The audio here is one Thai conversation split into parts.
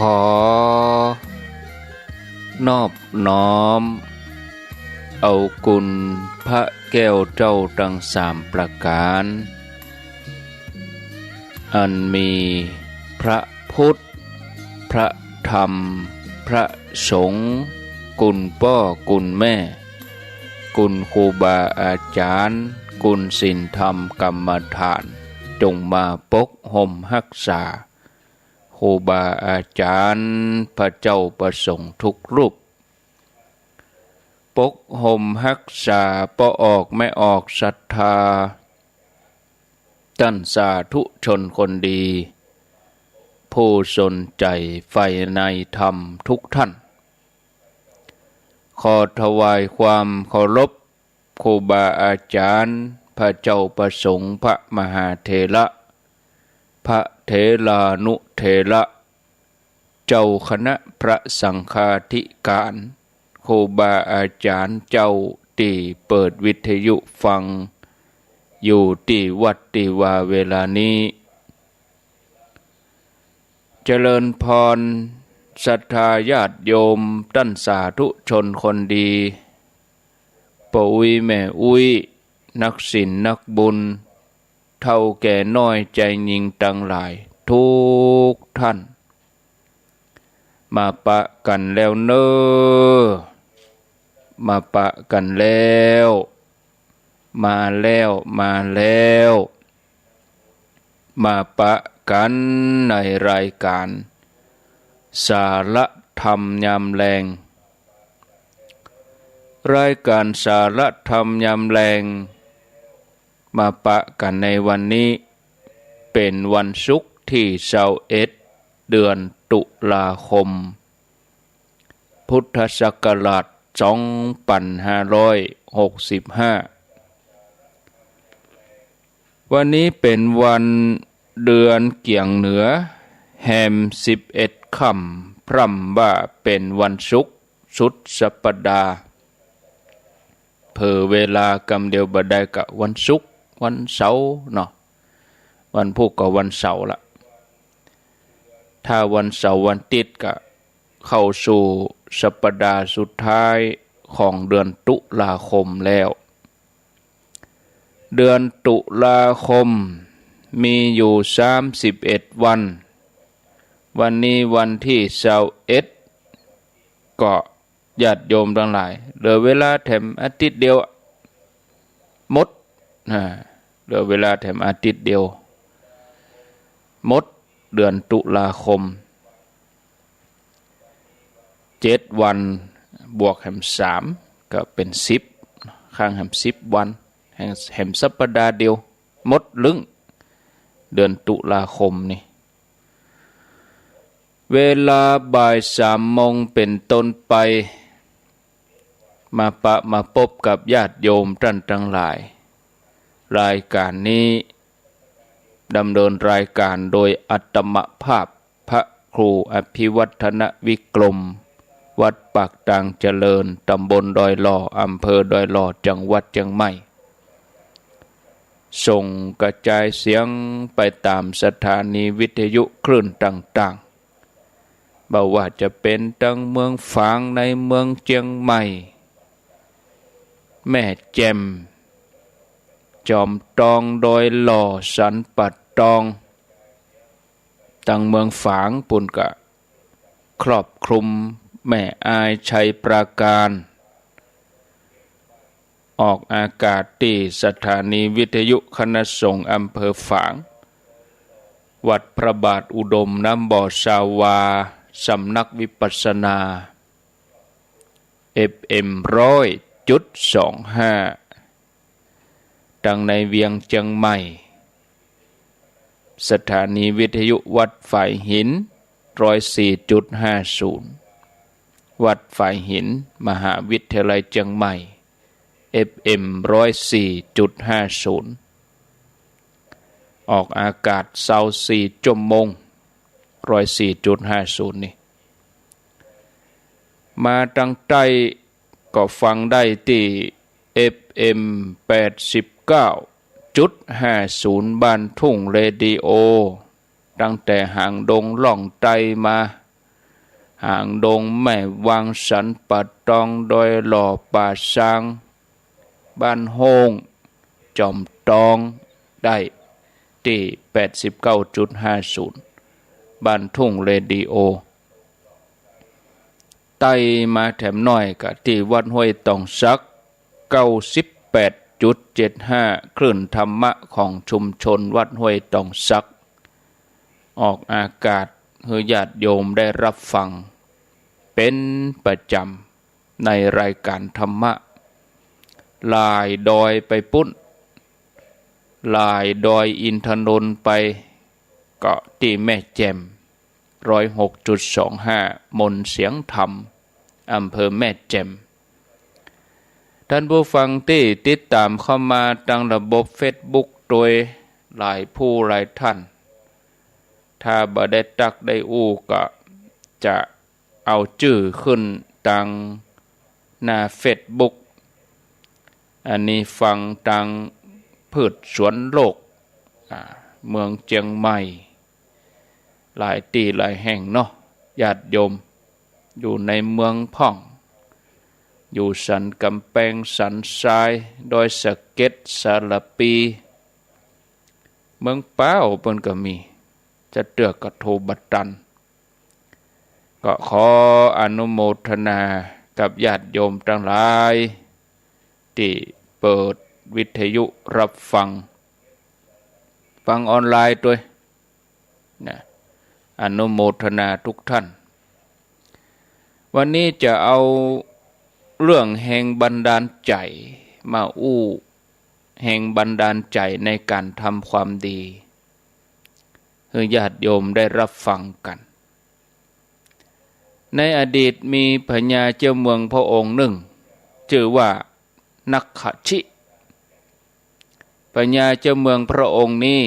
อนอบน้อมเอากุณพระแก้วเจ้าทั้งสามประการอันมีพระพุทธพระธรรมพระสงฆ์กุณพ่อกุณแม่กุณครูบาอาจารย์กุณศีลธรรมกรรมฐานจงมาปกห่มรักษาครูบาอาจารย์พระเจ้าประสงค์ทุกรูปปกห่มรักษาปออกไม่ออกศรัทธาท่านสาธุชนคนดีผู้สนใจใฝ่ในธรรมทุกท่านขอถวายความเคารพครูบาอาจารย์พระเจ้าประสงค์พระมหาเถระพระเถรานุเถระเจ้าคณะพระสังฆาธิการครูบาอาจารย์เจ้าที่เปิดวิทยุฟังอยู่ที่วัดที่ว่าเวลานี้เจริญพรศรัทธาญาติโยมท่านสาธุชนคนดีปู่อุ้ยแม่อุ้ยนักศีลนักบุญเท่าแก่น้อยใจยิ่งตั้งหลายทุกท่านมาปะกันแล้วเนอมาปะกันแล้วมามาปะกันในรายการสาระธรรมยามแลงรายการสาระธรรมยามแลงมาปะกันในวันนี้เป็นวันศุกร์ที่21เดือนตุลาคมพุทธศักราช2565วันนี้เป็นวันเดือนเกี่ยงเหนือแฮม11ค่ำพร่ำว่าเป็นวันศุกร์สุดสัปดาห์เผอเวลากำเดียวบ่ได้กะวันศุกร์วันเสาร์เนาะวันพุธก็วันเสาร์ละถ้าวันเสาร์วันติดก็เข้าสู่สัปดาห์สุดท้ายของเดือนตุลาคมแล้วเดือนตุลาคมมีอยู่31วันวันนี้วันที่21ก็ญาติโยมทั้งหลายเหลือเวลาแถมอาทิตย์เดียวหมดเหลือเวลาแถมอาทิตย์เดียวหมดเดือนตุลาคม7วันบวกแหม3ก็เป็น10ข้างแหม10วันแหมสัปดาห์เดียวหมดลึงเดือนตุลาคมนี่เวลาบ่าย3 โมงเป็นต้นไปมาพบกับญาติโยมท่านทั้งหลายรายการนี้ดำเนินรายการโดยอัตมภาพพระครูอภิวัฒนวิกรมวัดปากตางเจริญตำบลดอยหล่ออำเภอดอยหล่อจังหวัดเชียงใหม่ส่งกระจายเสียงไปตามสถานีวิทยุคลื่นต่างๆบ่ว่าจะเป็นทั้งเมืองฝางในเมืองเชียงใหม่แม่แจ่มจอมตองดอยหล่อสันปัดตองตั้งเมืองฝางปุ่นกะครอบคลุมแม่อายชัยปราการออกอากาศที่สถานีวิทยุคณะสงฆ์อำเภอฝางวัดพระบาทอุดมน้ำบ่อสาวาสำนักวิปัสสนา FM 100.25ดังในเวียงเชียงใหม่สถานีวิทยุวัดฝ่ายหิน 104.50 วัดฝ่ายหินมหาวิทยาลัยเชียงใหม่ FM 104.50 ออกอากาศ24 ชั่วโมง 104.50 นี่มาทางใต้ก็ฟังได้ที่ FM 89.50 บ้านทุ่งเรดิโอตั้งแต่หางดงล่องไตมา หางดงแม่วังสันปัดตองดอยหล่อป่าซางบ้านโฮงจอมตองได้ที่89.50บ้านทุ่งเรดิโอไต่มาแถมน้อยกับที่วัดห้วยตองซัก98.75คลื่นธรรมะของชุมชนวัดห้วยตองซักออกอากาศให้ญาติโยมได้รับฟังเป็นประจำในรายการธรรมะลายดอยไปปุ้นลายดอยอินทนนท์ไปเกาะที่แม่แจ่ม106.25มนเสียงธรรมอำเภอแม่แจ่มท่านผู้ฟังที่ติดตามเข้ามาทางระบบเฟซบุ๊กโดยหลายผู้หลายท่านถ้าบ่ได้ตักได้อู้ก็จะเอาชื่อขึ้นทางหน้าเฟซบุ๊กอันนี้ฟังทางพืชสวนโลกเมืองเจียงใหม่หลายที่หลายแห่งเนาะญาติโยมอยู่ในเมืองพ่องอยู่สันกำแพงสันทรายดอยสะเก็ดสารปีเมืองเป้าเปิ้นก็มีจะเตือกกระโทบัดตันก็ขออนุโมทนากับญาติโยมทั้งหลายที่เปิดวิทยุรับฟังออนไลน์ด้วยนะอนุโมทนาทุกท่านวันนี้จะเอาเรื่องแห่งบันดาลใจมาอู้แห่งบันดาลใจในการทำความดีให้ญาติโยมได้รับฟังกันในอดีตมีพญาเจ้าเมืองพระองค์หนึ่งชื่อว่านักขชิพญาเจ้าเมืองพระองค์นี้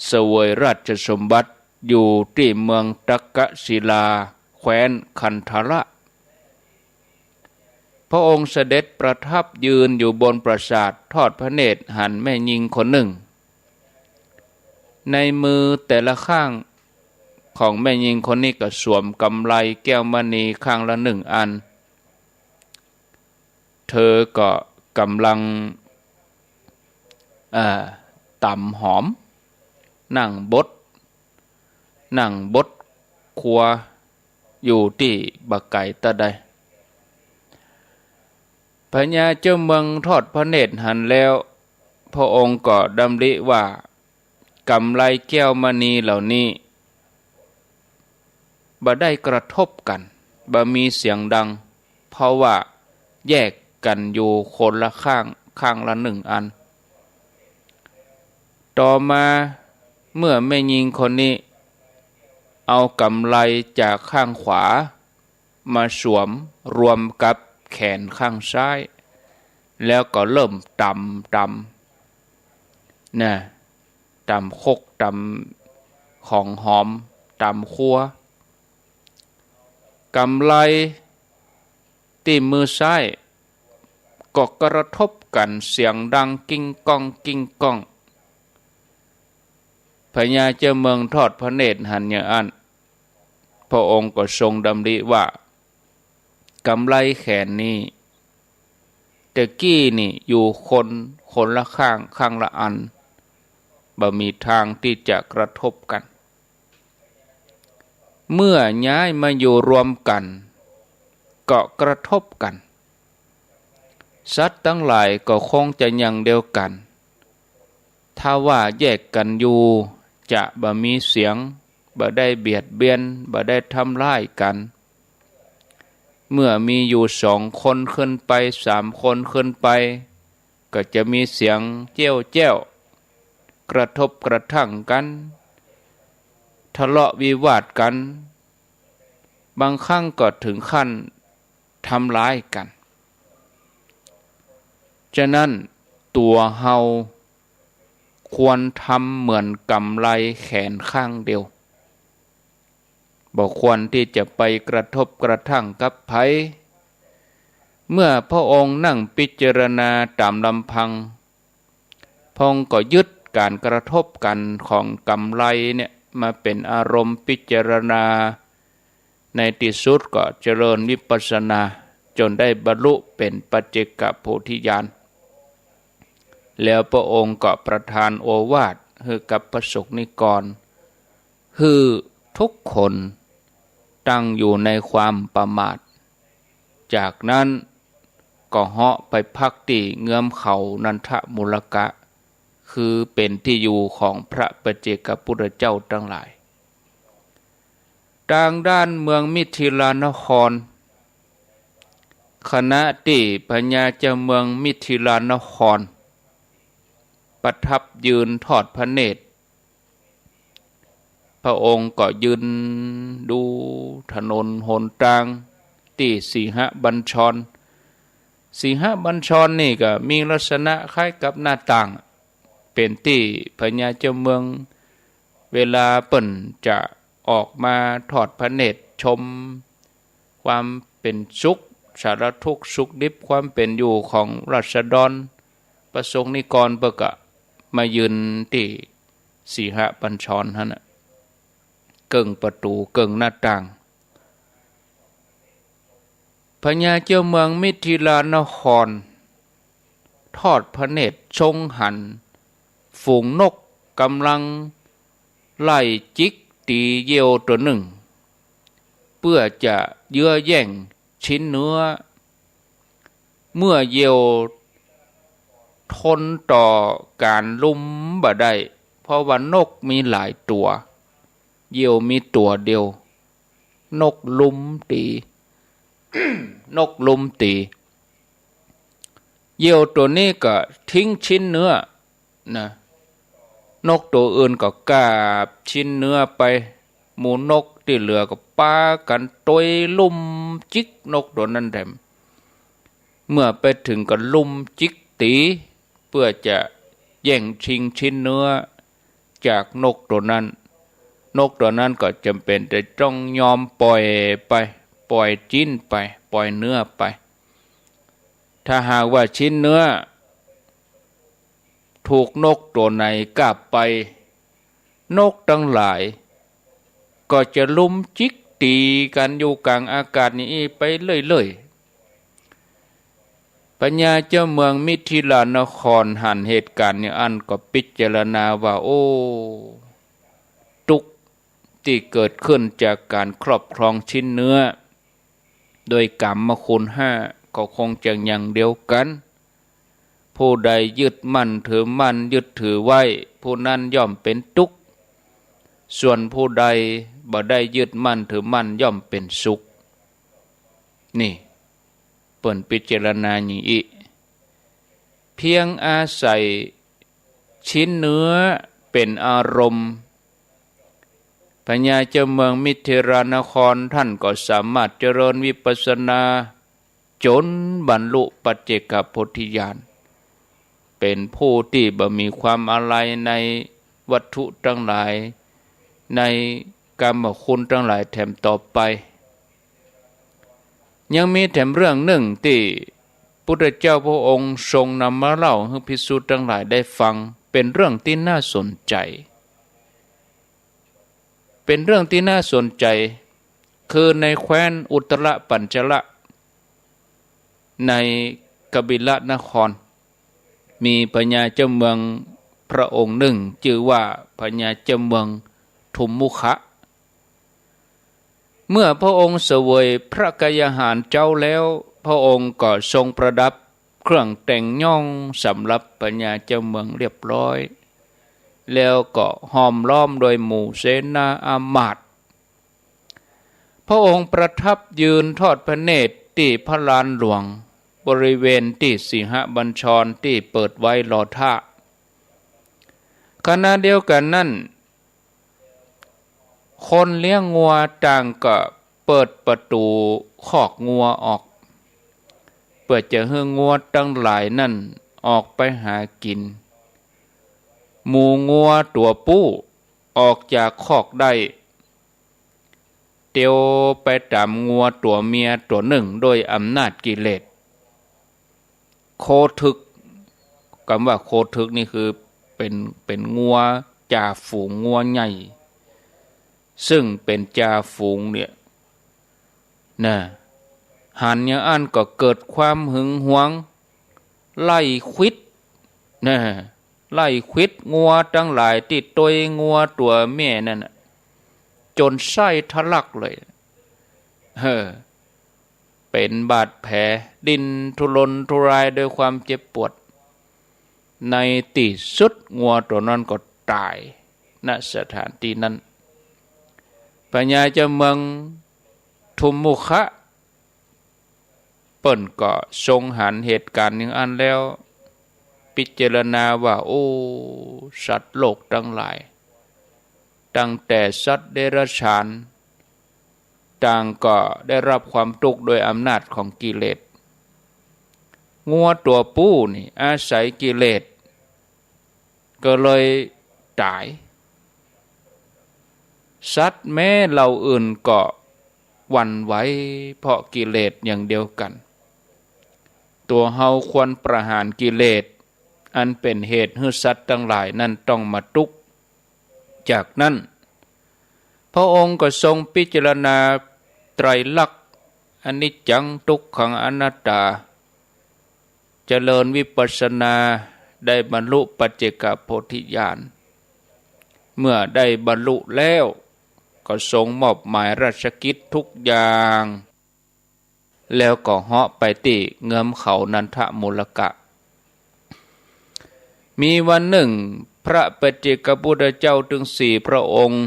เสวยราชสมบัติอยู่ที่เมืองตักกศิลาแคว้นคันธระพระองค์เสด็จประทับยืนอยู่บนปราสาททอดพระเนตรหันแม่หญิงคนหนึ่งในมือแต่ละข้างของแม่หญิงคนนี้ก็สวมกำไลแก้วมณีข้างละ1 อันเธอก็กำลังตำหอมนั่งบดครัวอยู่ที่บักไก่ตะใดพญาเจ้าเมืองทอดพระเนตรหันแล้วพระองค์ก็ดำริว่ากำไลแก้วมณีเหล่านี้บ่ได้กระทบกันบ่มีเสียงดังเพราะว่าแยกกันอยู่คนละข้างละ1 อันต่อมาเมื่อแม่หญิงคนนี้เอากำไลจากข้างขวามาสวมรวมกับแขนข้างซ้ายแล้วก็เริ่มตำนะตำคกตำของหอมตำคั่วกำไลที่มือซ้ายก็กระทบกันเสียงดังกิ้งก้องกิ้งก้องพญาเจ้าเมืองทอดพระเนตรหันอย่างอันพระองค์ก็ทรงดำริว่ากำไลแขนนี้ตะกี้นี่อยู่คนละข้างละอันบ่มีทางที่จะกระทบกันเมื่อย้ายมาอยู่รวมกันก็กระทบกันสัตว์ทั้งหลายก็คงจะอย่างเดียวกันถ้าว่าแยกกันอยู่จะบ่มีเสียงบ่ได้เบียดเบียนบ่ได้ทำร้ายกันเมื่อมีอยู่2 คนขึ้นไป3 คนขึ้นไปก็จะมีเสียงเจ้วกระทบกระทั่งกันทะเลาะวิวาทกันบางครั้งก็ถึงขั้นทำร้ายกันฉะนั้นตัวเฮาควรทำเหมือนกำไลแขนข้างเดียวบ่ควรที่จะไปกระทบกระทั่งกับไผเมื่อพระองค์นั่งพิจารณาตามลำพังพระองค์ก็ยึดการกระทบกันของกำไลเนี่ยมาเป็นอารมณ์พิจารณา ในที่สุดก็เจริญวิปัสสนาจนได้บรรลุเป็นปัจเจกโพธิญาณแล้วพระองค์ก็ประทานโอวาทให้กับพระสงฆ์นิกรคือทุกคนตั้งอยู่ในความประมาทจากนั้นก็เหาะไปพักที่เงื้อมเขานันทมูลกะคือเป็นที่อยู่ของพระปัจเจกพุทธเจ้าทั้งหลายทางด้านเมืองมิถิลานครคณะที่พญาเจ้าเมืองมิถิลานครประทับยืนทอดพระเนตรพระองค์ก็ยืนดูถนนหนทางที่สีหบัญชรสีหบัญชรนี่ก็มีลักษณะคล้ายกับหน้าต่างเป็นที่พญาเจ้าเมืองเวลาเปิ่นจะออกมาทอดพระเนตรชมความเป็นสุขสารทุกข์สุขดิบความเป็นอยู่ของราษฎรประสงค์นิกรเปิกะมายืนที่สีหบัญชรนั่นน่ะเกิ่งประตูเกิ่งหน้าต่างพญาเจ้าเมืองมิถิลานครทอดพระเนตรชงหันฝูงนกกำลังไล่จิกตีเหยี่ยวตัวหนึ่งเพื่อจะเยื้อแย่งชิ้นเนื้อเมื่อเหยี่ยวทนต่อการลุมบ่ได้เพราะว่านกมีหลายตัวเหยี่ยวมีตัวเดียวนกลุมตี นกลุมตีเหยี่ยวตัวนี้ก็ทิ้งชิ้นเนื้อนะนกตัวอื่นก็กาบชิ้นเนื้อไปหมูนกที่เหลือก็ปากันตวยลุมจิกนกตัวนั้นแถมเมื่อไปถึงก็ลุมจิกตีเพื่อจะแย่งชิงชิ้นเนื้อจากนกตัวนั้นนกตัวนั้นก็จำเป็นจะต้องยอมปล่อยไปปล่อยจิ้นไปปล่อยเนื้อไปถ้าหากว่าชิ้นเนื้อถูกนกตัวไหนกลับไปนกทั้งหลายก็จะลุมจิกตีกันอยู่กลางอากาศนี้ไปเรื่อยๆพญาเจ้าเมืองมิถิลานครหันเหตุการณ์นี้อันก็พิจารณาว่าโอ้ทุกข์ที่เกิดขึ้นจากการครอบครองชิ้นเนื้อโดยกรรมคุณห้าก็คงจะอย่างเดียวกันผู้ใดยึดมั่นถือมั่นยึดถือไว้ผู้นั้นย่อมเป็นทุกข์ส่วนผู้ใดบ่ได้ยึดมั่นถือมั่นย่อมเป็นสุขนี่เปิ่นพิจารณาอย่างนี้เพียงอาศัยชิ้นเนื้อเป็นอารมณ์พญาเจ้าเมืองมิถิลานครท่านก็สามารถเจริญวิปัสสนาจนบรรลุปัจเจกโพธิญาณเป็นผู้ที่บ่มีความอะไรในวัตถุทั้งหลายในกรรมคุณทั้งหลายแถมต่อไปยังมีแถมเรื่องหนึ่งที่พุทธเจ้าพระองค์ทรงนำมาเล่าให้ภิกษุทั้งหลายได้ฟังเป็นเรื่องที่น่าสนใจเป็นเรื่องที่น่าสนใจคือในแคว้นอุตรปัญจละในกบิลนครมีพญาเจ้าเมืองพระองค์หนึ่งชื่อว่าพญาเจ้าเมืองทุมมุขะเมื่อพระองค์เสวยพระกายอาหารเจ้าแล้วพระองค์ก็ทรงประดับเครื่องแต่งย่องสำหรับพญาเจ้าเมืองเรียบร้อยแล้วก็ห้อมล้อมโดยหมู่เสนาอามาตย์พระองค์ประทับยืนทอดพระเนตรที่พระลานหลวงบริเวณที่สีหบัญชรที่เปิดไว้รอท่าขณะเดียวกันนั้นคนเลี้ยงงัวต่างก็เปิดประตูคอกงัวออกเพื่อจะให้งัวทั้งหลายนั่นออกไปหากินหมู่งัวตัวผู้ออกจากคอกได้เตียวไปตามงัวตัวเมียตัวหนึ่งโดยอำนาจกิเลสโคทึกคำว่าโคทึกนี่คือเป็นงัวจ่าฝูงงัวใหญ่ซึ่งเป็นจ่าฝูงเนี่ย นะหันอย่างอันก็เกิดความหึงหวงไล่ควิดนะไล่ควิดงัวทั้งหลายที่ตัวงัวตัวแม่นั่นจนไส้ทะลักเลยเป็นบาดแผลดิ้นทุรนทุรายด้วยความเจ็บปวดในที่สุดงัวตัวนั้นก็ตายณสถานที่นั้นพญาเจ้าเมืองทุมมุขะเปิ้นก็ทรงหันเหตุการณ์อย่างอันแล้วพิจารณาว่าโอ้สัตว์โลกทั้งหลายตั้งแต่สัตว์เดรัจฉานต่างก็ได้รับความทุกข์โดยอำนาจของกิเลสงัวตัวผู้นี่อาศัยกิเลสก็เลยตายสัตว์แม้เหล่าอื่นก็หวั่นไหวเพราะกิเลสอย่างเดียวกันตัวเฮาควรประหารกิเลสอันเป็นเหตุให้สัตว์ทั้งหลายนั้นต้องมาทุกข์จากนั้นพระองค์ก็ทรงพิจารณาไตรลักษณ์อนิจจังทุกขังอนัตตาเจริญวิปัสสนาได้บรรลุปัจเจกโพธิญาณเมื่อได้บรรลุแล้วก็ทรงมอบหมายราชกิจทุกอย่างแล้วก็เหาะไปที่เงื้อมเขานันทมูลกะมีวันหนึ่งพระปัจเจกพุทธเจ้าถึง4 พระองค์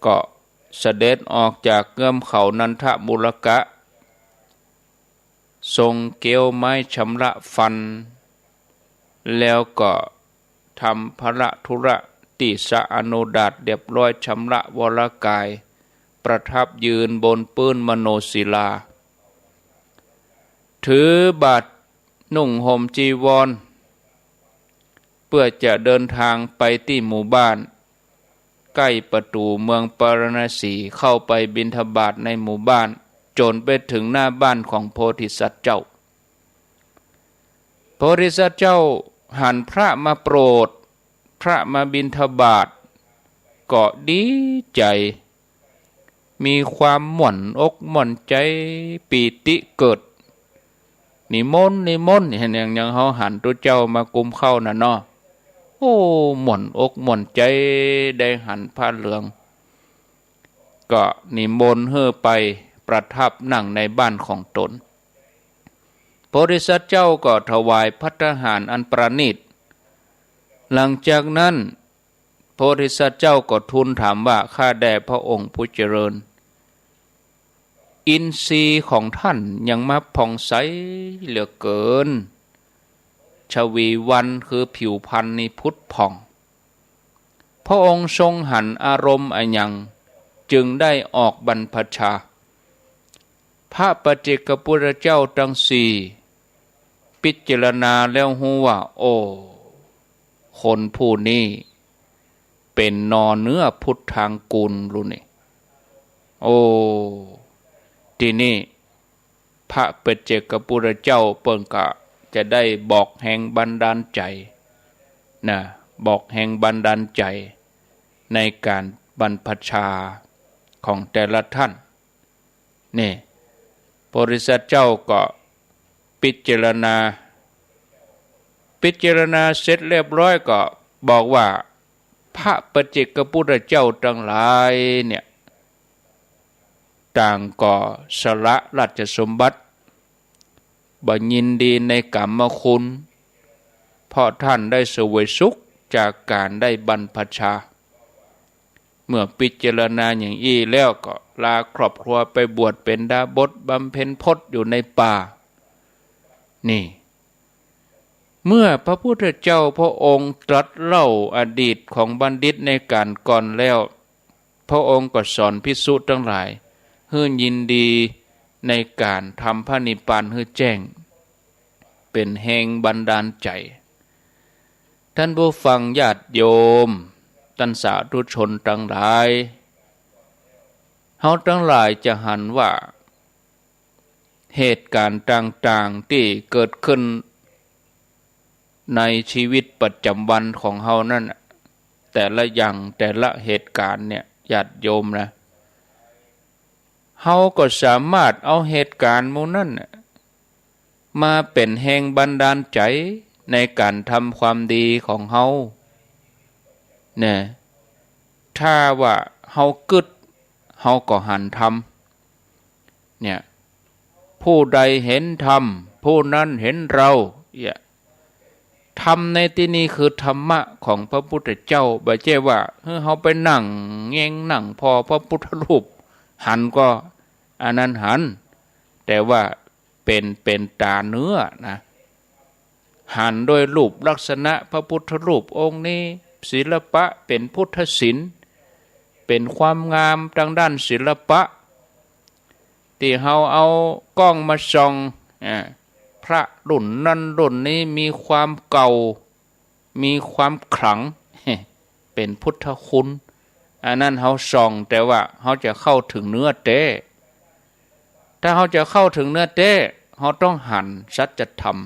ก็เสด็จออกจากเงื้อมเขานันทมูลกะทรงเกลียวไม้ชำระฟันแล้วก็ทำพระธุระติสะอนุดาตเรียบร้อยชำระวรกายประทับยืนบนปื้นมโนศิลาถือบาตรนุ่งห่มจีวรเพื่อจะเดินทางไปที่หมู่บ้านใกล้ประตูเมืองปารณสีเข้าไปบิณฑบาตในหมู่บ้านจนไปถึงหน้าบ้านของโพธิสัตว์เจ้าโพธิสัตว์เจ้าหันพระมาโปรดพระมาบิณฑบาตก็ดีใจมีความหม่นอกหม่นใจปีติเกิดนิมนต์เห็นอย่างเขาหันตัวเจ้ามากุมเข้าน่ะเนาะโอ้หม่นอกหม่นใจได้หันผ้าเหลืองก็นิมนต์เฮอไปประทับนั่งในบ้านของตนโพธิสัตว์เจ้าก็ถวายภัตตาหารอันประณีตหลังจากนั้นโพธิสัตว์เจ้าก็ทูลถามว่าข้าแด่พระองค์ผู้เจริญอินทรีย์ของท่านยังมาผ่องใสเหลือเกินชวีวันคือผิวพรรณนี่พุทธผ่องพระองค์ทรงหันอารมณ์อันยังจึงได้ออกบรรพชาพระปัจเจกพุทธเจ้าทั้ง4พิจารณาแล้วหูว่าโอ้คนผู้นี้เป็นนอเนื้อพุทธางกูลรู้นี่โอ้ที่นี่พระปัจเจกพุทธเจ้าเปิ้นก็จะได้บอกแห่งบันดาลใจนะบอกแห่งบันดาลใจในการบรรพชาของแต่ละท่านนี่โพธิสัตว์เจ้าก็พิจารณาเสร็จเรียบร้อยก็บอกว่าพระปัจเจกพุทธเจ้าทั้งหลายเนี่ยต่างก็สละราชสมบัติบ่ยินดีในกามคุณเพราะท่านได้เสวยสุขจากการได้บรรพชาเมื่อพิจารณาอย่างอี้แล้วก็ลาครอบครัวไปบวชเป็นดาบสบำเพ็ญพจน์อยู่ในป่านี่เมื่อพระพุทธเจ้าพระองค์ตรัสเล่าอดีตของบัณฑิตในการก่อนแล้วพระองค์ก็สอนภิกษุทั้งหลายให้ยินดีในการทำพระนิพพานให้แจ้งเป็นแห่งบันดาลใจท่านผู้ฟังญาติโยมท่านสาธุชนทั้งหลายเฮาทั้งหลายจะหันว่าเหตุการณ์ต่างๆที่เกิดขึ้นในชีวิตประจำวันของเฮานั่นแต่ละอย่างแต่ละเหตุการณ์เนี่ยญาติโยมนะ เฮาก็สามารถเอาเหตุการณ์หมู่นั้นมาเป็นแรงบันดาลใจในการทำความดีของเฮาเนี่ยถ้าว่าเฮากึดเฮาก็หันทำเนี่ยผู้ใดเห็นธรรมผู้นั้นเห็นเราธรรมในที่นี้คือธรรมะของพระพุทธเจ้าบ่ใช่ว่าเฮาไปนั่งแงงนั่งพอพระพุทธรูปหันก็อันนั้นหันแต่ว่าเป็นตาเนื้อนะหันโดยรูปลักษณะพระพุทธรูปองค์นี้ศิลปะเป็นพุทธศิลป์เป็นความงามทางด้านศิลปะที่เฮาเอากล้องมาส่องพระรุ่นนั้นรุ่นนี้มีความเก่ามีความขลังเป็นพุทธคุณอันนั้นเฮาส่องแต่ว่าเฮาจะเข้าถึงเนื้อแท้ถ้าเฮาจะเข้าถึงเนื้อแท้เฮาต้องหันสัจธรรม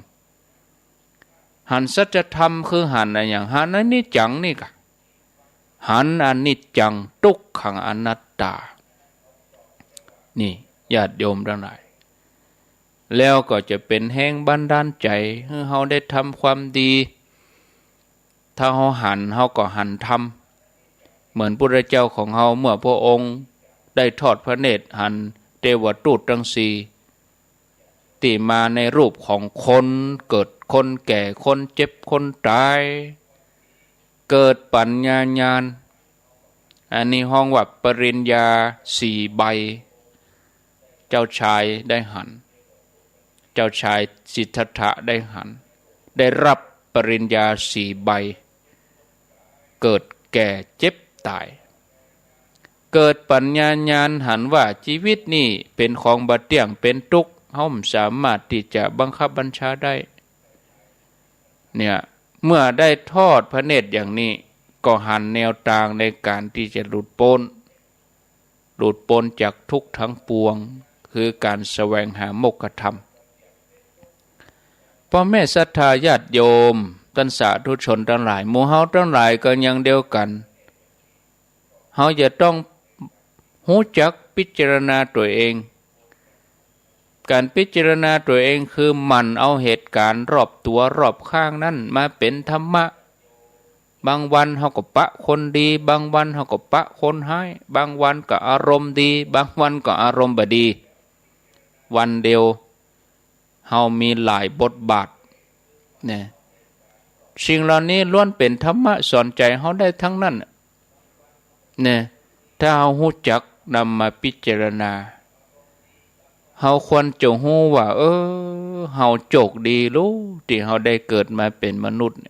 หันสัจธรรมคือหันอะไรอย่างหันอนิจจังนี่กะหันอนิจจังทุกขังอนัตตานี่ญาติโยมทั้งหลายแล้วก็จะเป็นแรงบันดาลใจให้เฮาได้ทำความดีถ้าเฮาหันเฮาก็หันทำเหมือนพระเจ้าของเฮาเมื่อพระองค์ได้ทอดพระเนตรหันเทวทูตทั้งสี่ที่มาในรูปของคนเกิดคนแก่คนเจ็บคนตายเกิดปัญญาญาณอันนี้ห้องว่าปริญญา4 ใบเจ้าชายได้หันเจ้าชายสิทธัตถะได้หันได้รับปริญญา4 ใบเกิดแก่เจ็บตายเกิดปัญญาญาณหันว่าชีวิตนี่เป็นของบ่เที่ยงเป็นทุกข์เฮาสามารถที่จะบังคับบัญชาได้เนี่ยเมื่อได้ทอดพระเนตรอย่างนี้ก็หันแนวทางในการที่จะหลุดพ้นจากทุกข์ทั้งปวงคือการแสวงหาโมกขธรรมพ่อแม่ศรัทธาญาติโยมท่านสาธุชนทั้งหลายหมู่เฮาทั้งหลายก็ยังเดียวกันเฮาจะต้องรู้จักพิจารณาตัวเองการพิจารณาตัวเองคือหมั่นเอาเหตุการณ์รอบตัวรอบข้างนั้นมาเป็นธรรมะบางวันเฮาก็ปะคนดีบางวันเฮาก็ปะคนร้ายบางวันก็อารมณ์ดีบางวันก็อารมณ์บ่ดีวันเดียวเฮามีหลายบทบาทเนี่ยสิ่งเหล่านี้ล้วนเป็นธรรมะสอนใจเฮาได้ทั้งนั้นเนี่ยถ้าเฮารู้จักนำมาพิจารณาเฮาควรจะรู้ว่าเฮาโชคดีรู้ที่เฮาได้เกิดมาเป็นมนุษย์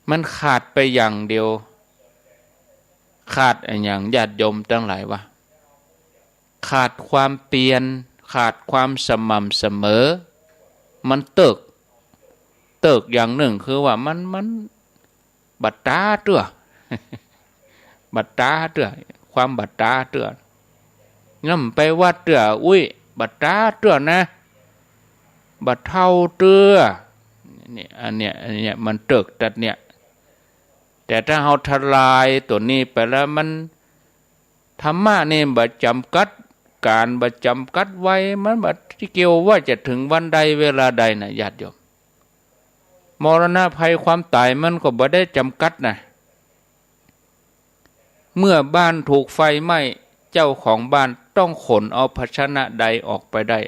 มันขาดไปอย่างเดียวขาดอย่างญาติโยมทั้งหลายวะขาดความเปลี่ยนขาดความสม่ำเสมอมันเติกอย่างหนึ่งคือว่ามันบัดตาเตื้อ บัดตาเตื้อความบัดตาเตื้อนั่นไปว่าเตื้ออุ้ยบัดตาเตื้อนะบัดเท่าเตื้อนี่อันเนี้ยมันเติกตัดเนี่ยแต่ถ้าเราทลายตัวนี้ไปแล้วมันธรรมะนี่บัดจำกัดการบัดจำกัดไว้มันบัดที่เกี่ยวว่าจะถึงวันใดเวลาใดนะญาติโยมมรณะภัยความตายมันก็บ่ได้จำกัดนะเมื่อบ้านถูกไฟไหม้เจ้าของบ้านต้องขนเอาภาชนะใดออกไปได้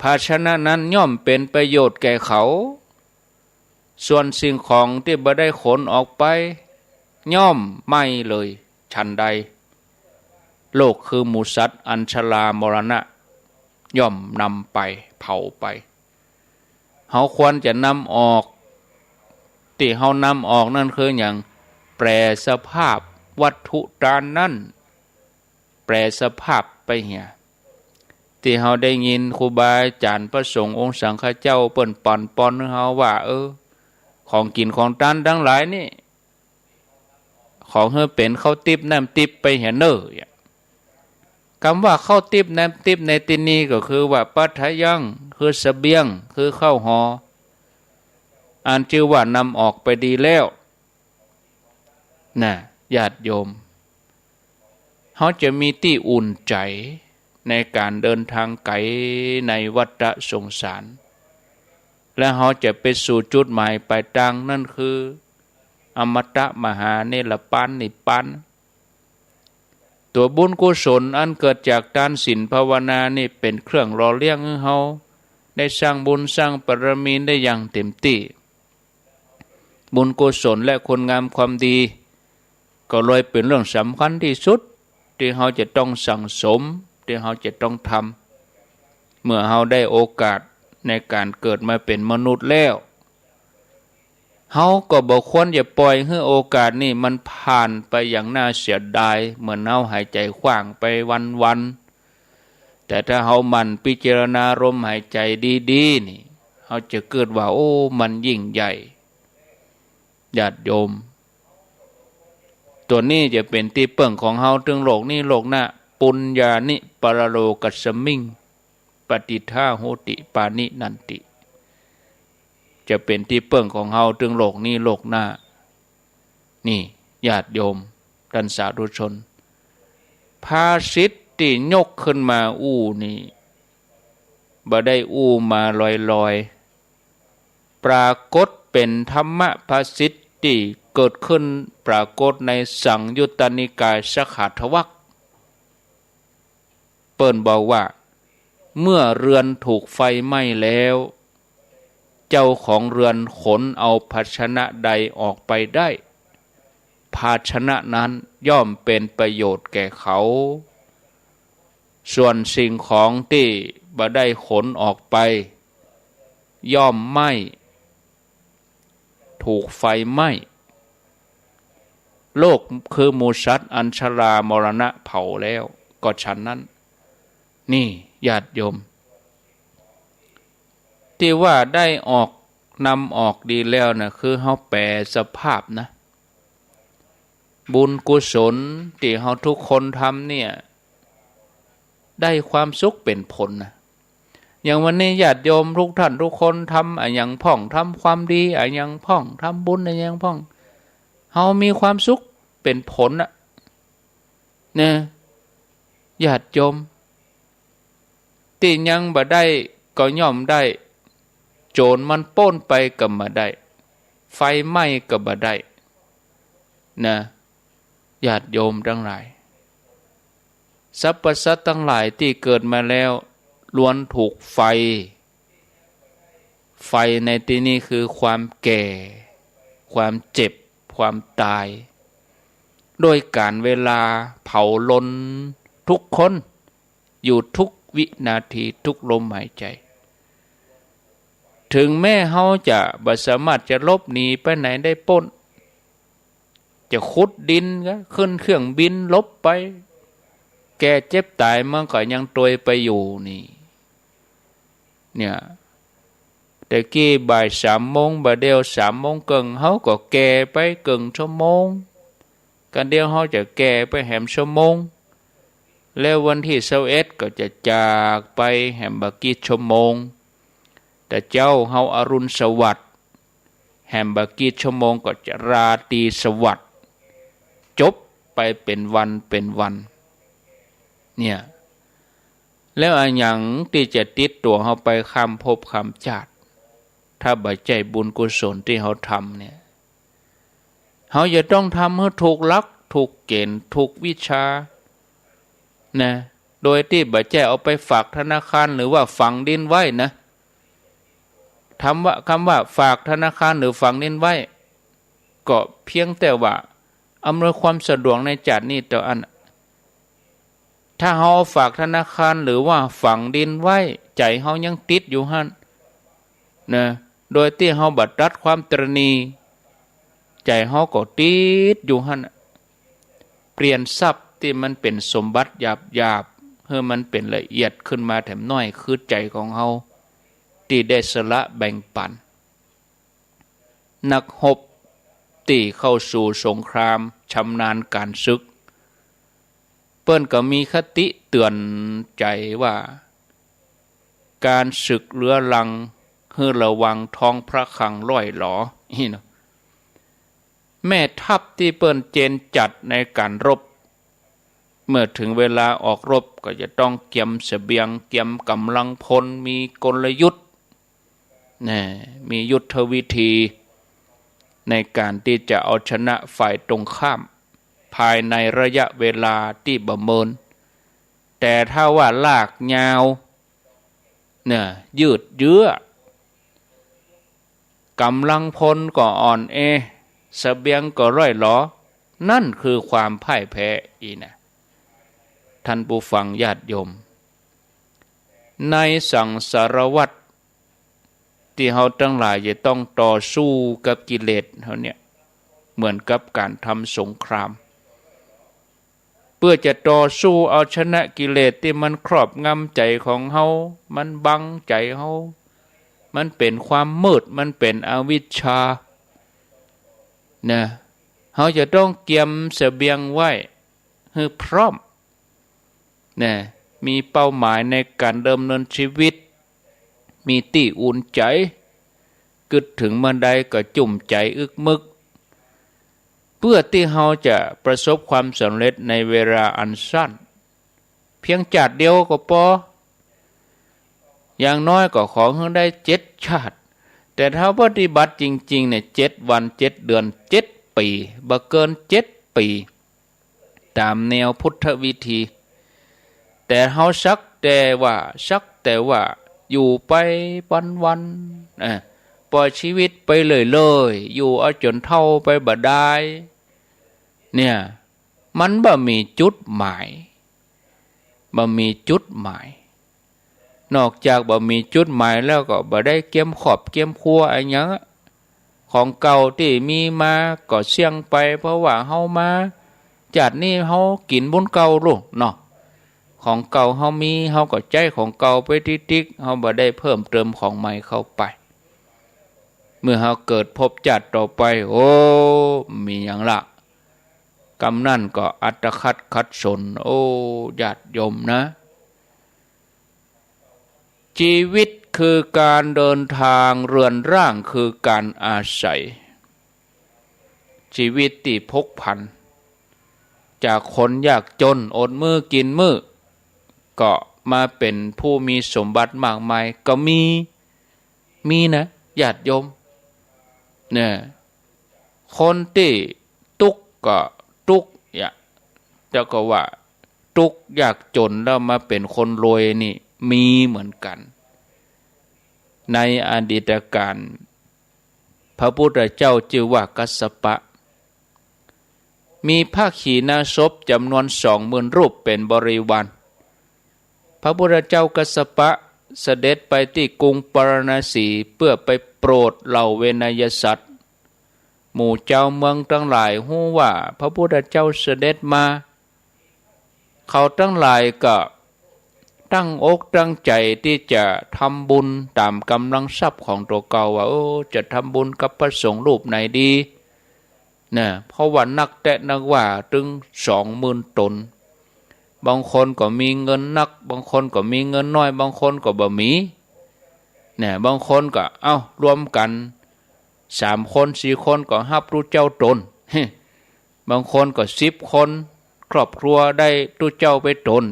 ภาชนะนั้นย่อมเป็นประโยชน์แก่เขาส่วนสิ่งของที่บ่ได้ขนออกไปย่อมไม่เลยฉันใดโลกคือหมู่สัตว์อัญชลามรณะย่อมนำไปเผาไปเฮาควรจะนำออกที่เฮานำออกนั่นคืออย่างแปรสภาพวัตถุตานนั้นแปรสภาพไปเหี่ยที่เฮาได้ยินครูบาอาจารย์พระสงฆ์องค์สังฆเจ้าเปิ้นปอนเฮาว่าของกินของทานทั้งหลายนี่ของเฮาเป็นข้าวติบน้ำติบไปเหี่ยเน้อคำว่าข้าวติบน้ำติบในที่นี้ก็คือว่าปัทยังคือเสบียงคือข้าวห่ออ่านชื่อว่านำออกไปดีแล้วนะญาติโยม เขาจะมีที่อุ่นใจในการเดินทางไกลในวัฏสงสารและเขาจะไปสู่จุดหมายปลายทางนั่นคืออมตะมหาเนรปานนิพพานตัวบุญกุศลอันเกิดจากการศีลภาวนานี่เป็นเครื่องหล่อเลี้ยงให้เขาได้สร้างบุญสร้างบารมีได้อย่างเต็มที่บุญกุศลและคุณงามความดีก็เลยเป็นเรื่องสำคัญที่สุดที่เขาจะต้องสั่งสมที่เขาจะต้องทำเมื่อเขาได้โอกาสในการเกิดมาเป็นมนุษย์แล้วเขาก็บอกควรอย่าปล่อยให้โอกาสนี่มันผ่านไปอย่างน่าเสียดายเหมือนเขาหายใจขว้างไปวันๆแต่ถ้าเขามันพิจารณาลมหายใจดีๆนี่เขาจะเกิดว่าโอ้มันยิ่งใหญ่ญาติโยมตัวนี้จะเป็นที่เปิ่งของเฮาถึงโลกนี้โลกหน้าปุญญานิปรโลกัสสมิงปฏิทาโหติปานินันติจะเป็นที่เปิ่งของเฮาถึงโลกนี้โลกหน้านี่ญาติโยมท่านสาธุชนภาษิตที่ยกขึ้นมาอู้นี่บ่ได้อู้มาลอยๆปรากฏเป็นธรรมภาษิตที่เกิดขึ้นปรากฏในสังยุตตนิกายสขาทวรรคเปิ้นบอกว่าเมื่อเรือนถูกไฟไหม้แล้วเจ้าของเรือนขนเอาภาชนะใดออกไปได้ภาชนะนั้นย่อมเป็นประโยชน์แก่เขาส่วนสิ่งของที่บ่ได้ขนออกไปย่อมไหม้ถูกไฟไหม้โลกคือหมู่สัตว์อันชรามรณะเผาแล้วก็ฉันนั้นนี่ญาติโยมที่ว่าได้ออกนำออกดีแล้วนะคือเฮาแปลสภาพนะบุญกุศลที่เฮาทุกคนทำเนี่ยได้ความสุขเป็นผลนะอย่างวันนี้ญาติโยมทุกท่านทุกคนทำอะไรอย่างพ่องทำความดีอะไรอย่างพ่องทำบุญอะไรอย่างพ่องเฮามีความสุขเป็นผลนะเนี่ยญาติโยมที่ยังบ่ได้ก็ย่อมได้โจรมันปล้นไปก็บ่ได้ไฟไหม้ก็บ่ได้นะญาติโยมทั้งหลายสรรพสัตว์ทั้งหลายที่เกิดมาแล้วล้วนถูกไฟในที่นี้คือความแก่ความเจ็บความตายโดยการเวลาเผาลนทุกคนอยู่ทุกวินาทีทุกลมหายใจถึงแม้เฮาจะบ่สามารถจะลบหนีไปไหนได้พ้นจะขุดดินก็ขึ้นเครื่องบินลบไปแก่เจ็บตายมันก็ยังตวยไปอยู่นี่เนี่ยแต่กี้บ่าย3 โมงบ่เดียว3 โมงครึ่งเฮาก็แก่ไปครึ่งชั่วโมงกันเดียวเฮาจะแก่ไปแหมชั่วโมงแล้ววันที่21ก็จะจากไปแหมบักกี่ชั่วโมงแต่เจ้าเฮาอรุณสวัสดิ์แหมบักกี่ชั่วโมงก็จะราตรีสวัสดิ์จบไปเป็นวันเนี่ยแล้วอันหยังที่จะติดตัวเฮาไปข้ามภพข้ามชาติถ้าบ่ใจบุญกุศลที่เฮาทำเนี่ยเฮาจะต้องทำให้ถูกหลักถูกเกณฑ์ถูกวิชานะโดยที่บ่ใจเอาไปฝากธนาคารหรือว่าฝังดินไว้นะคำว่าฝากธนาคารหรือฝังดินไว้ก็เพียงแต่ว่าอำนวยความสะดวกในจัดนี้ต่ออันถ้าเฮาฝากธนาคารหรือว่าฝังดินไว้ใจเฮายังติดอยู่หั่นนะโดยที่เฮาบ่ตัดความตรณีใจเฮาก็ติดอยู่หั่นเปลี่ยนทรัพย์ที่มันเป็นสมบัติหยาบๆให้มันเป็นละเอียดขึ้นมาแถมน้อยคือใจของเฮาที่ได้สละแบ่งปันนักรบที่เข้าสู่สงครามชำนาญการศึกเปิ้นก็มีคติเตือนใจว่าการศึกเรื้อรังให้ระวังท้องพระคลังล่อยหลอนี่เนาะแม่ทัพที่เปิ้นเจนจัดในการรบ เมื่อถึงเวลาออกรบก็จะต้องเก็บเสบียงเก็บกำลังพลมีกลยุทธ์มียุทธวิธีในการที่จะเอาชนะฝ่ายตรงข้ามภายในระยะเวลาที่ประเมินแต่ถ้าว่าลากยาวยืดเยื้อกำลังพลก็อ่อนแอเสบียงก็ร่อยหรอนั่นคือความพ่ายแพ้อีนะท่านผู้ฟังญาติโยมในสังสารวัฏที่เราทั้งหลายจะต้องต่อสู้กับกิเลสเขาเนี่ยเหมือนกับการทำสงครามเพื่อจะต่อสู้เอาชนะกิเลสที่มันครอบงำใจของเฮามันบังใจเฮามันเป็นความมืดมันเป็นอวิชชาเฮาจะต้องเตรียมเสบียงไว้ให้พร้อมมีเป้าหมายในการดำเนินชีวิตมีที่อุ่นใจกึดถึงเมื่อใดก็จุ่มใจอึกมึกเพื่อที่เราจะประสบความสำเร็จในเวลาอันสั้นเพียงชาติเดียวก็พออย่างน้อยก็ขอให้ได้7 ชาติแต่ถ้าปฏิบัติจริงๆเนี่ย7 วัน7 เดือน7 ปีบ่เกิน7 ปีตามแนวพุทธวิธีแต่เฮาสักแต่ว่าอยู่ไปวันๆปล่อยชีวิตไปเลยอยู่เอาจนเฒ่าไปบ่ได้มันบ่มีจุดหมายนอกจากบ่มีจุดหมายแล้วก็บ่ได้เก็บขอบเก็บครัวอะไรหยังของเก่าที่มีมาก็เสี่ยงไปเพราะว่าเฮามาจากนี้เฮากินบุญเก่าลูกเนาะของเก่าเฮามีเฮาก็ใจของเก่าไปติ๊กๆเฮาบ่ได้เพิ่มเติมของใหม่เข้าไปเมื่อเฮาเกิดพบชาติต่อไปโอ้มีหยังละกำนั่นก็อัตคัดขัดสนโอ้ญาติโยมนะชีวิตคือการเดินทางเรือนร่างคือการอาศัยชีวิตที่พกผันจากคนยากจนอดมื้อกินมื้อก็มาเป็นผู้มีสมบัติมากมายก็มีนะญาติโยมคนที่ทุกข์ก็ทุกข์แต่ก็ว่าทุกข์ยากจนแล้วมาเป็นคนรวยนี่มีเหมือนกันในอดีตการพระพุทธเจ้าชื่อว่ากัสสปะมีพระขีณาสพจำนวน20,000 รูปเป็นบริวารพระพุทธเจ้ากัสสปะเสด็จไปที่กรุงปารณสีเพื่อไปโปรดเหล่าเวนยสัตว์หมู่เจ้าเมืองทั้งหลายฮู้ว่าพระพุทธเจ้าเสด็จมาเขาทั้งหลายก็ตั้งอกตั้งใจที่จะทำบุญตามกำลังทรัพย์ของตัวเก่าว่าจะทำบุญกับพระสงฆ์รูปไหนดีเพราะว่านักแต่นักว่าถึง20,000 ตนบางคนก็มีเงินนักบางคนก็มีเงินน้อยบางคนก็บ่มีบางคนก็รวมกัน3 คน4 คนก็รับรู้เจ้าตนบางคนก็10 คนครอบครัวได้รู้เจ้าไปตน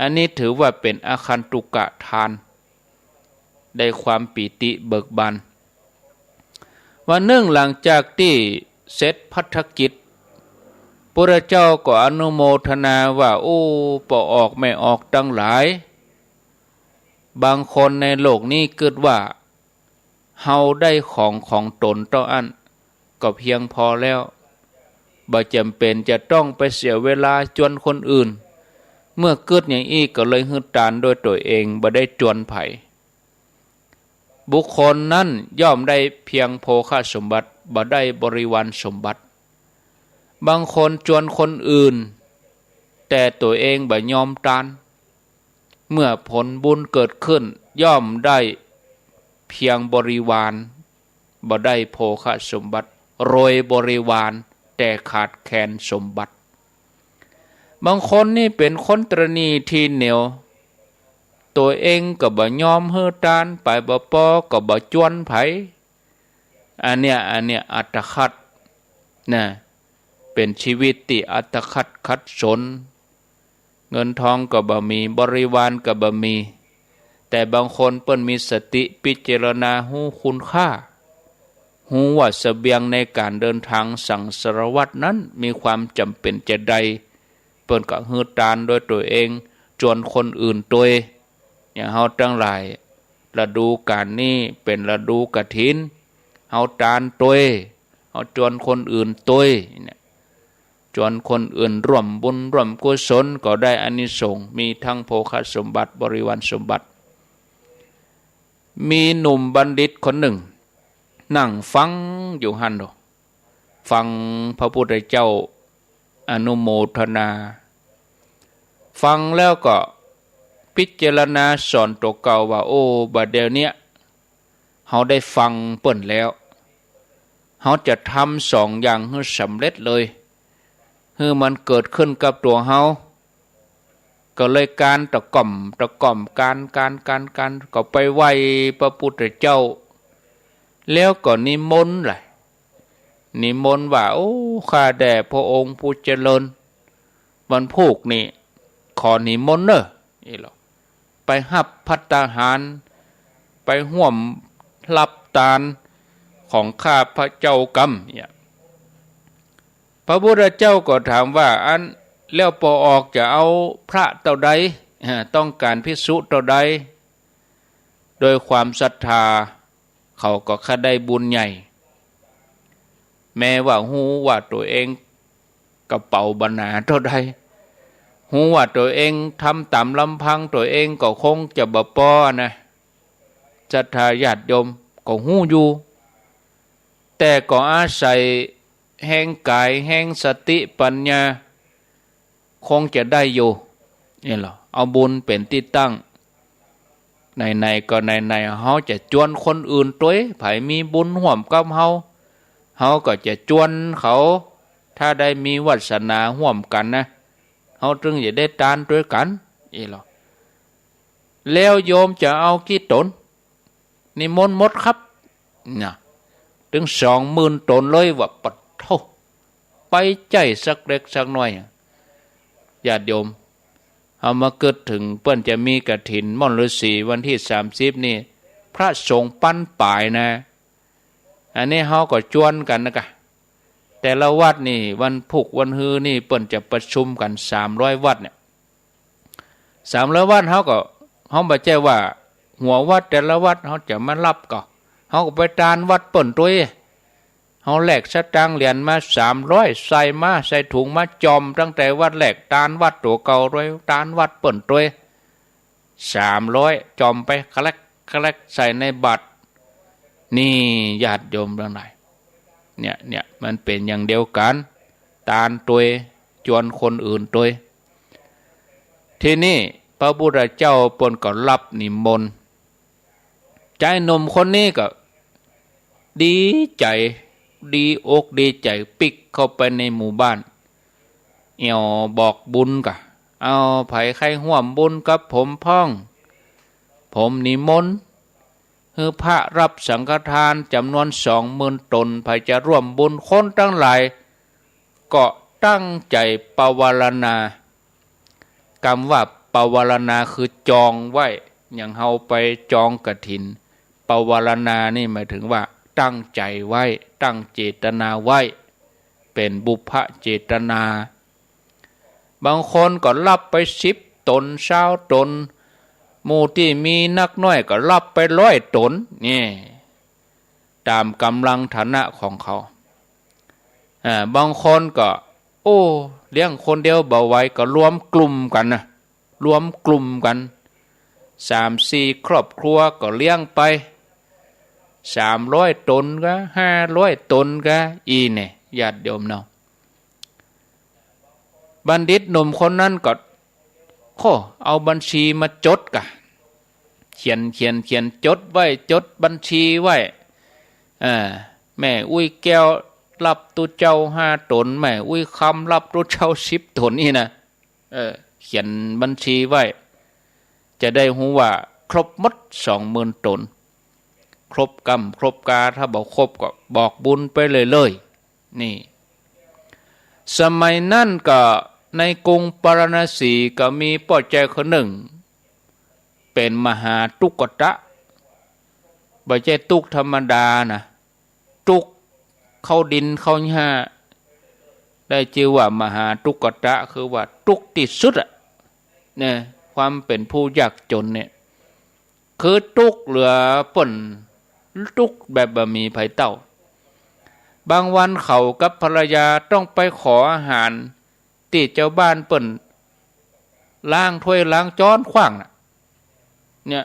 อันนี้ถือว่าเป็นอาคันตุกะทานได้ความปีติเบิกบานวันหนึ่งหลังจากที่เสร็จภัทกิจพระเจ้าก็อนุโมทนาว่าปอออกไม่ออกตั้งหลายบางคนในโลกนี้คิดว่าเฮาได้ของตนต่ออันก็เพียงพอแล้วบ่จำเป็นจะต้องไปเสียเวลาจวนคนอื่นเมื่อเกิดอย่างอีกก็เลยฮึดตานโดยตัวเองบ่ได้จวนไผบุคคลนั้นย่อมได้เพียงโภคสมบัติบ่ได้บริวารสมบัติบางคนจวนคนอื่นแต่ตัวเองบ่ยอมตานเมื่อผลบุญเกิดขึ้นย่อมได้เพียงบริวารบ่ได้โภคสมบัติโรยบริวารแต่ขาดแคลนสมบัติบางคนนี่เป็นคนตรณีทีเหนียวตัวเองก็บ่ยอมเฮือตานไปบ่ปอก็บ่จวนไผอันเนี้ยอัตคัดเป็นชีวิตที่อัตคัดขัดสน เงินทองก็บ่มีบริวารก็บ่มีแต่บางคนเปิ้นมีสติพิจารณาหูคุณค่าหูว่าเสบียงในการเดินทางสังสารวัตรนั้นมีความจำเป็นจะใดเปิ้นก็ฮือตานโดยตัวเองจวนคนอื่นตัวอย่างเฮาทั้งหลายฤดูกาลนี้เป็นฤดูกฐินเฮาตานตัวเฮาจวนคนอื่นตัวเนี่ยจวนคนอื่นร่วมบุญร่วมกุศลก็ได้อานิสงส์มีทั้งโภคสมบัติบริวารสมบัติมีหนุ่มบัณฑิตคนหนึ่งนั่งฟังอยู่หันดอกฟังพระพุทธเจ้าอนุโมทนาฟังแล้วก็พิจารณาสอนตัวเก่าว่าโอ้บัดเดี๋ยวนี้เฮาได้ฟังเปิ้นแล้วเฮาจะทำสองอย่างให้สำเร็จเลยให้มันเกิดขึ้นกับตัวเฮาก็เลยการตะก่อมการก็ไปไหว้พระพุทธเจ้าแล้วก็นิมนต์เลยนิมนต์ว่าโอ้ข้าแด่พระองค์ผู้เจริญวันพุกนี่ขอนิมนต์เนอะนี่หรอไปหับภัตตาหารไปห่วมรับทานของข้าพระเจ้ากรรมเนี่ยพระพุทธเจ้าก็ถามว่าอันแล้วพอออกจะเอาพระเต่าใดต้องการภิกษุเต่าใดโดยความศรัทธาเขาก็ค่าได้บุญใหญ่แม้ว่าหูว่าตัวเองกระเป๋าบรรณาเท่าใดหูว่าตัวเองทำตามลำพังตัวเองก็คงจะบ่พอนะศรัทธาญาติโยมก็หูอยู่แต่ก็อาศัยแห่งกายแห่งสติปัญญาคงจะได้อยู่นี่หรอเอาบุญเป็นที่ตั้งในก็ในเฮาจะจวนคนอื่นตัวไผมีบุญร่วมกับเฮาก็จะจวนเขาถ้าได้มีวาสนาร่วมกันนะเฮาจึงจะได้ทานด้วยกันนี่หรอแล้วโยมจะเอากี่ตนนิมนต์หมดครับนะถึง20,000 ตนเลยว่าปัดเท่าไปใจสักเล็กสักน้อยญาติโยมเอามาเกิดถึงเปิ้นจะมีกฐินม่อนฤาษีวันที่30นี่พระสงฆ์ปั้นป่ายนะอันนี้เฮาก็จวนกันนะกะแต่ละวัดนี่วันพุกวันฮือนี่เปิ้นจะประชุมกัน300วัดเนี่ย300วัดเฮาบ่ใช่ว่าหัววัดแต่ละวัดเฮาจะมารับก็เฮาก็ไปตานวัดเปิ้นตัวเฮาแลกสตางค์เหรียญมา300ใส่ถุงมาจอมตั้งแต่วัดแรกตานวัดตัวเก่าด้วยตานวัดเปิ้นตัว300จอมไปคลักใส่ในบัตรนี่ญาติโยมทั้งหลายเนี่ยมันเป็นอย่างเดียวกันตานตัวจวนคนอื่นตัวทีนี้พระพุทธเจ้าเปิ้นก็รับนิมนต์ใจหนุ่มคนนี้ก็ดีใจดีอกดีใจปิกเข้าไปในหมู่บ้านบอกบุญกะเอาไผใครห่วมบุญกับผมพ้องผมนิมนต์คือพระรับสังฆทานจำนวน20,000 ตนไผจะร่วมบุญคนทั้งหลายก็ตั้งใจปวารณาคำว่าปวารณาคือจองไว้อย่างเฮาไปจองกฐินปวารณานี่หมายถึงว่าตั้งใจไว้ตั้งเจตนาไว้เป็นบุพเจตนาบางคนก็รับไป10 ตน20 ตนหมู่ที่มีนักน้อยก็รับไป100 ตนนี่ตามกำลังฐานะของเขาบางคนก็โอ้เลี้ยงคนเดียวบ่ไหวก็รวมกลุ่มกันนะรวมกลุ่มกัน3-4 ครอบครัวก็เลี้ยงไป300 ตนก็500 ตนก็เนี่ยญาติโยมเนาะบัณฑิตหนุ่มคนนั้นก็เอาบัญชีมาจดกะเขียนจดไว้จดบัญชีไว้แม่อุ้ยแก้วรับตัวเจ้า5 ตนแม่อุ้ยคำรับตัวเจ้า10 ตนนี่นะเขียนบัญชีไว้จะได้รู้ว่าครบหมด20,000 ตนครบกรรมครบกาถ้าบอกครบก็บอกบุญไปเลยนี่สมัยนั้นก็ ในกรุงปาราณสีก็มีป้อใจคนหนึ่งเป็นมหาตุกตะบ่ใช่ตุกธรรมดานะตุกเข้าดินเข้าหญ้าได้ชื่อว่ามหาตุกตะคือว่าตุกที่สุดเนี่ยความเป็นผู้ยากจนเนี่ยคือตุกเหลือป่นตุกแบบบะหมี่ไผ่เต้าบางวันเขากับภรรยาต้องไปขออาหารที่เจ้าบ้านเปิ่นล้างถ้วยล้างจ้อนขว้างน่ะเนี่ย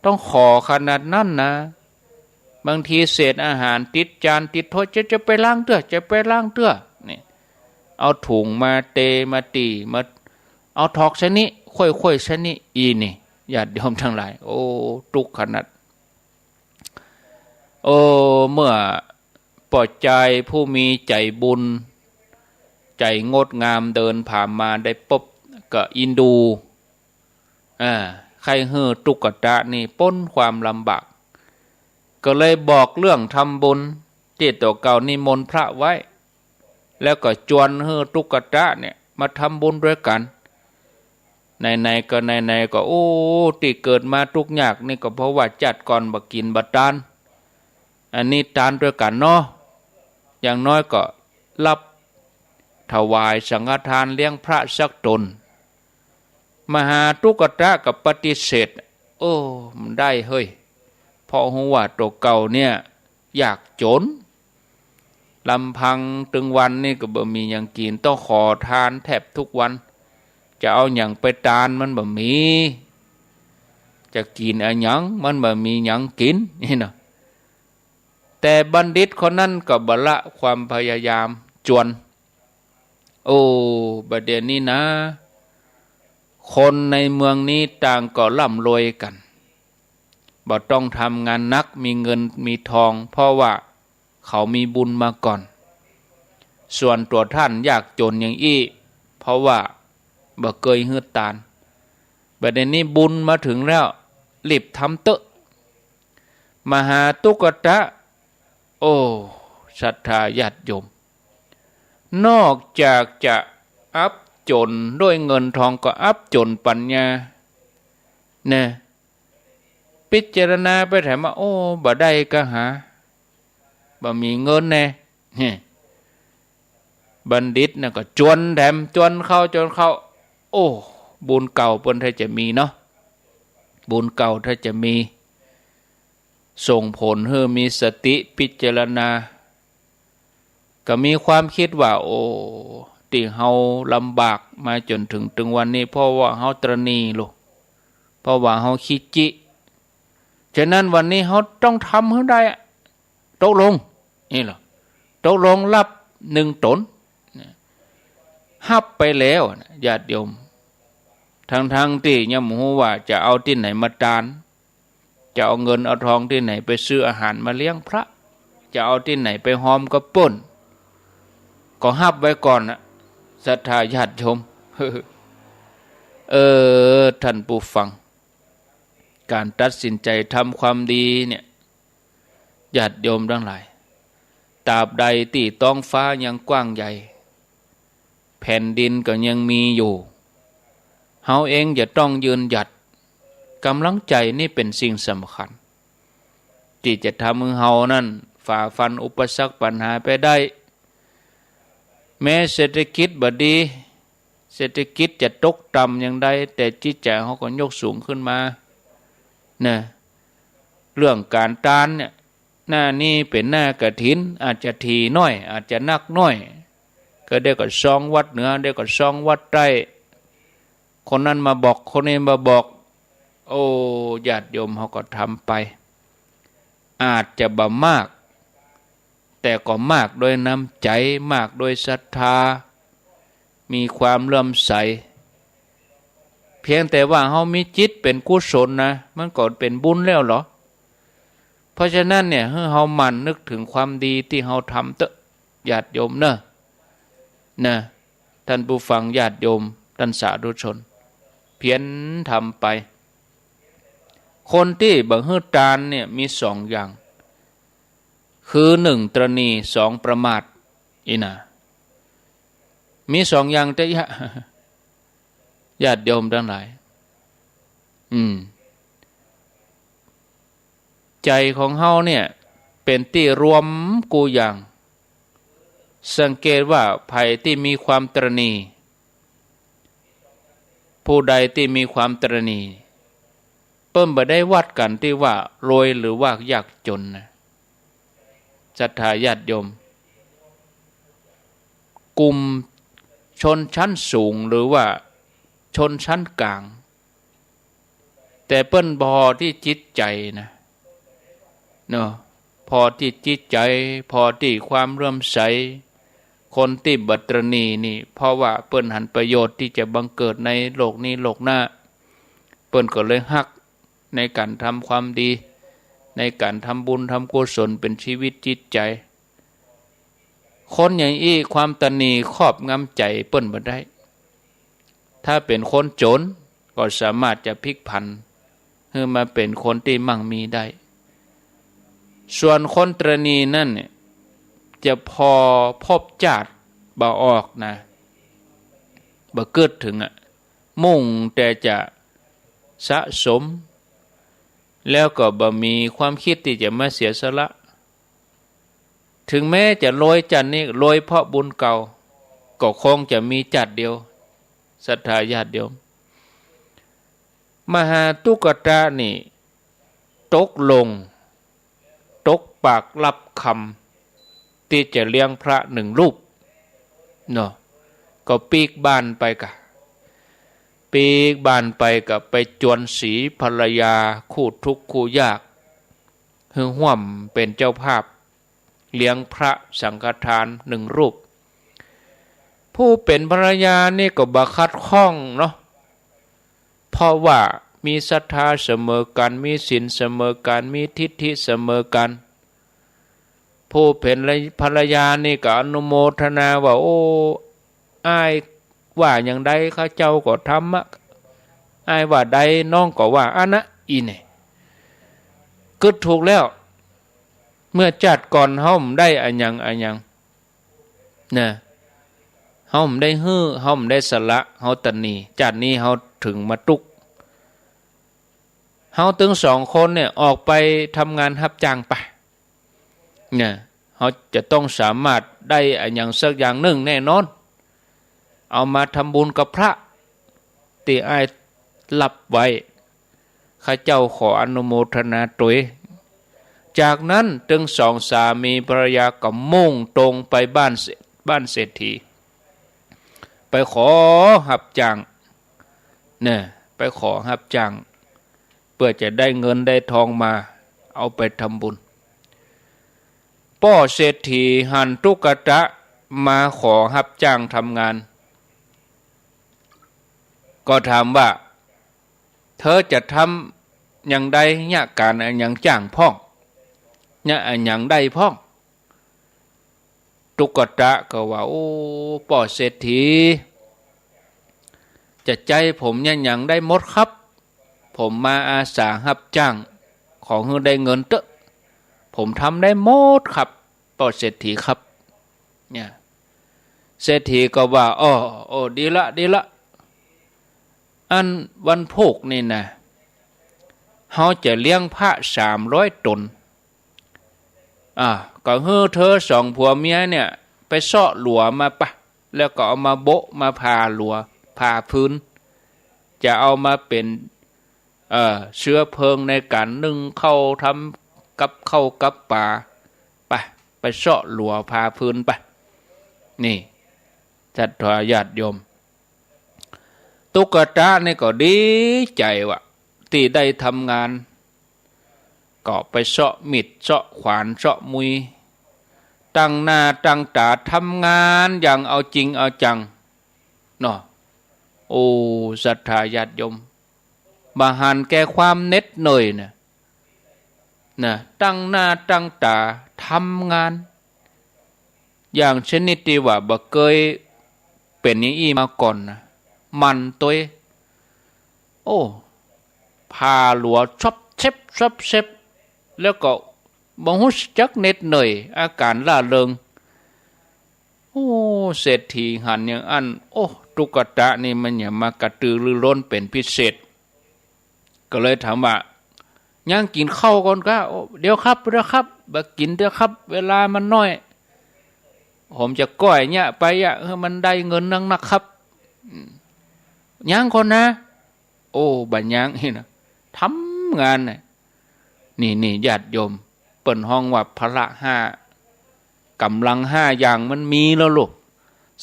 ต้องขอขนาดนั้นนะบางทีเศษอาหารติดจานติดถ้วยจะไปล้างเตื้อจะไปล้างเตื้อนี่เอาถุงมาเตมาตีมาเอาถอกชนิดค่อยๆชนิดอีนี่ญาติโยมทั้งหลายโอ้ตุกขนาดโอ้เมื่อปล่อยใจผู้มีใจบุญใจงดงามเดินผ่านมาได้พบกับอินดูใครเฮือตุกตะนี่พ้นความลำบากก็เลยบอกเรื่องทำบุญที่ตัวเก่านิมนต์พระไว้แล้วก็จวนเฮือตุกตะเนี่ยมาทำบุญด้วยกันในก็โอ้ที่เกิดมาทุกข์ยากนี่ก็เพราะว่าจัดก่อนบักกินบัดตานอันนี้ทานด้วยกันเนาะอย่างน้อยก็รับถวายสังฆทานเลี้ยงพระสักตนมหาตุกตะกับปฏิเสธโอ้มันได้เฮ้ยเพราะหัวตัวเก่าเนี่ยอยากจนลำพังตึงวันนี่ก็บ่มีอย่างกินต้องขอทานแทบทุกวันจะเอาอย่างไปทานมันบ่มีจะกินอะไรหยังมันบ่มีหยังกินนี่นะแต่บัณฑิตคนนั้นก็บละความพยายามจวนโอ้ประเดี๋ยวนี้นะคนในเมืองนี้ต่างก็ร่ำรวยกันบ่ต้องทำงานนักมีเงินมีทองเพราะว่าเขามีบุญมาก่อนส่วนตัวท่านยากจนอย่างอี้เพราะว่าบ่เคยฮืดตานประเดี๋ยวนี้บุญมาถึงแล้วรีบทำเตอะมหาตุกตะโอ้ศรัทธาญาติโยมนอกจากจะอับจนด้วยเงินทองก็อับจนปัญญาเนี่ยพิจารณาไปถามว่าโอ้บ่ได้ก็หาบ่มีเงินแน่บัณฑิตน่ะก็จวนแถมจวนเข้าโอ้บุญเก่าเพิ่นถ้าจะมีเนาะบุญเก่าถ้าจะมีส่งผลให้มีสติพิจารณาก็มีความคิดว่าโอ้ที่เฮาลำบากมาจนถึงวันนี้เพราะว่าเฮาตรณีลูกเพราะว่าเฮาคิดจิฉะนั้นวันนี้เฮาต้องทำให้ได้ตกลงนี่เหรอตกลงรับ1 ตนฮับไปแล้วญาติโยมทั้งที่ยังบ่ฮู้ว่าจะเอาที่ไหนมาทานจะเอาเงินเอาทองที่ไหนไปซื้ออาหารมาเลี้ยงพระจะเอาที่ไหนไปหอมกระป่นก็ฮับไว้ก่อนนะศรัทธาญาติโยมท่านผู้ฟังการตัดสินใจทำความดีเนี่ยญาติโยมทั้งหลายตราบใดที่ท้องฟ้ายังกว้างใหญ่แผ่นดินก็ยังมีอยู่เฮาเองจะต้องยืนหยัดกำลังใจนี่เป็นสิ่งสำคัญที่จะทำให้เฮานั้นฝ่าฟันอุปสรรคปัญหาไปได้แม้เศรษฐกิจบ่ดีเศรษฐกิจจะตกต่ำอย่างใดแต่จิตใจเขาก็ยกสูงขึ้นมาเนี่ยเรื่องการทานเนี่ยหน้านี้เป็นหน้ากฐินอาจจะทีน้อยอาจจะนักน้อยก็ได้ก็ซองวัดเหนือได้ก็ซองวัดใต้คนนั้นมาบอกคนนี้มาบอกโอ้ญาติโยมเขาก็ทำไปอาจจะบ่มากแต่ก็มากโดยน้ำใจมากโดยศรัทธามีความเลื่อมใสเพียงแต่ว่าเขามีจิตเป็นกุศลนะมันก็เป็นบุญแล้วเหรอเพราะฉะนั้นเนี่ยให้เขาหมั่นนึกถึงความดีที่เขาทำเถอะญาติโยมนะท่านผู้ฟังญาติโยมท่านสาธุชนเพียรทำไปคนที่บังเฮิดตานเนี่ยมี2 อย่างคือ1 ตรณี2 ประมาทอีนะ มีสองอย่างแต่ญาติโยมทั้งหลายใจของเฮาเนี่ยเป็นที่รวมกูอย่างสังเกตว่าภัยที่มีความตระหนี่ผู้ใดที่มีความตระหนี่เปิ้มบ่ได้วัดกันที่ว่ารวยหรือว่ายากจนนะศรัทธาญาติโยมกลุ่มชนชั้นสูงหรือว่าชนชั้นกลางแต่เปิ้นพอที่จิตใจนะเนาะพอที่จิตใจพอที่ความเรื่อมใสคนที่บัตรณีนี่เพราะว่าเปิ้นหันประโยชน์ที่จะบังเกิดในโลกนี้โลกหน้าเปิ้นก็เลยฮักในการทำความดีในการทำบุญทำกุศลเป็นชีวิตจิตใจคนอย่างอี้ความตนีครอบงำใจเปิ้นบ่ได้ถ้าเป็นคนจนก็สามารถจะพลิกผันให้มาเป็นคนที่มั่งมีได้ส่วนคนตรณีนั่นเนี่ยจะพอพบจาดบ่ออกนะบ่เกิดถึงมุ่งแต่จะสะสมแล้วก็บ่มีความคิดที่จะมาเสียสละถึงแม้จะโรยจันนี้โรยเพราะบุญเก่าก็คงจะมีจัดเดียวศรัทธาญาติโยมมหาตุกตะนี่ตกลงตกปากรับคำที่จะเลี้ยงพระหนึ่งรูปเนาะก็ปีกบ้านไปกะปีกบ้านไปกับไปจวนสีภรรยาคู่ทุกข์คู่ยากหึงห่วมเป็นเจ้าภาพเลี้ยงพระสังฆทานหนึ่งรูปผู้เป็นภรรยานี่ก็บัคัดข้องเนาะเพราะว่ามีศรัทธาเสมอกันมีศีลเสมอกันมีทิฏฐิเสมอกันผู้เป็นภรรยานี่ก็อนุโมทนาว่าโอ้อ้ายว่าอย่างใดข้าเจ้าก็ทำอ้ายว่าใดน้องก็ว่าอันนะอีเนี่ยกึดถูกแล้วเมื่อจัดก่อนเฮาได้อันยังนะเฮาได้ฮื้อเฮาได้สละเฮาตันนีจัดนี้เฮาถึงมาตุกเฮาถึงสองคนเนี่ยออกไปทำงานรับจ้างไปเนี่ยเฮาจะต้องสามารถได้อันยังสักอย่างหนึ่งแน่นอนเอามาทำบุญกับพระที่อ้ายรับไว้ข้าเจ้าขออนุโมทนาตัวจากนั้นถึงสองสามีภรรยาก็มุ่งตรงไปบ้านเศรษฐีไปขอหับจ้างเนี่ยไปขอหับจ้างเพื่อจะได้เงินได้ทองมาเอาไปทำบุญพ่อเศรษฐีหันตุกตะมาขอหับจ้างทำงานก็ถามว่าเธอจะทำอย่างใดเนี่ยการอย่างจ้างพ่องเนี่ยอย่างใดพ่องตุกตะก็ว่าโอ้พ่อเศรษฐีจะใจผมอย่างได้หมดครับผมมาอาสารับจ้างของเงินได้เงินเตอะผมทำได้หมดครับพ่อเศรษฐีครับเนี่ยเศรษฐีก็ว่าโอ้ดีละอันวันพุกนี่นะเขาจะเลี้ยงพระ300 ตนก็เฮ้อเธอสองผัวเมียเนี่ยไปเสาะหลัวมาปะแล้วก็เอามาโบะมาผ่าหลัวผ่าพื้นจะเอามาเป็นเชื้อเพลิงในการนึ่งเข้าทำกับเข้ากับป่าไปเสาะหลัวผ่าพื้นไปนี่ศรัทธาญาติโยมตุกตะนี่ก็ดีใจว่ะที่ได้ทำงานก็ไปเสาะมิดเสาะขวานเสาะมุยตั้งหน้าตั้งตาทำงานอย่างเอาจริงเอาจังเนาะโอ้ศรัทธาญาติโยมบาหันแก่ความเหน็ดเหนื่อยนะตั้งหน้าตั้งตาทำงานอย่างชนิดที่ว่าบ่เคยเป็นอย่างอี้มาก่อนนะมันตัวโอ้พาหลัวชอบเช็บแล้วก็บ่ฮู้จักเหน็ดเหนื่อยอาการล่าเริงโอ้ อ้เศรษฐีหันอย่างอันโอ้ตุกตะนี่มันอย่ามากระตือรือร้นเป็นพิเศษก็เลยถามว่ายังกินข้าวก่อนก็เดี๋ยวครับบักกินเดี๋ยวครับ เวลามันน้อยผมจะก้อยเนี่ยไปมันได้เงินนักครับยังคนนะโอ้บัญญังนี่นะทำงานนี่ญาติโยมเปิ่นห้องว่าพละห้ากำลังห้าอย่างมันมีแล้วลูก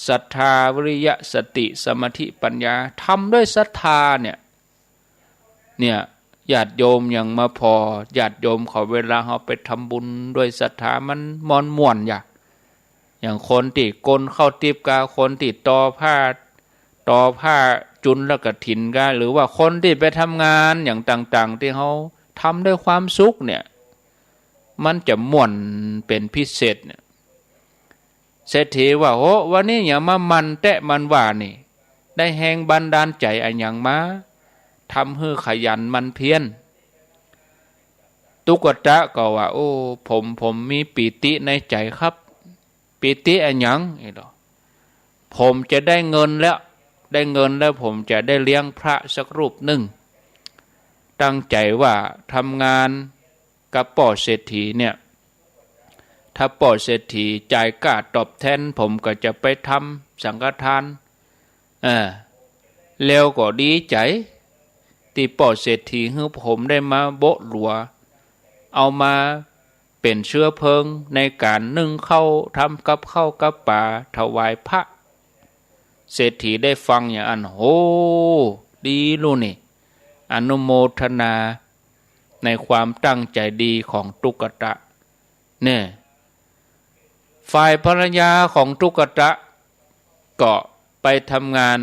ศรัทธาวิริยะสติสมาธิปัญญาทำด้วยศรัทธาเนี่ยญาติโยมอย่างมาพอญาติโยมขอเวลาเขาไปทำบุญด้วยศรัทธามันม่วนอย่างคนที่กลเข้าตีบกาคนที่ต่อผ้าจุนแล้วก็ถินกาหรือว่าคนที่ไปทำงานอย่างต่างๆที่เขาทำด้วยความสุขเนี่ยมันจะม่วนเป็นพิเศษเนี่ยเศรษฐีว่าโอ้วันนี้อย่ามามันแตะมันว่านี่ได้แหงบันดาลใจอันอย่างมาทำให้ขยันมันเพียรตุกตะก็ว่าโอ้ผมมีปีติในใจครับปีติอันยังผมจะได้เงินแล้วผมจะได้เลี้ยงพระสักรูปหนึ่งตั้งใจว่าทำงานกับป่อเศรษฐีเนี่ยถ้าป่อเศรษฐีจ่ายค่าตอบแทนผมก็จะไปทำสังฆทานแล้วก็ดีใจที่ป่อเศรษฐีให้ผมได้มาโบะหลัวเอามาเป็นเชื้อเพลิงในการนึ่งข้าวทำกับข้าวกับป่าถวายพระเศรษฐีได้ฟังอย่างอันโหดีลูกนี่อนุโมทนาในความตั้งใจดีของตุกตะเนี่ยฝ่ายภรรยาของตุกตะก็ไปทำงาน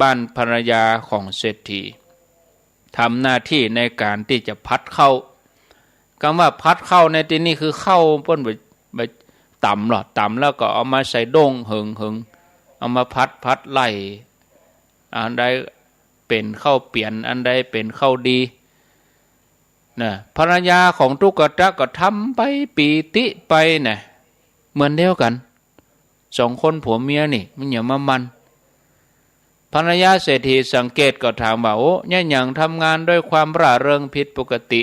บ้านภรรยาของเศรษฐีทำหน้าที่ในการที่จะพัดเข้าคำว่าพัดเข้าในที่นี้คือเข้าเพิ่นไปต่ำแล้วก็เอามาใส่ด้งหึงเอามาพัดไล่อันใดเป็นข้าวเปลี่ยนอันใดเป็นข้าวดีนะภรรยาของตุกตะก็ทำไปปีติไปนะเหมือนเดียวกันสองคนผัวเมียนี่มันอย่ามามันภรรยาเศรษฐีสังเกตก็ถามว่าโอ้เนี่ยอย่างทำงานด้วยความร่าเริงผิดปกติ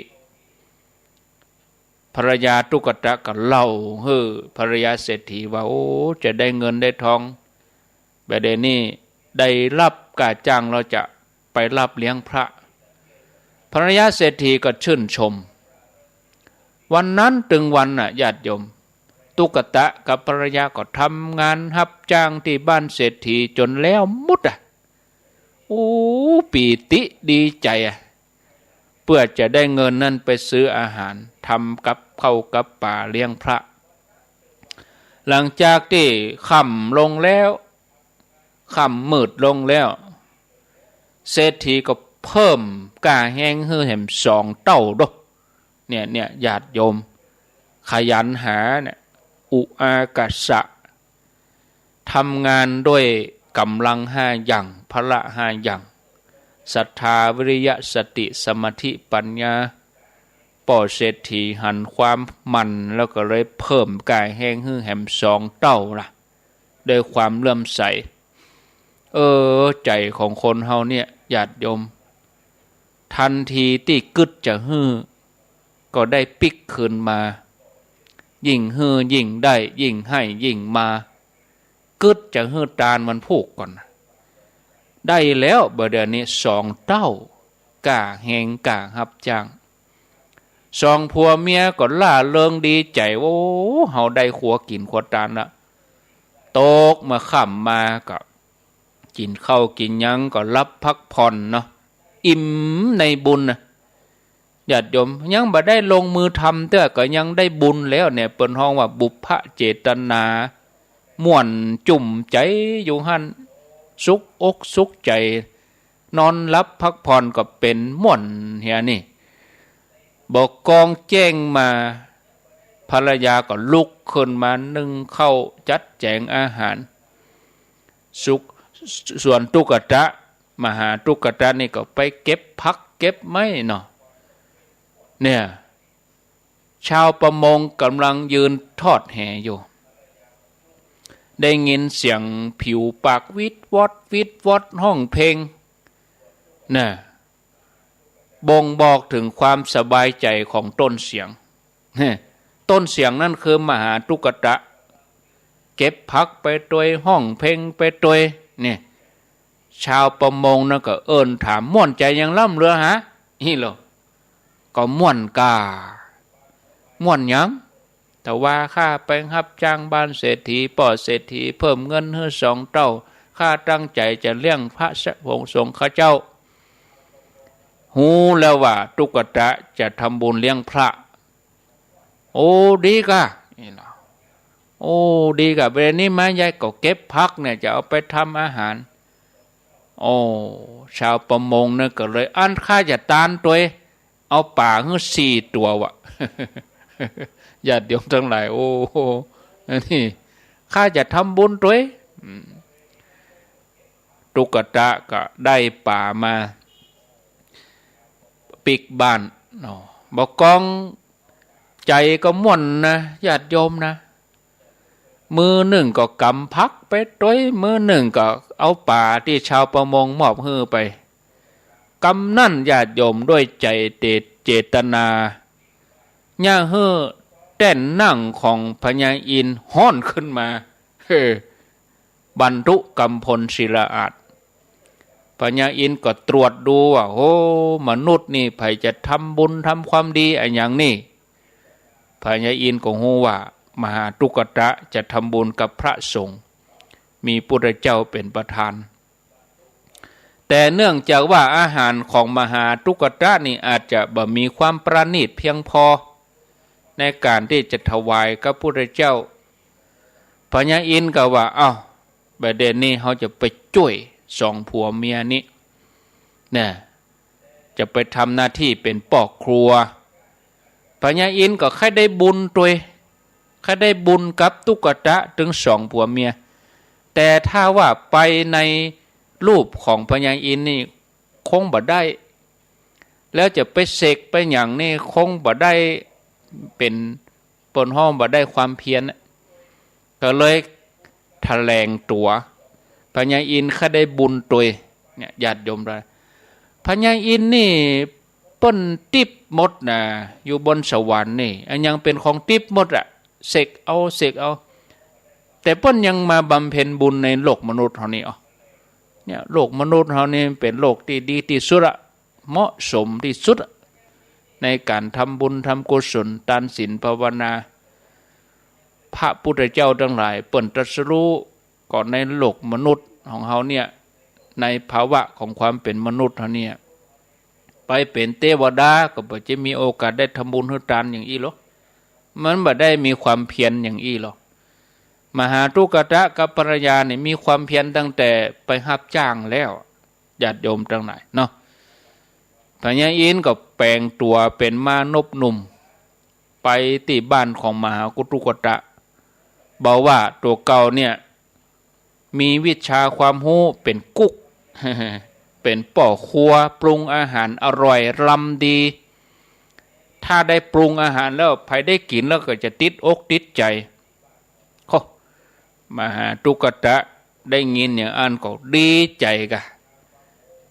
ภรรยาตุกตะก็เล่าภรรยาเศรษฐีว่าโอ้จะได้เงินได้ทองแบบนี้ได้รับการจ้างเราจะไปรับเลี้ยงพระภรรยาเศรษฐีก็ชื่นชมวันนั้นถึงวันญาติโยมตุกตะกับภรรยาก็ทำงานรับจ้างที่บ้านเศรษฐีจนแล้วมุดโอ้ปีติดีใจเพื่อจะได้เงินนั้นไปซื้ออาหารทำกับข้าวกับป่าเลี้ยงพระหลังจากที่ค่ำลงแล้วค่ำมืดลงแล้วเศรษฐีก็เพิ่มกาแห้งให้แห่ม2 เท่าดอกเนี่ยญาติโยมขยันหาเนี่ยอุอากาสะทำงานด้วยกำลัง5 อย่างพละ5 อย่างศรัทธาวิริยะสติสมาธิปัญญาป่อเศรษฐีหันความมันแล้วก็เลยเพิ่มกายแห้งหื้อแหม2 เท่าล่ะด้วยความเลื่อมใสใจของคนเฮาเนี่ยญาติโยมทันทีที่กึดจะฮื้อก็ได้ปิกคืนมายิ่งฮื้อยิ่งได้ยิ่งให้ยิ่งมากึดจะฮื้อตาลมันพูกก่อนได้แล้วเดี๋ยวนี้2 เท่ากล้าแหงกล้ารับจ้าง2 ผัวเมียก็ล่าเริงดีใจโอ้เฮาได้ขัวกินขัวตาลละตกมาค่ำมาก็กินข้าวกินหยังก็รับพักผ่อนเนาะอิ่มในบุญญาติโยมยังบ่ได้ลงมือทำแต่ก็ยังได้บุญแล้วเนี่ยเปิ้นฮ้องว่าบุพเจตนาม่วนจุ่มใจอยู่หั่นสุขอกสุขใจนอนรับพักผ่อนก็เป็นม่วนเฮียนี่บอกกองแจ้งมาภรรยาก็ลุกขึ้นมานึ่งข้าวจัดแจงอาหารสุขส่วนตุกตะมหาตุกตะนี่ก็ไปเก็บผักเก็บไม้เนาะเนี่ยชาวประมงกำลังยืนทอดแหอยู่ ได้ยินเสียงผิวปากวิดวอดวิดวอดห้องเพลงน่ะบ่งบอกถึงความสบายใจของต้นเสียงต้นเสียงนั่นคือมหาตุกตะเก็บผักไปตัวยห้องเพลงไปตัวยเนี่ยชาวประมงนั่นก็เอิ้นถามม่วนใจยังล่ำเรือฮะนี่เหรอก็ม่วนกาม่วนยังแต่ว่าข้าไปรับจ้างบ้านเศรษฐีป่อเศรษฐีเพิ่มเงินให้2 เท่าข้าตั้งใจจะเลี้ยงพระสงฆ์ข้าเจ้าหูแล้วว่าตุกตะจะทำบุญเลี้ยงพระโอ้ดีกะนี่เนาะโอ้ดีกะเวลานี้มายายก็เก็บผักเนี่ยจะเอาไปทำอาหารโอ้ชาวประมงเนี่ยก็เลยอันข้าจะตานตัวเอาป่าให้4 ตัววะ ญาติโยมทั้งหลายโอ้นี่ข้าจะทำบุญตัวตุกตะก็ได้ป่ามาปิกบ้านบอกกองใจก็ม่วนนะญาติโยมนะมือหนึ่งก็กำพักไปด้วยมือหนึ่งก็เอาป่าที่ชาวประมงมอบให้ไปกำนั่นญาติโยมด้วยใจเจตนาย่าเฮ่อเต้นนั่งของพญาอินทร์ฮ้อนขึ้นมาบรรทุกำพลศิลาอาจพญาอินทร์ก็ตรวจดูว่าโอ้มนุษย์นี่ไผจะทำบุญทำความดีอะไรอย่างนี้พญาอินทร์ก็ฮู้ว่ามหาตุกตะจะทำบุญกับพระสงฆ์มีพุทธเจ้าเป็นประธานแต่เนื่องจากว่าอาหารของมหาตุกตะนี่อาจจะบ่มีความประณีตเพียงพอในการที่จะถวายกับพุทธเจ้าพญาอินทร์ก็ว่าอ้าวประเด็นนี้เขาจะไปช่วย2 ผัวเมียนี้เนี่ยจะไปทำหน้าที่เป็นพ่อครัวพญาอินทร์ก็แค่ได้บุญตัวแค่ได้บุญกับตุกตะถึง2 ผัวเมียแต่ถ้าว่าไปในรูปของพญาอินทร์นี่คงบ่ได้แล้วจะไปเสกไปอย่างนี้คงบ่ได้เป็นปนห้องบ่ได้ความเพียรก็เลยแถลงตัวพญาอินทร์เขาได้บุญตัวเนี่ยญาติโยมได้พญาอินทร์นี่เปิ้นติบหมดนะอยู่บนสวรรค์นี่อันยังเป็นของติบหมดอะเสกเอาแต่เปิ้นยังมาบำเพ็ญบุญในโลกมนุษย์เฮานี่เนี่ยโลกมนุษย์เฮานี่เป็นโลกที่ดีที่สุดอะเหมาะสมที่สุดในการทำบุญทำกุศลทานศีลภาวนาพระพุทธเจ้าทั้งหลายเปิ้นตรัสรู้ก่อนในโลกมนุษย์ของเฮาเนี่ยในภาวะของความเป็นมนุษย์เฮาเนี่ยไปเป็นเทวดาก็บ่จะมีโอกาสได้ทำบุญทานอย่างอี้หรอกมันบ่ได้มีความเพียรอย่างอี้หรอกมหาตุกตะกับภรรยาเนี่ยมีความเพียรตั้งแต่ไปรับจ้างแล้วญาติโยมทั้งหลายเนาะพญาอินทร์ก็แปลงตัวเป็นมานพหนุ่มไปที่บ้านของมหาตุกตะบอกว่าตัวเก่าเนี่ยมีวิชาความรู้เป็นกุ๊ก เป็นป่อครัวปรุงอาหารอร่อยลำดีถ้าได้ปรุงอาหารแล้วใครได้กินแล้วก็จะติดอกติดใจมหาตุกตะได้ยินอย่างอันก็ดีใจกะ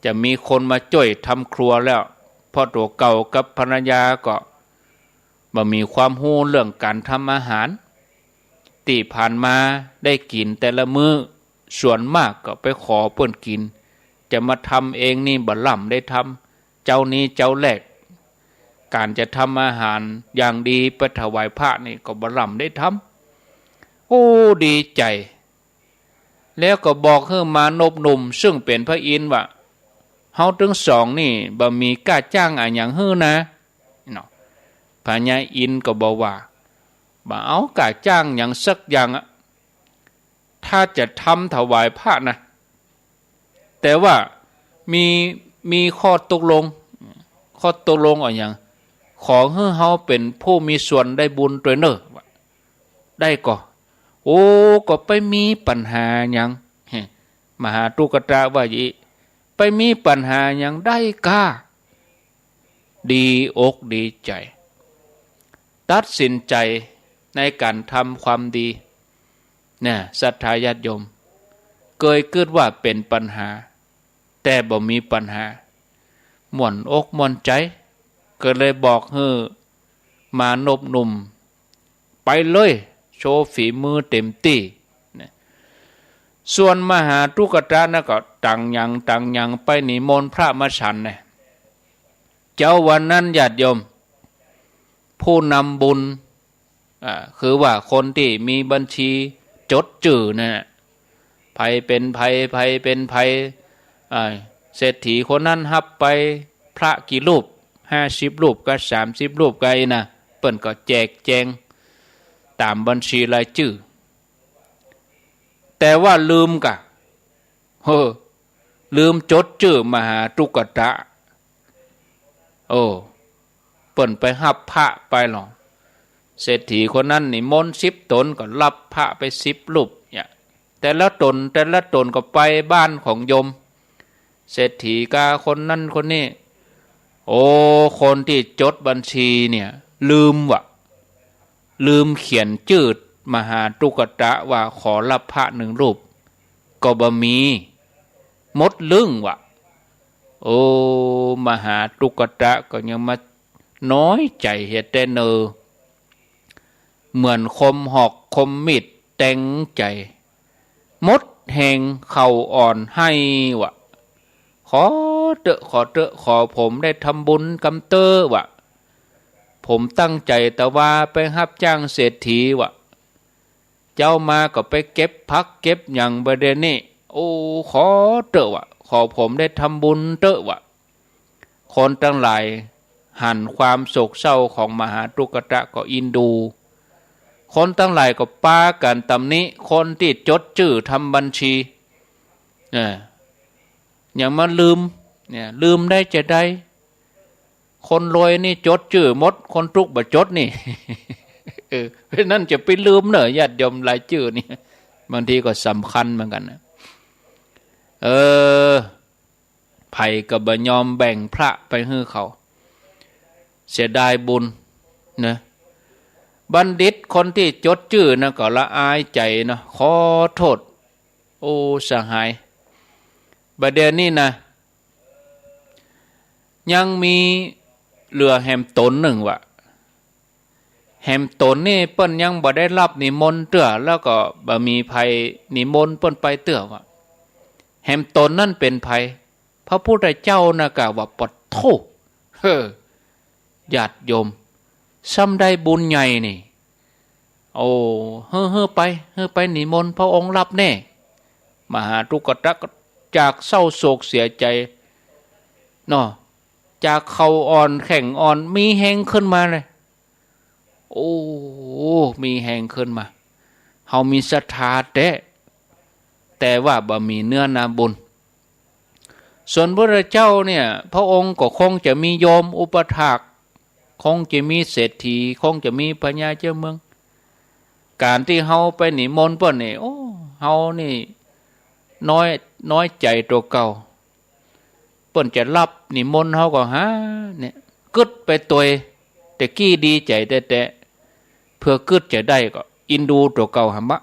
จะมีคนมาช่วยทำครัวแล้วเพราะตัวเก่ากับภรรยาก็บ่มีความรู้เรื่องการทำอาหารที่ผ่านมาได้กินแต่ละมื้อส่วนมากก็ไปขอเพิ่นกินจะมาทำเองนี่บ่ล่ำได้ทำเจ้านี้เจ้าแรกการจะทำอาหารอย่างดีไปถวายพระนี่ก็บ่ล่ำได้ทำโอ้ดีใจแล้วก็บอกให้มานพหนุ่มซึ่งเป็นพระอินทร์ว่าเฮาทั้งสองนี่บ่มีกล้าจ้างอะหยังฮื้อนะเนาะพญาอินทร์ก็บอกว่าบ่เอากล้าจ้างหยังสักอย่างถ้าจะทำถวายพระนะแต่ว่ามีข้อตกลงอะไรอย่างขอให้เฮาเป็นผู้มีส่วนได้บุญตัวเนอะได้ก็โอ้ก็ไปมีปัญหาอย่างมหาตุกตะว่าอีไปมีปัญหาอย่างได้กาดีอกดีใจตัดสินใจในการทำความดี เนี่ยศรัทธาญาติโยมเคยคิดว่าเป็นปัญหาแต่บ่มีปัญหาม่วนอกม่วนใจก็เลยบอกเฮ้อมานบหนุ่มไปเลยโชว์ฝีมือเต็มที่ส่วนมหาตุกตะนะก็ตังยังไปนิมนต์พระมาฉันเนี่ยเจ้าวันนั้นญาติโยมผู้นำบุญคือว่าคนที่มีบัญชีจดจื่อนะภัยเป็นภัยเป็นภัยเศรษฐีคนนั้นฮับไปพระกี่รูป50 รูปก็30 รูปไกนะเปิ้นก็แจกแจงตามบัญชีรายชื่อแต่ว่าลืมกะลืมจดชื่อมหาตุกตะเปิ้นไปฮับพระไปหรอเศรษฐีคนนั้นนิมนต์10 ตนก็รับพระไป10 รูปเนี่ยแต่ละตนก็ไปบ้านของโยมเศรษฐีกาคนนั้นคนนี้คนที่จดบัญชีเนี่ยลืมเขียนชื่อมหาตุกตะว่าขอรับพระ1 รูปก็บ่มีหมดลึ่งมหาตุกตะก็ยังมาน้อยใจเฮ็ดแต่เนอเหมือนคมหอกคมมีดแต่งใจมดแห่งเข่าอ่อนให้ขอเถอะขอผมได้ทำบุญกำเตอผมตั้งใจแต่ว่าไปรับจ้างเศรษฐีเจ้ามาก็ไปเก็บพักเก็บอย่างประเด็นนี้ขอเถอะขอผมได้ทำบุญเถอะคนทั้งหลายหันความโศกเศร้าของมหาตุกตะก็อินดูคนทั้งหลายก็ปากันตำนี้คนที่จดชื่อทำบัญชีอย่ามาลืมได้จะได้คนรวยนี่จดชื่อหมดคนทุกข์บ่จดนี่ เพราะนั่นจะไปลืมเนอะญาติโยมรายชื่อนี่บางทีก็สำคัญเหมือนกันนะไผ่ก็บ่ยอมแบ่งพระไปให้เขาเสียดายบุญนะบัณฑิตคนที่จดชื่อนะก็ละอายใจนะขอโทษสหายบัดเดี๋ยวนี้นะยังมีเรือแฮมตนหนึ่งแฮมตนนี่เปิ้นยังบ่ได้รับนิมนต์เตื้อแล้วก็บ่มีภัยนิมนต์เปิ้นไปเตื้อแฮมตนนั่นเป็นภัยพระพุทธเจ้านะกะว่าปดโทญาติโยมซ้ำได้บุญใหญ่นี่เฮ้อไปนิมนต์พระองค์รับแน่มหาตุกตะจากเศร้าโศกเสียใจเนาะจากเขาอ่อนแข็งอ่อนมีแหงขึ้นมาเลยมีแหงขึ้นมาเฮามีศรัทธาแต่ว่าบ่มีเนื้อนาบุญส่วนพระเจ้าเนี่ยพระองค์ก็คงจะมีโยมอุปถากคงจะมีเศรษฐีคงจะมีพญาเจ้าเมืองการที่เฮาไปนิมนต์เพิ่นนี่เฮานี่น้อยใจตัวเก่าเปิ้นจะรับนิมนต์เฮาก็หาเนี่ยกึดไปตัวแต่กี้ดีใจแต่เพื่อกึดจะได้ก็อินดูตัวเก่าหามะ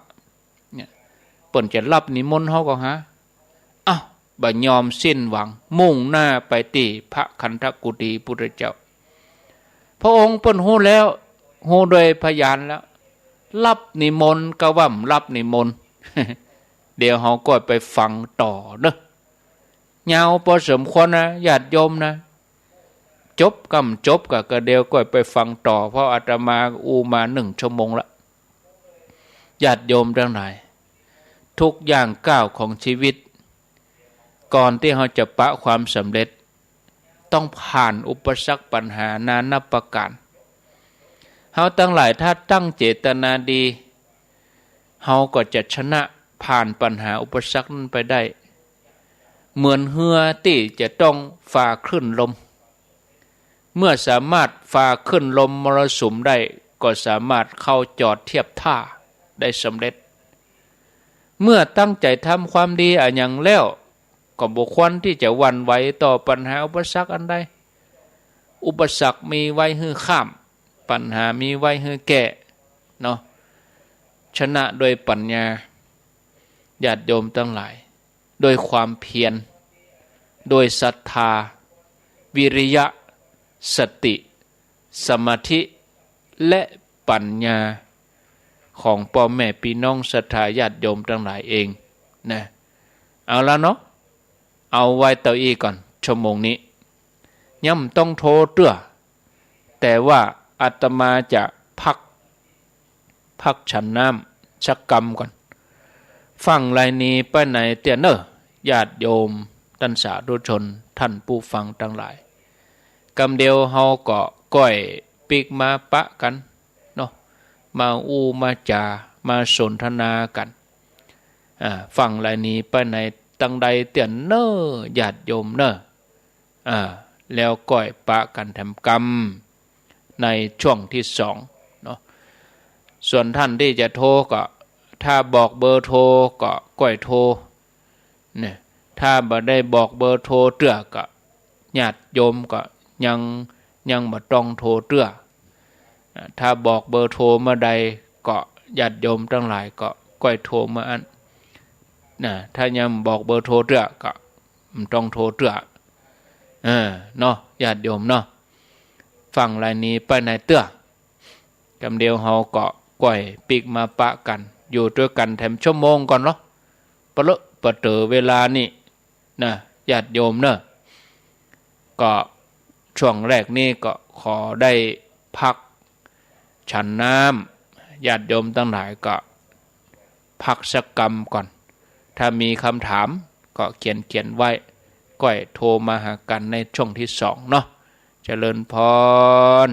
เนี่ยเปิ้นจะรับนิมนต์เฮาก็หาบ่ยอมสิ้นหวังมุ่งหน้าไปที่พระคันธกุฎีพุทธเจ้าพระองค์เปิ้นฮู้แล้วฮู้โดยพยานแล้วรับนิมนต์ก็ว่ารับนิมนต์ เดี๋ยวเฮาก็ไปฟังต่อเด้อยาวพอสมควรนะญาติโยมนะจบก็เดี๋ยวก็ไปฟังต่อเพราะอาตมามา1 ชั่วโมงละญาติโยมทั้งหลายทุกอย่างก้าวของชีวิตก่อนที่เราจะประความสำเร็จต้องผ่านอุปสรรคปัญหานานับประการเราทั้งหลายถ้าตั้งเจตนาดีเราก็จะชนะผ่านปัญหาอุปสรรคนั้นไปได้เหมือนเรือที่จะต้องฝ่าคลื่นลมเมื่อสามารถฝ่าคลื่นลมมรสุมได้ก็สามารถเข้าจอดเทียบท่าได้สำเร็จเมื่อตั้งใจทำความดีอย่างแล้วก็บ่ควรที่จะหวั่นไหวต่อปัญหาอุปสรรคอันใดอุปสรรคมีไว้ให้ข้ามปัญหามีไว้ให้แก้เนาะชนะโดยปัญญา ญาติโยมทั้งหลายโดยความเพียรโดยศรัทธาวิริยะสติสมาธิและปัญญาของพ่อแม่พี่น้องศรัทธาญาติโยมทั้งหลายเองนะเอาละเนาะเอาไว้เต่าอีก่อนชั่วโมงนี้ย่ำต้องโทรเตื้อแต่ว่าอาตมาจะพักฉันน้ำชักกรรมก่อนฟังรายนี้ไปไหนเตียนเนอญาติโยมท่านสาธุชนท่านผู้ฟังทั้งหลายกำเดียวเฮาก็ก้อยปีกมาปะกันเนาะมามาจามาสนทนากันฟังรายนี้ไปไหนตั้งใดเตียนเนอญาติโยมเนอแล้วก้อยปะกันทำกรรมในช่วงที่สองเนาะส่วนท่านที่จะโทรก็ถ้าบอกเบอร์โทรก็ก้อยโทรเนี่ยถ้าบ่ได้บอกเบอร์โทรเตื้อก็ญาติโยมก็ยังบ่ต้องโทรเตื้อถ้าบอกเบอร์โทรเมื่อใดก็ญาติโยมทั้งหลายก็ก้อยโทรมาอันถ้ายังบอกเบอร์โทรเตื้อก็ต้องโทรเตื้อเนาะญาติโยมเนาะฟังรายนี้ไปในเตื้อกำเดียวเฮาก็ก้อยปีกมาปะกันอยู่ด้วยกันแถมชั่วโมงก่อนเนาะปะเตอเวลานี่นะญาติโยมเนอะก็ช่วงแรกนี่ก็ขอได้พักฉันน้ำญาติโยมทั้งหลายก็พักสักกรรมก่อนถ้ามีคำถามก็เขียนไว้ก้อยโทรมาหากันในช่วงที่สองเนาะเจริญพร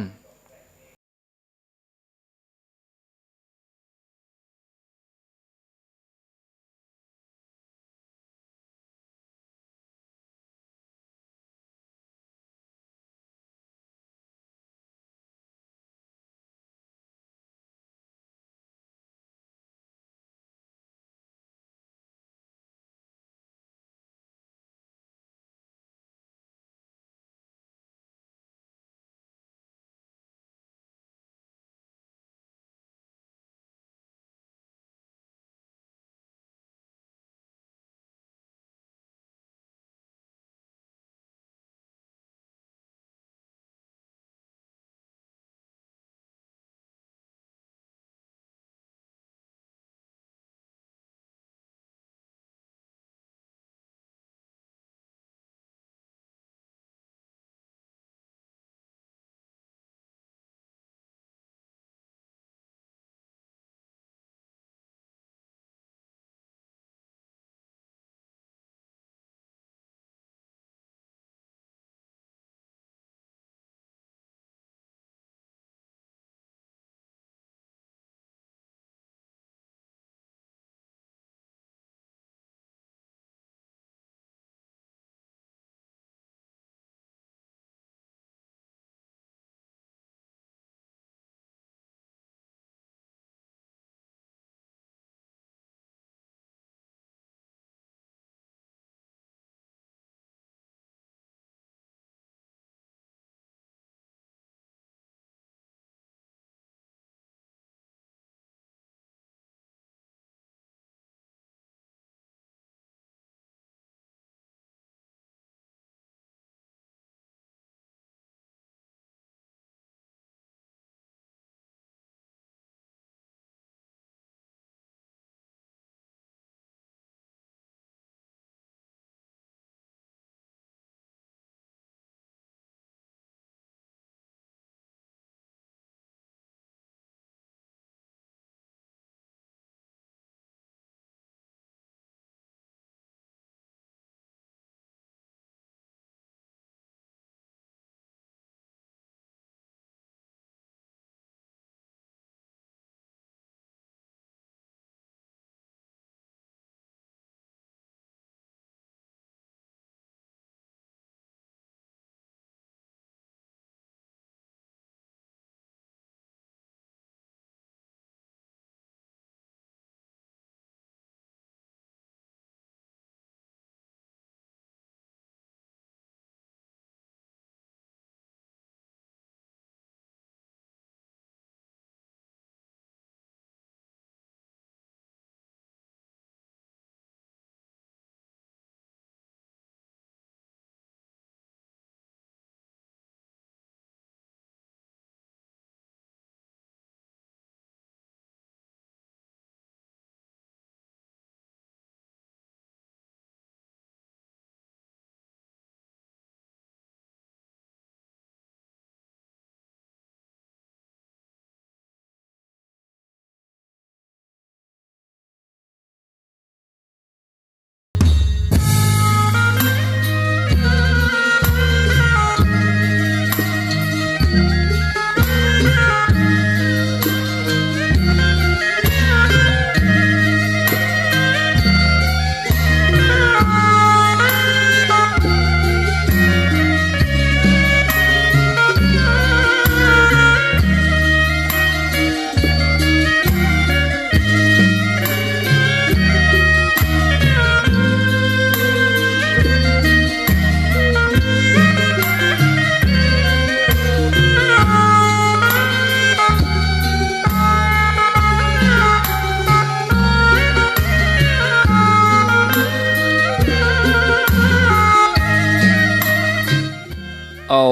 เอา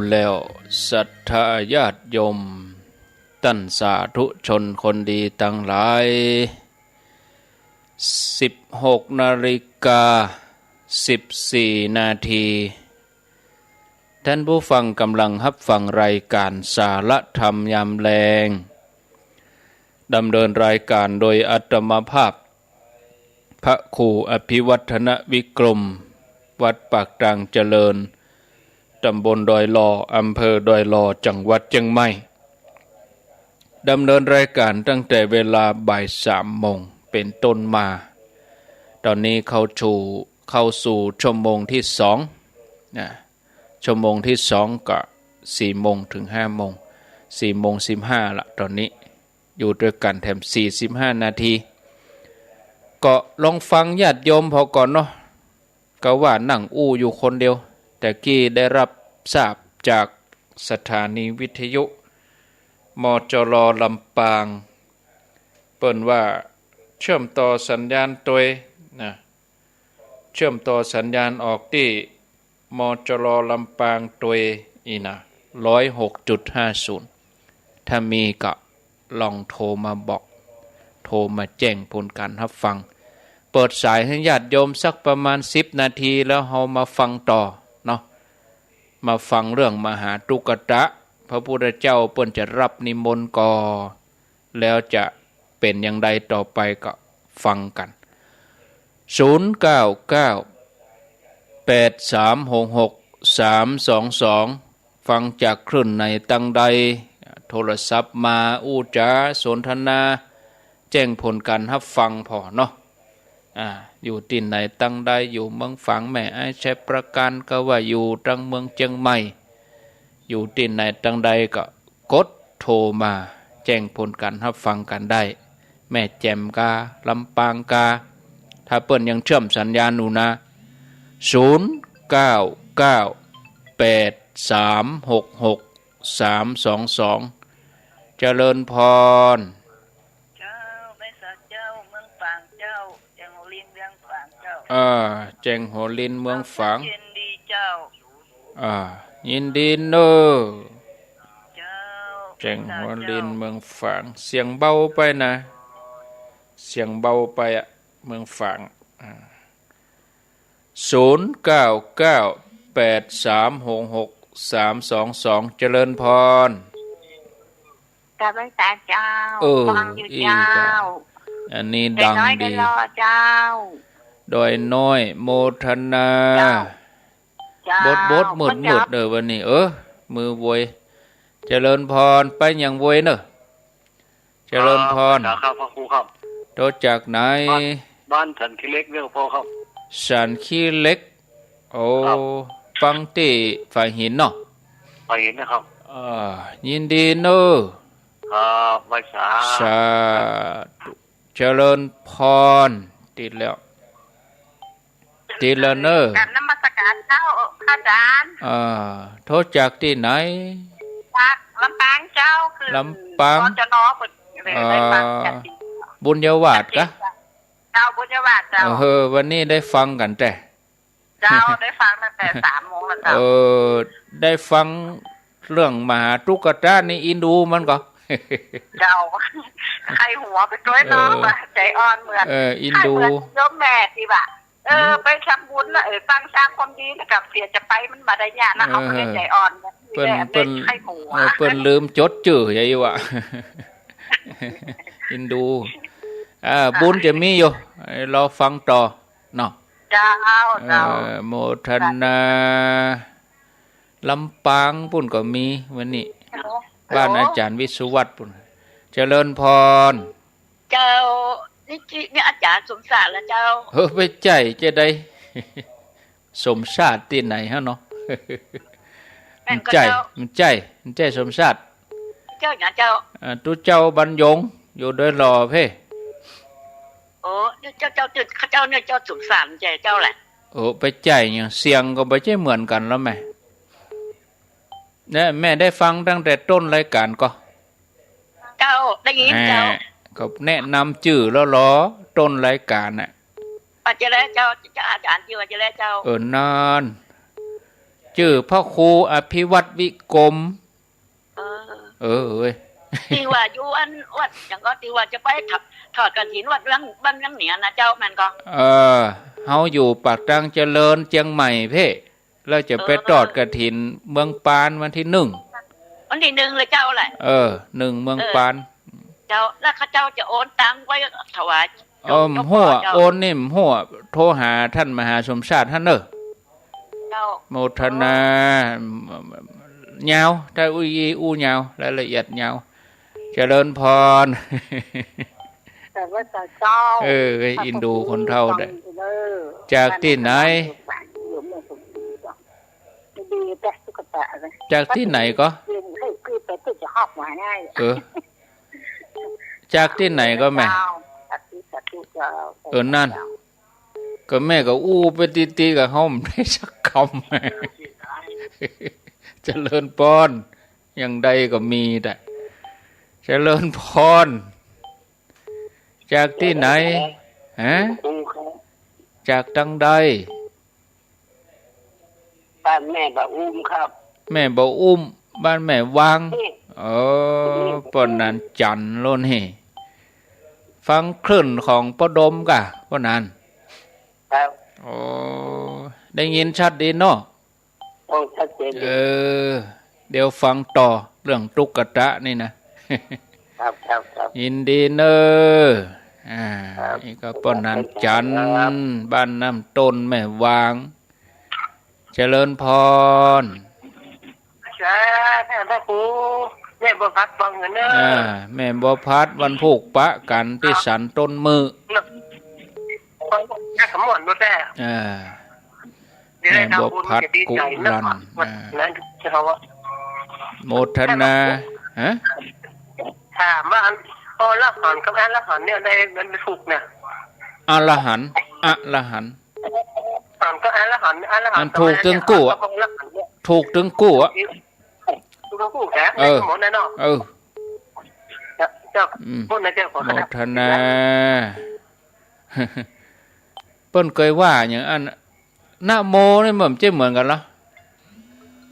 แล้วศรัทธาญาติโยมตั้นสาธุชนคนดีตั้งหลาย16:14 นาทีท่านผู้ฟังกำลังรับฟังรายการสาระธรรมยามแลงดำเนินรายการโดยอาตมาภาพพระครูอภิวัฒนวิกรมวัดปากกลางเจริญตำบลดอยลออำเภอดอยลอจังหวัดเชียงใหม่ดำเนินรายการตั้งแต่เวลาบ่าย 3 โมงเป็นต้นมาตอนนี้เข้าสู่ชั่วโมงที่2นะชั่วโมงที่2ก็4 โมงถึง 5 โมง4 โมง 15ละตอนนี้อยู่ด้วยกันแถม45 นาทีก็ลองฟังญาติโยมพอก่อนเนาะก็ว่านั่งอู้อยู่คนเดียวแต่กี้ได้รับทราบจากสถานีวิทยุมจรลำปางเปิ้นว่าเชื่อมต่อสัญญาณตัวนะเชื่อมต่อสัญญาณออกที่มจรลำปางตัวอีนะ 106.50 ถ้ามีก็ลองโทรมาบอกโทรมาแจ้งผลการรับฟังเปิดสายให้ญาติโยมสักประมาณ10 นาทีแล้วเรามาฟังต่อเนาะมาฟังเรื่องมหาตุกตะพระพุทธเจ้าเปิ้นจะรับนิมนต์ก่อแล้วจะเป็นอย่างใดต่อไปก็ฟังกัน0998366322ฟังจากคลื่นในตั้งใดโทรศัพท์มาอู้จาสนทนาแจ้งผลการรับฟังพอเนาะอยู่ที่ไหนตั้งใดอยู่เมืองฝางแม่ไอ้ชัยประการก็ว่าอยู่ตั้งเมืองเชียงใหม่อยู่ที่ไหนตั้งใดก็กดโทรมาแจ้งผลการรับฟังกันได้แม่แจ่มกาลำปางกาถ้าเปิ้นยังเชื่อมสัญญาณอยู่นะ0998366322เจริญพรเจ้าไม่สักเจ้าเมืองฝางเจ้าแจงโหลินเมืองฝางเจ้าแจงโหลินเมืองฝางยินดีเจ้ายินดีเนอเจ้าแจงโหลินเมืองฝางเสียงเบาไปนะเสียงเบาไปเมืองฝาง0998366322เจริญพรกาบตาเจ้าฟังอยู่เจ้าอันนี้ดังดีเจ้าโดยน้อยโมทนาบดมืดวันนี้มือโวยเจริญพรไปอย่างโวยเนอะเจริญพรครับพ่อครูครับโตจากไหนบ้านสันขี้เล็กเรื่องพ่อครับสันขี้เล็กโอ้ฟังที่ฝ่ายหินเนาะฝ่ายหินนะครับยินดีเนอะครับไว้สาธุเจริญพรติดแล้วเนอะกับนมัสการเจ้าอาจารย์โทษจากที่ไหนจากลำปางเจ้าคือลำปางจะน้อเปิดได้ฟังบุญยวาสกะเจ้าบุญยวาสเจ้าวันนี้ได้ฟังกันแต่เจ้าได้ฟังตั้งแต่3 โมงแล้วเจ้าได้ฟังเรื่องมหาตุกตะนี่อินดูมันก็เจ้าใครหัวไปด้วยน้องใจอ่อนเหมือนอินดูโยมแม่สิบ่ะไปทำบุญนะตั้งสร้างความดีนะครับเสียจะไปมันมาได้ยากนะเขาไม่ได้ใจอ่อนเปิ้นลืมจดชื่อใหญ่วะอินดูบุญจะมีอยู่เราฟังต่อเนาะเจ้าโมทนาลำปางปุ่นก็มีวันนี้บ้านอาจารย์วิสุวัตรปุ่นเจริญพรเจ้านี่อาจารย์สมศาสตร์แล้วเจ้าไปใจจะได้สมศาสตร์ที่ไหนฮะเนาะมันใจสมศาสตร์เจ้าอย่างเจ้าตุเจ้าบรรยงอยู่โดยรอเพ่เจ้าจุดเจ้าเนี่ยเจ้าสมศาสตร์ใจเจ้าแหละไปใจอย่างเสียงก็ไม่ใช่เหมือนกันแล้วแม่เนี่ยแม่ได้ฟังตั้งแต่ต้นรายการก็เจ้าได้ยินเจ้าก็แนะนำชื่อแล้วล้อต้นรายการน่ะปัจจัยเจ้าอาจารย์ชื่อปัจจัยเจ้านาน ชื่อพ่อครูอภิวัตวิกรมเออเอ้ย ที่ว่าอยู่อันวัดอย่างก็ที่ว่าจะไปถอดกฐินวัดบ้านเหนือนะเจ้าแม่นก็เฮาอยู่ปากตังเจริญเชียงใหม่เพ่แล้วจะไปทอดกฐินเมืองปานวันที่1วันที่1เลยเจ้าแหละ1เมืองปานเจ้าแล้วเขาเจ้าจะโอนตังไว้ถวายหัวโอนนี่หัวโทรหาท่านมหาสมชาติท่านเจ้าโมทนายาวถ้าอู้ยาวรายละเอียดยาวเจริญพรแต่ว่าเจ้าอินดูคนเท่าได้จากที่ไหนจากที่ไหนก็จากที่ไหนก็แม่นั่นก็แม่ก็อู้ไปตีกับเขาไม่ได้สักคำแม่เจริญพรอย่างใดก็มีแต่เจริญพรจากที่ไหนฮะจากตังใดบ้านแม่บ่อุ้มครับแม่บ่อุ้มบ้านแม่วังปนนั้นจันโลนเฮฟังคลื่นของป้าดมกะปนนั้นครับได้ยินชัดดีเนาะชัดเจนเดี๋ยวฟังต่อเรื่องตุ๊กตานี่นะครับยินดีเนอนี่ก็ป้นนั้นจันบ้านน้ำต้นแม่วางเจริญพรแม่พ่อครูแม่บ่พัดฟังเงินเนแม่บ่พัดวันผูกปะกันที่สันต้นมือแม่ขมวดบ่แต่แม่บ่พัดกุลันโมทนาฮะถามว่าละหันกับละหันเนี่ยได้มันถูกเนี่ยอรหันก็ละหันมันถูกถึงกู้ถูกถึงกู้แค่หมดแน่นอนเจ้าพูดนะเจ้าโมทนาเปิ้นเคยว่าอย่างอันนะโมนี่มันจะเหมือนกันเหรอ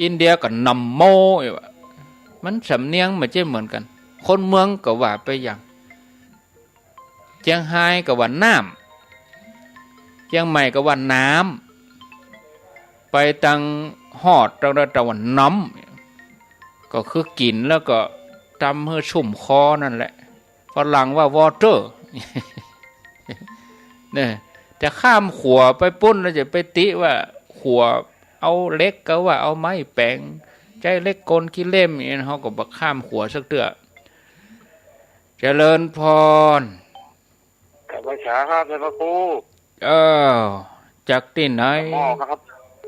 อินเดียกับนัมโมมันสำเนียงมันจะเหมือนกันคนเมืองก็ว่าไปอย่างเชียงไฮ้ก็ว่าน้ำเชียงใหม่ก็ว่าน้ำไปตังหอดตะวันน้ำก็คือกินแล้วก็ทำให้ชุ่มคอนั่นแหละฝรั่งว่าวอเตอร์เนี่ยจะข้ามขัวไปปุ้นแล้วจะไปติว่าขัวเอาเล็กก็ว่าเอาไม้แปงใจเล็กกลขี้เล่มอย่างนี้เขาก็บักข้ามขัวสักเตื้อเจริญพรภาษาครับท่านพระครูจากที่ไหนขม้อครับ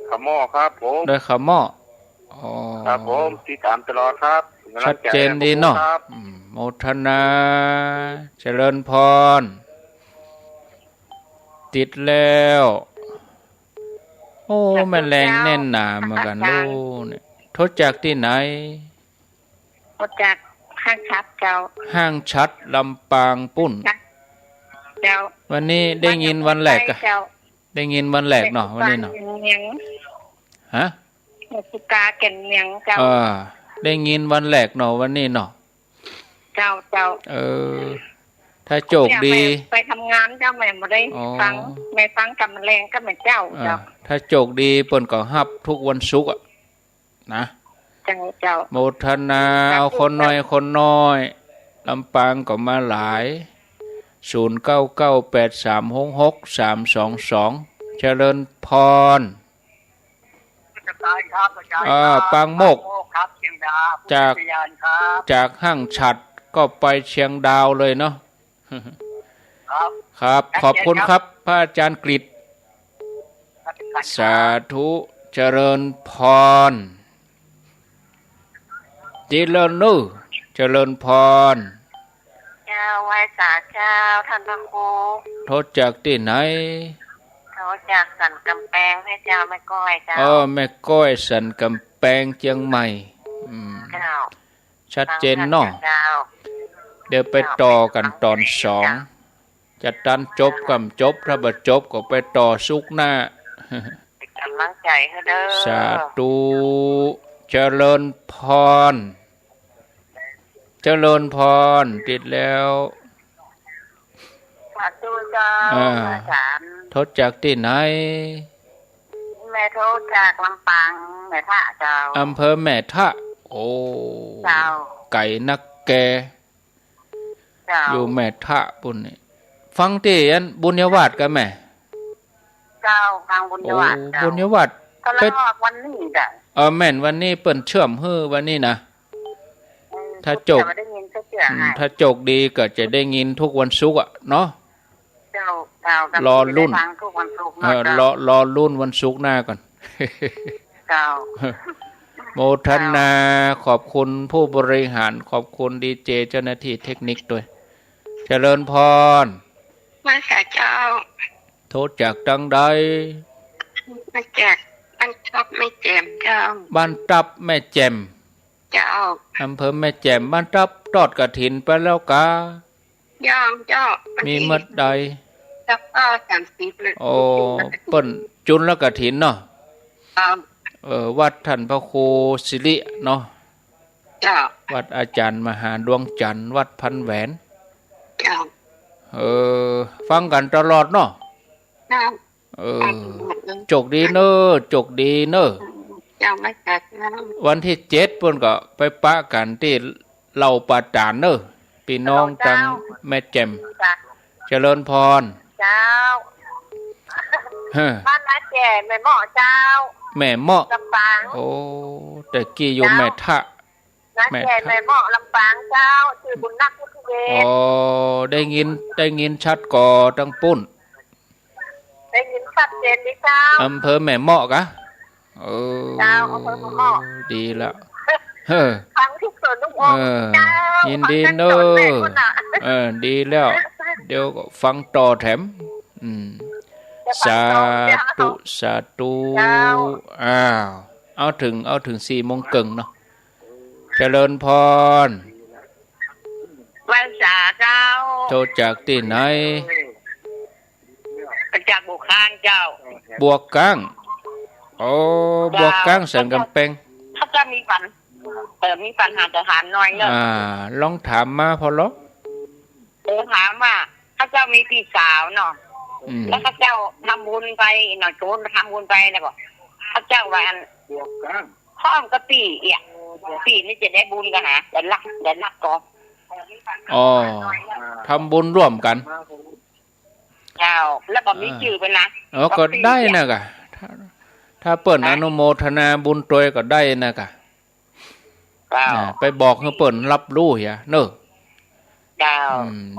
ขม้อครับผมได้ขม้อครับผมติดตามตลอดครับชัดเจนดีเนาะโมทนาเจริญพรติดแล้วแม่แรงแน่นหนาเหมือนกันลูกเนี่ยทดจากที่ไหนทดจากห้างชัดเจ้าห้างชัดลำปางปุ้นเจ้าวันนี้ได้ยินวันแรกอะได้ยินวันแรกเนาะวันนี้เนาะฮะสุกาแก่นเมียงเจ้าได้ยินวันแรกเนาะวันนี้เนาะเจ้าถ้าโจกดีไปทำงานเจ้าแม่ไม่ได้ฟังไม่ฟังกำแรงก็ไม่เจ้าถ้าโจกดีเปิ้นก็ฮับทุกวันศุกร์นะเจ้าโมทนาเอาคนน้อยลำปางก็มาหลาย0998366322เจริญพรปางโมกจากห้างฉัดก็ไปเชียงดาวเลยเนาะครับขอบคุณครับพระอาจารย์กฤษสาธุเจริญพรเจริญนูเจริญพรเจ้าไว้สาเจ้าท่านพระครูโทษจากที่ไหนโทษจากสันกำแพงให้เจ้าแม่ก้อยเจ้าแม่ก้อยสันกำแพงเชียงใหม่ชัดเจนเนาะเดี๋ยวไปต่อกันตอน2จะตันจบกับจบถ้าบ่จบก็ไปต่อสุกหน้า กำลังใจให้เด้อ สาธุเจริญพรเจริญพรติดแล้ว สาธุเจ้าอาจารย์ ทศจากที่ไหน แม่โทษจากลำปางแม่ท่าเจ้า อำเภอแม่ทะโอ้ เจ้า ไก่นักแก เจ้า อยู่แม่ทะปุ่นนี่ฟังที่อันบุญยวาดกันแม่ เจ้าทางบุญ โอ้ วัดเจ้า บุญยวาด ก็แล้ววันนี้จ้ะ แม่นวันนี้เปิ่นเชื่อมฮื้อวันนี้นะถ้าจก ได้ยินเสียงให้ ถ้าจกดีก็จะได้ยินทุกวันศุกร์เนาะ เจ้าเจ้าร อรุ่น ได้ฟังทุกวันศุกร์เนาะเจ้าร อรุ่นวันศุกร์หน้าก่อน เจ้า โมทนาขอบคุณผู้บริหารขอบคุณดีเจเจ้าหน้าที่เทคนิคด้วยเจริญพร มาจากเจ้า โทษจากดังใด มาจากบ้านชอบไม่แจ่มเจ้า บ้านตับแม่แจ่ม เจ้า อำเภอแม่แจ่มบ้านตับตอดกระถินไปแล้วกา ย่องเจ้า มีมัดใด แล้วก็30เลย โอ้เปิ้นจุนแล้วกระถินเนาะ เจ้า วัดท่านพระครูสิริเนาะ เจ้า วัดอาจารย์มหาดวงจันทร์วัดพันแหวน เจ้า ฟังกันตลอดเนาะ เจ้า จกดีเนอจกดีเนอ เจ้ามาจากเจ้า วันที่7เพิ่นก็ไปปะกันที่เหล่าปาจานเนอพี่น้องจังแม่แจ่ม จ้า เจริญพร เจ้า ฮะ บ้านนาแก่แม่หมอเจ้า แม่เมาะ ลำปาง โอ้แต่กี้อยู่แม่ทะ นาแก่แม่หมอลำปางเจ้าชื่อบุญนักพุทธเว อ๋อ ศ ได้ยินชัดก่อตั้งปุ้น ได้ยินชัดเจนดิเจ้า อำเภอแม่เมาะกะเจ้าอำเภอแม่เมาะ ดีแล้วเฮ้อ ฟังที่สวนลูกอมเจ้า ยินดีเน ฟั อง ที่สวนแม่คนน่ะ ดีแล้ว เดี๋ยวก็ฟังต่อแถมสาธุสาธุเอาถึง4 โมงครึ่งเนาะเจริญพร วันษาเจ้า โทรจากที่ไหน จากบุคคานเจ้า บวกกังโอ้บวกกังเสียงกำแพง ถ้าจะมีปัญมีปัญหาทหารน้อยเนอะ ลองถามมาพอหรอ ถามว่าถ้าเจ้ามีพี่สาวเนาะ แล้วข้าเจ้าทำบุญไปหน่อยโจนทำบุญไปแล้วก็ข้าเจ้าวันพร้อมกับปีปีนี่จะได้บุญกันนะเดี๋ยวรักก่อน อ๋อทำบุญร่วมกัน เจ้าแล้วก็มีชื่อไปนะ ก็ได้นะกะถ้าเปิ่นอนุโมทนาบุญตัวก็ได้นะกะไปบอกให้เปิ่นรับรู้อย่าเนอะ เจ้า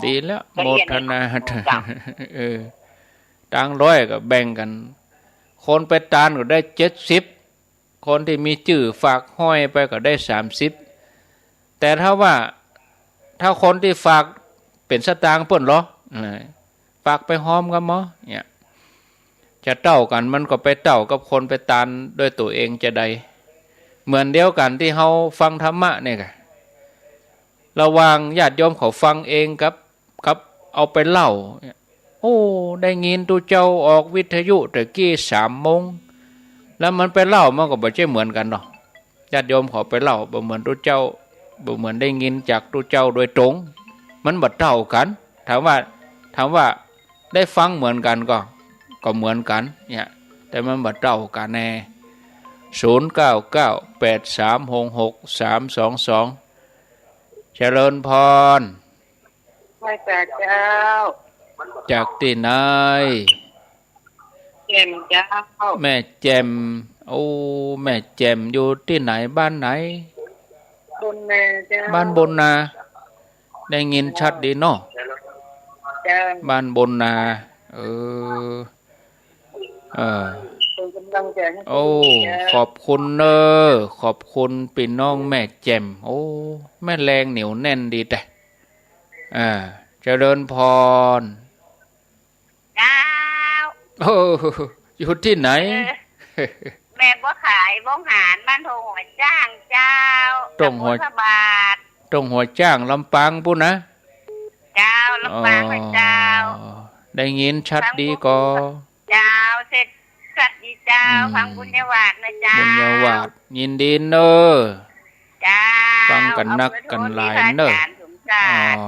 ดีแล้วโมทนาตัง100ก็แบ่งกัน คนไปตานก็ได้70คนที่มีชื่อฝากห้อยไปก็ได้30แต่ถ้าคนที่ฝากเป็นสตางค์เปิ้นเหรอฝากไปหอมกันมั้เนี่ยจะเต้ากันมันก็ไปเต้ากับคนไปตานด้วยตัวเองจะได้เหมือนเดียวกันที่เฮาฟังธรรมะเนี่ยกะระหว่างญาติโยมเขาฟังเองกับเอาไปเล่าโอ้ได้ยินตูเจ้าออกวิทยุตะกี้3 โมงแล้วมันไปเล่ามันก็บ่ใช่เหมือนกันเนาะญาติโยมเขาไปเล่าบ่เหมือนตูเจ้าบ่เหมือนได้ยินจากตูเจ้าโดยตรงมันบ่เท่ากันถามว่าได้ฟังเหมือนกันก็เหมือนกันเนี่ยแต่มันบ่เท่ากันแน่0998366322เจริญพร ไม่แต่เจ้า จากที่ไหน เก่งเจ้า แม่แจ่มโอ้แม่แจ่มอยู่ที่ไหนบ้านไหน บุญแม่เจ้า บ้านบนนาได้ยินชัดดีเนาะ เจ้า บ้านบนนาเป็นกำลังใจให้ โอ้ขอบคุณขอบคุณพี่น้องแม่แจ่มโอ้แม่แรงเหนียวแน่นดีแต่เจริญพร เจ้า โอ้อยู่ที่ไหน แม่บ่ขายบ่หารบ้านโทหัวจ้างเจ้า ตรงหัว พระบาท ตรงหัวจ้างลำปางปุ่นนะ เจ้าลำปางเจ้า ได้ยินชัดดีก็ เจ้าเสร็จสัตว์ดี เจ้าฟังบุญยวาดนะเจ้า บุญยวาดยินดีเนอ เจ้า ฟังกันนักกันหลายเนอะ อ๋อ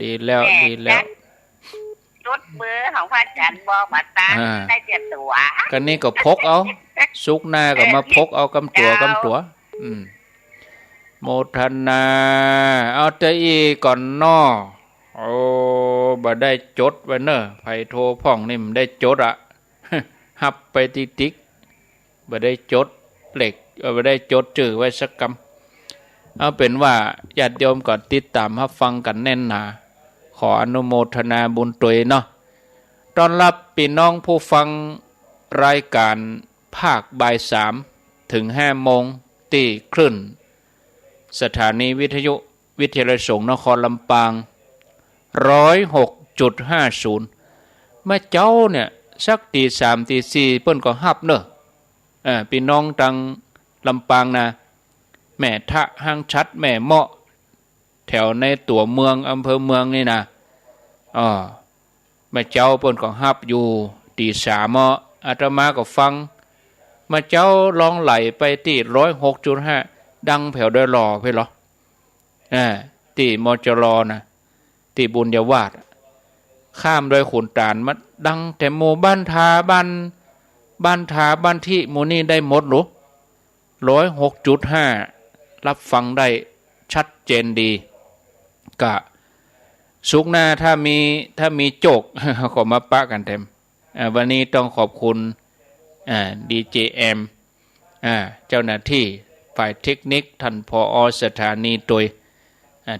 ดีแล้วดีแล้ว รถเบอร์ของพระอาจารย์บอกบัตรตาได้เจ็ดตัว กันนี่ก็พกเอาสุกหน้าก็มาพกเอากำตัวโมทนาเอาแต่อีก่อนนอโอ้บ่ได้จดไว้เนอะไผโทรพ่องนี่มันได้จดอะ หับไปติ๊กบ่ได้จดเหล็กบ่ได้จดจื่อไว้สักกำเอาเป็นว่าญาติโยมก่อนติดตามรับฟังกันแน่นหนาขออนุโมทนาบุญตัวยเนาะต้อนรับพี่น้องผู้ฟังรายการภาคบ่าย3 ถึง 5 โมงตีคลื่นสถานีวิทยุวิทยาลัยสงฆ์นครลำปาง 106.50 เมื่อเจ้าเนี่ยสักตี3ตี4เปิ้นก็ฮับเนอะพี่น้องตังลำปางนะแม่ทะห้างชัดแม่เมาะแถวในตัวเมืองอำเภอเมืองนี่นะแม่เจ้าเปิ้นก็ฮับอยู่ตี3เมาะอาตมาก็ฟังมาเจ้าลองไหลไปที่ 106.5 ดังแผ่วด้วยรอเพ่หรอที่มจรนะที่บุญยวาดข้ามโดยขุนตาลมาดังแต่หมู่บ้านทาบ้านที่หมู่นี่ได้หมดหรือ 106.5 รับฟังได้ชัดเจนดีกะสุกหน้าถ้ามีโจก ก็มาปะกันเต็มวันนี้ต้องขอบคุณDJM เจ้าหน้าที่ฝ่ายเทคนิคท่านผอ.สถานีโดย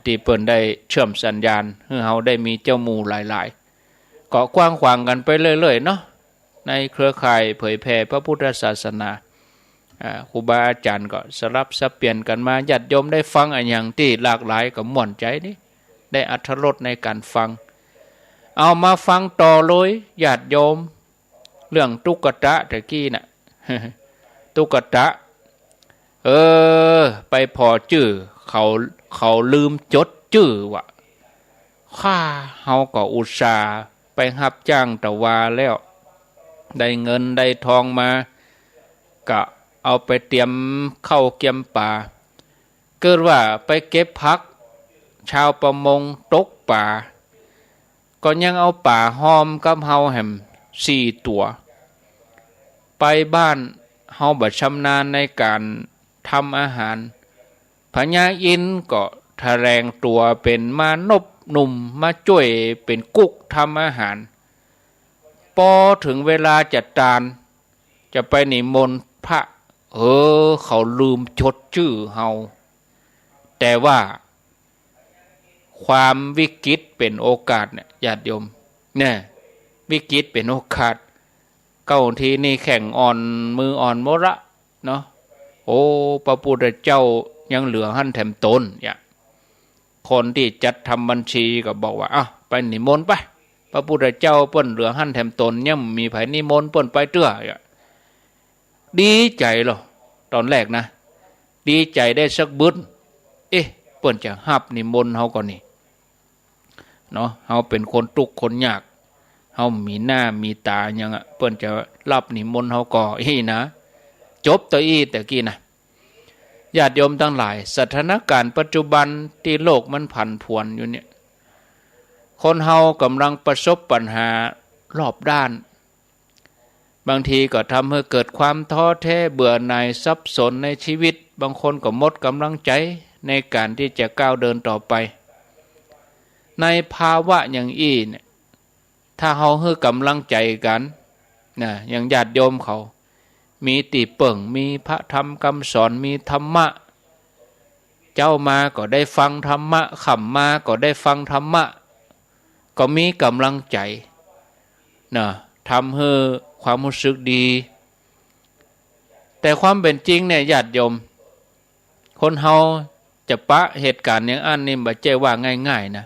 ที่เปิ้นได้เชื่อมสัญญาณให้เฮาได้มีเจ้าหมู่หลายๆก็กว้างขวางกันไปเรื่อยๆเนาะในเครือข่ายเผยแผ่พระพุทธศาสนาครูบาอาจารย์ก็สลับสับเปลี่ยนกันมาญาติโยมได้ฟังอันอย่างที่หลากหลายก็ม่วนใจนี่ได้อรรถรสในการฟังเอามาฟังต่อเลยญาติโยมเรื่องตุ๊กตาตะกี้น่ะ ตุ๊กตาไปพอชื่อเขาลืมจดชื่อว่ะข้าเฮาก็อุตส่าห์ไปรับจ้างตะวาแล้วได้เงินได้ทองมาก็เอาไปเตรียมเข้าเกี่ยมป่าเกิดว่าไปเก็บผักชาวประมงตกป่าก็ยังเอาป่าหอมกับเฮาแหม4 ตัวไปบ้านเฮาบ่ชำนาญในการทำอาหารพญาอินก็แถลงตัวเป็นมานพหนุ่มมาช่วยเป็นกุ๊กทำอาหารพอถึงเวลาจัดจานจะไปนิมนต์พระเขาลืมจดชื่อเฮาแต่ว่าความวิกฤตเป็นโอกาสเนี่ยญาติโยมเนี่ยวิกฤตเป็นโอกาสเก้าทีนี่แข่งอ่อนมืออ่อนหมดละเนาะโอ้พระพุทธเจ้ายังเหลือหั่นแถมตนเนี่ยคนที่จัดทำบัญชีก็บอกว่าไปนิมนต์ไปพระพุทธเจ้าเปิ้นเหลือหั่นแถมตนยังมีไผนิมนต์เปิ้นไปเตื้อดีใจเหรอตอนแรกนะดีใจได้สักบึ้นเปิ้นจะรับนิมนต์เฮาก่อนนี่เนาะเฮาเป็นคนทุกข์คนยากเฮามีหน้ามีตายังเปิ้นจะรับนิมนต์เฮาก่อนะจบตัวแต่กี้นะญาติโยมทั้งหลายสถานการณ์ปัจจุบันที่โลกมันผันผวนอยู่เนี่ยคนเฮากำลังประสบปัญหารอบด้านบางทีก็ทำให้เกิดความท้อแท้เบื่อหน่ายสับสนในชีวิตบางคนก็หมดกำลังใจในการที่จะก้าวเดินต่อไปในภาวะอย่างเนี่ยถ้าเฮาให้กำลังใจกันนะอย่างญาติโยมเขามีตีเปิ่งมีพระธรรมคำสอนมีธรรมะเจ้ามาก็ได้ฟังธรรมะขำมาก็ได้ฟังธรรมะก็มีกำลังใจนะทำให้ความรู้สึกดีแต่ความเป็นจริงเนี่ยญาติโยมคนเฮาจะปะเหตุการณ์อย่างอันนี้บ่ใช่ว่าง่ายๆนะ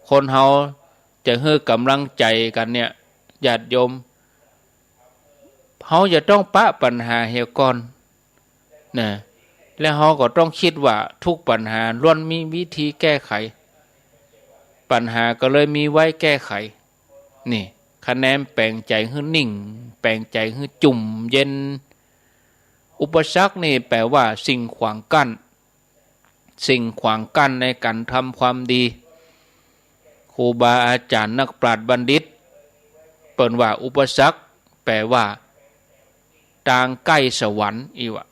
คนเฮาจะให้กำลังใจกันเนี่ยญาติโยมเฮาจะต้องปะปัญหาเหี่ยวก่อนนะและเฮาก็ต้องคิดว่าทุกปัญหาล้วนมีวิธีแก้ไขปัญหาก็เลยมีไว้แก้ไขนี่ คะแนนแปลงใจให้นิ่งแปลงใจให้จุ่มเย็นอุปสรรคนี่แปลว่าสิ่งขวางกั้นในการทำความดีครูบาอาจารย์นักปราชญ์บัณฑิตเปิ้นว่าอุปสรรคแปลว่าทางใกล้สวรรค์อีวะ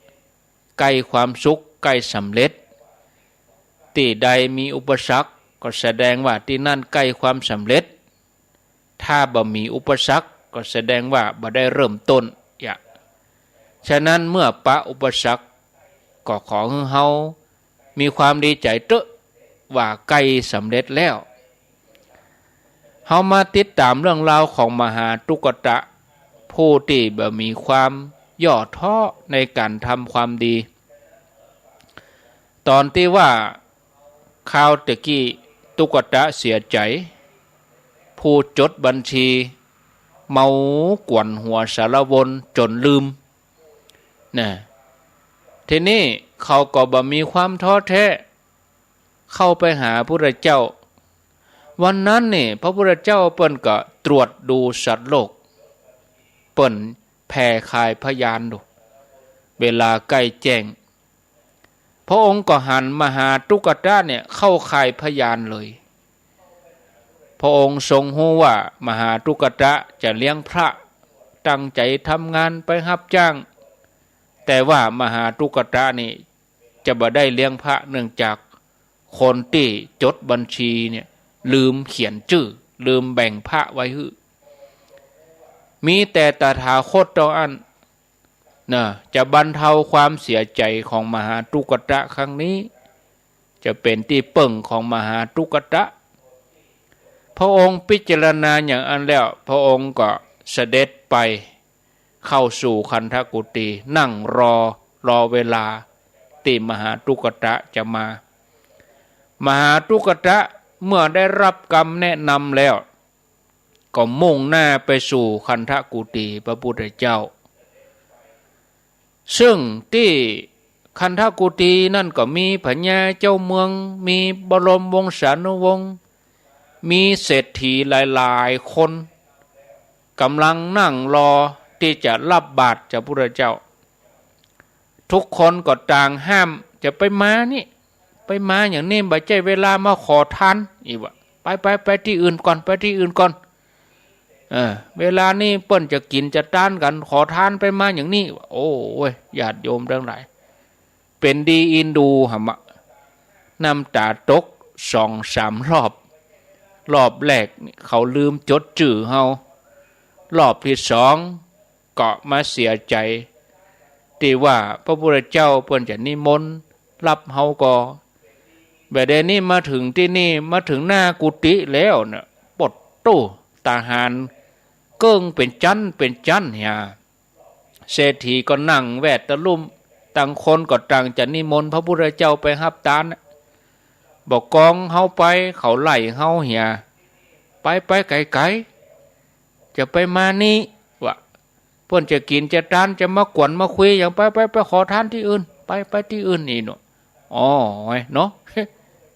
ใกล้ความสุขใกล้สำเร็จที่ใดมีอุปสรรคก็แสดงว่าที่นั่นใกล้ความสำเร็จถ้าบ่มีอุปสรรคก็แสดงว่าบ่ได้เริ่มต้นอย่าฉะนั้นเมื่อปะอุปสรรคก็ขอให้เฮามีความดีใจเตอะว่าใกล้สำเร็จแล้วเฮามาติดตามเรื่องราวของมหาตุกตะผู้ที่บ่มีความย่อท้อในการทำความดีตอนที่ว่าข่าวตะกี้ตุกตะเสียใจผู้จดบัญชีเมากวนหัวสารวนจนลืมนะทีนี้เขาก็บ่มีความท้อแท้เข้าไปหาพระพุทธเจ้าวันนั้นนี่พระพุทธเจ้าเปิ้นก็ตรวจดูสัตว์โลกเปิ้นแผ่คายพยานดูเวลาใกล้แจ้งพระองค์ก็หันมาหาตุกตะเนี่ยเข้าคายพยานเลยพระองค์ทรงรู้ว่ามหาตุกตะจะเลี้ยงพระตั้งใจทำงานไปรับจ้างแต่ว่ามหาตุกตะนี่จะบ่ได้เลี้ยงพระเนื่องจากคนที่จดบัญชีเนี่ยลืมเขียนชื่อลืมแบ่งพระไว้ให้มีแต่ตถาคตเจ้าอันจะบรรเทาความเสียใจของมหาตุกตะครั้งนี้จะเป็นที่เปิ่งของมหาตุกตะพระองค์พิจารณาอย่างอันแล้วพระองค์ก็เสด็จไปเข้าสู่คันธกุฏีนั่งรอเวลาที่มหาตุกตะจะมามหาตุกตะเมื่อได้รับกรรมแนะนำแล้วก็มุ่งหน้าไปสู่คันธกุฏีพระพุทธเจ้าซึ่งที่คันธกุฏีนั่นก็มีพญาเจ้าเมืองมีบรมวงศานุวงศ์มีเศรษฐีหลายๆคนกำลังนั่งรอที่จะรับบาตรจากพระพุทธเจ้าทุกคนก็ต่างห้ามจะไปมาอย่างนี้บ่ใช่เวลามาขอทานอีกว่าไปที่อื่นก่อนเวลานี้เปิ้นจะกินจะต้านกันขอทานไปมาอย่างนี้โอ้ยญาติโยมทั้งหลายเป็นดีอินดูหำน้ำตาตก2-3 รอบแรกเขาลืมจดชื่อเฮารอบที่2ก็มาเสียใจที่ว่าพระพุทธเจ้าเปิ้นจะนิมนต์รับเฮาก็แบบนี้มาถึงที่นี่มาถึงหน้ากุฏิแล้วน่ะปดตู้ทหารเกิ้งเป็นจันเฮียเศรษฐีก็นั่งแวดตะลุ่มต่างคนก็ต่างจะนิมนต์พระพุทธเจ้าไปรับทานบอกกองเฮาไปเขาไล่เฮาเฮียไปไกลๆจะไปมานี่วะเพิ่นจะกินจะทานจะมากวนมาคุยอย่างไปขอทานที่อื่นไปที่อื่นนี่เนาะอ๋อเนาะ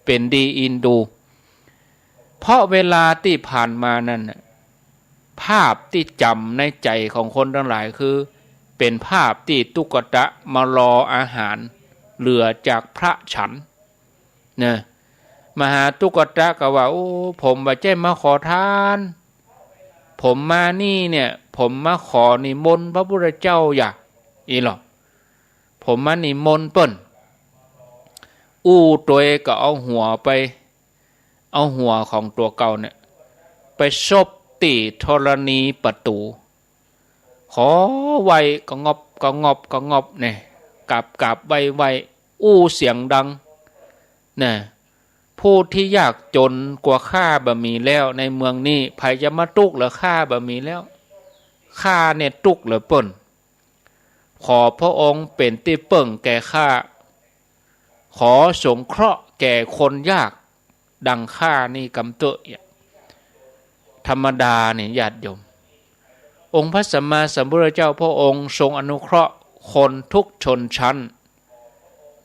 เป็นดีอินดูเพราะเวลาที่ผ่านมานั้นภาพที่จำในใจของคนทั้งหลายคือเป็นภาพที่ตุกตะมารออาหารเหลือจากพระฉันเนี่ยมหาตุกตะก็ว่าโอ้ผมว่าใจมาขอทานผมมานี่เนี่ยผมมาขอนิมนต์พระพุทธเจ้าอย่าอีหรอผมมานิมนต์เปิ้นตัวเองก็เอาหัวของตัวเก่าเนี่ยไปซบตีธรณีประตูขอไว้ก็งอบเนี่ยกราบไว้เสียงดังเนี่ยผู้ที่ยากจนกว่าข้าบะมีแล้วในเมืองนี้ไผจะมาตุกเหรอข้าบะมีแล้วข้าเนี่ยตุกเหรอเปิ้นขอพระองค์เป็นที่เปิ่งแก่ข้าขอสงเคราะห์แก่คนยากดังข้านี่กำเตอะธรรมดาเนี่ยญาติโยมองค์พระสัมมาสัมพุทธเจ้าพระองค์ทรงอนุเคราะห์คนทุกชนชั้น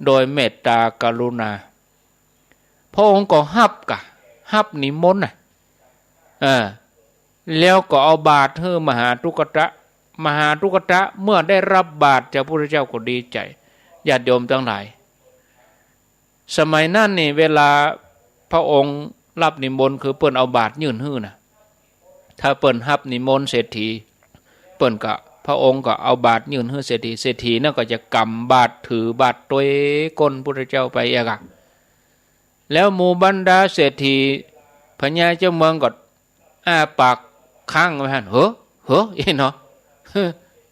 โดยเมตตากรุณาพระองค์ก็ฮับนิมนต์ แล้วก็เอาบาตรให้มหาทุกตะมหาทุกตะเมื่อได้รับบาตรจากพระพุทธเจ้าก็ดีใจญาติโยมทั้งหลายสมัยนั้นนี่เวลาพระองค์รับนิมนต์คือเปิ้นเอาบาตรยื่นให้นะถ้าเปิ้นรับนิมนต์เศรษฐีเปิ้นก็พระองค์ก็เอาบาตรยื่นให้เศรษฐีนั่นก็จะกำบาตรถือบาตรตัวก้นพระพุทธเจ้าไปเองอะแล้วหมู่บรรดาเศรษฐีพญาเจ้าเมืองก็อ้าปากค้างไว้หั่นเฮ้ออีเนาะ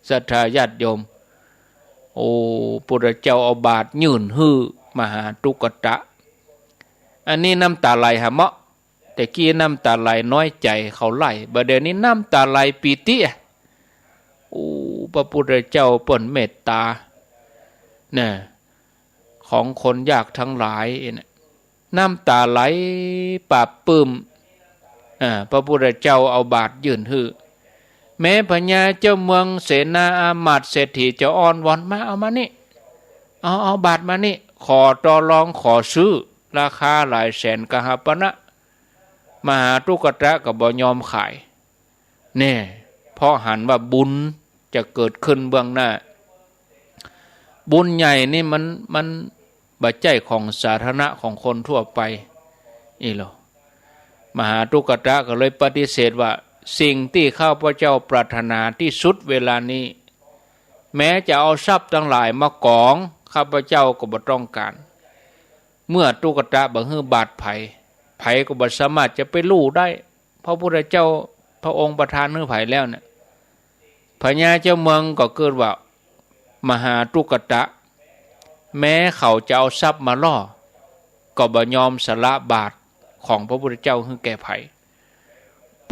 ศรัทธาญาติโยมโอ้พระพุทธเจ้าเอาบาตรยื่นให้มหาทุกตะอันนี้น้ำตาไหลหะเมาะแต่กี้น้ำตาไหลน้อยใจเขาไหลบัดเดี๋ยวนี้น้ำตาไหลปีติโอ้พระพุทธเจ้าเปิ้นเมตตาเนี่ยของคนยากทั้งหลายเนี่ยน้ำตาไหลปราบปลื้มพระพุทธเจ้าเอาบาตรยื่นให้แม้พญาเจ้าเมืองเสนาอามาตย์เศรษฐีจะอ้อนวอนมาเอามานี่เอาบาตรมานี่ขอต่อรองขอซื้อราคาหลายแสนกหาปณะมหาทุกตะก็บ่ยอมขายแน่เพราะหันว่าบุญจะเกิดขึ้นเบื้องหน้าบุญใหญ่นี่มันบัจจัยของสาธารณะของคนทั่วไปนี่หรอมหาทุกตะก็เลยปฏิเสธว่าสิ่งที่ข้าพเจ้าปรารถนาที่สุดเวลานี้แม้จะเอาทรัพย์ทั้งหลายมากองข้าพเจ้าก็บ่ต้องการเมื่อทุกตะบ่ฮื้อบาตรไผก็บ่สามารถจะไปรู้ได้เพราะพระพุทธเจ้าพระองค์ประทานให้ไผแล้วเนี่ยพญาเจ้าเมืองก็เกิดว่ามหาทุกตะแม้เขาจะเอาทรัพย์มาล่อก็บ่ยอมสละบาตรของพระพุทธเจ้าให้แก่ไผ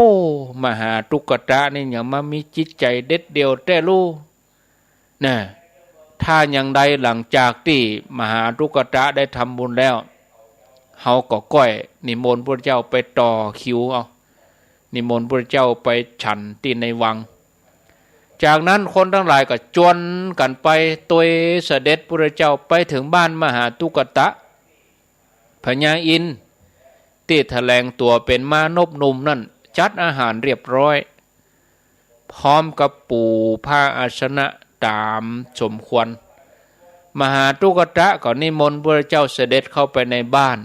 มหาทุกตะนี่อย่างมามีจิตใจเด็ดเดียวแต่รู้นะถ้าอย่างใดหลังจากที่มหาทุกตะได้ทำบุญแล้วเฮาก็ก้อยนิมนต์พระเจ้าไปต่อคิวเอานิมนต์พระเจ้าไปฉันที่ในวังจากนั้นคนทั้งหลายก็จวนกันไปตัวเสด็จพระเจ้าไปถึงบ้านมหาทุกตะพญาอินทร์ที่แถลงตัวเป็นมานพหนุ่มนั่นจัดอาหารเรียบร้อยพร้อมกับปูผ้าอาสนะตามสมควรมหาทุกตะก็นิมนต์พระเจ้าเสด็จเข้าไปในบ้าน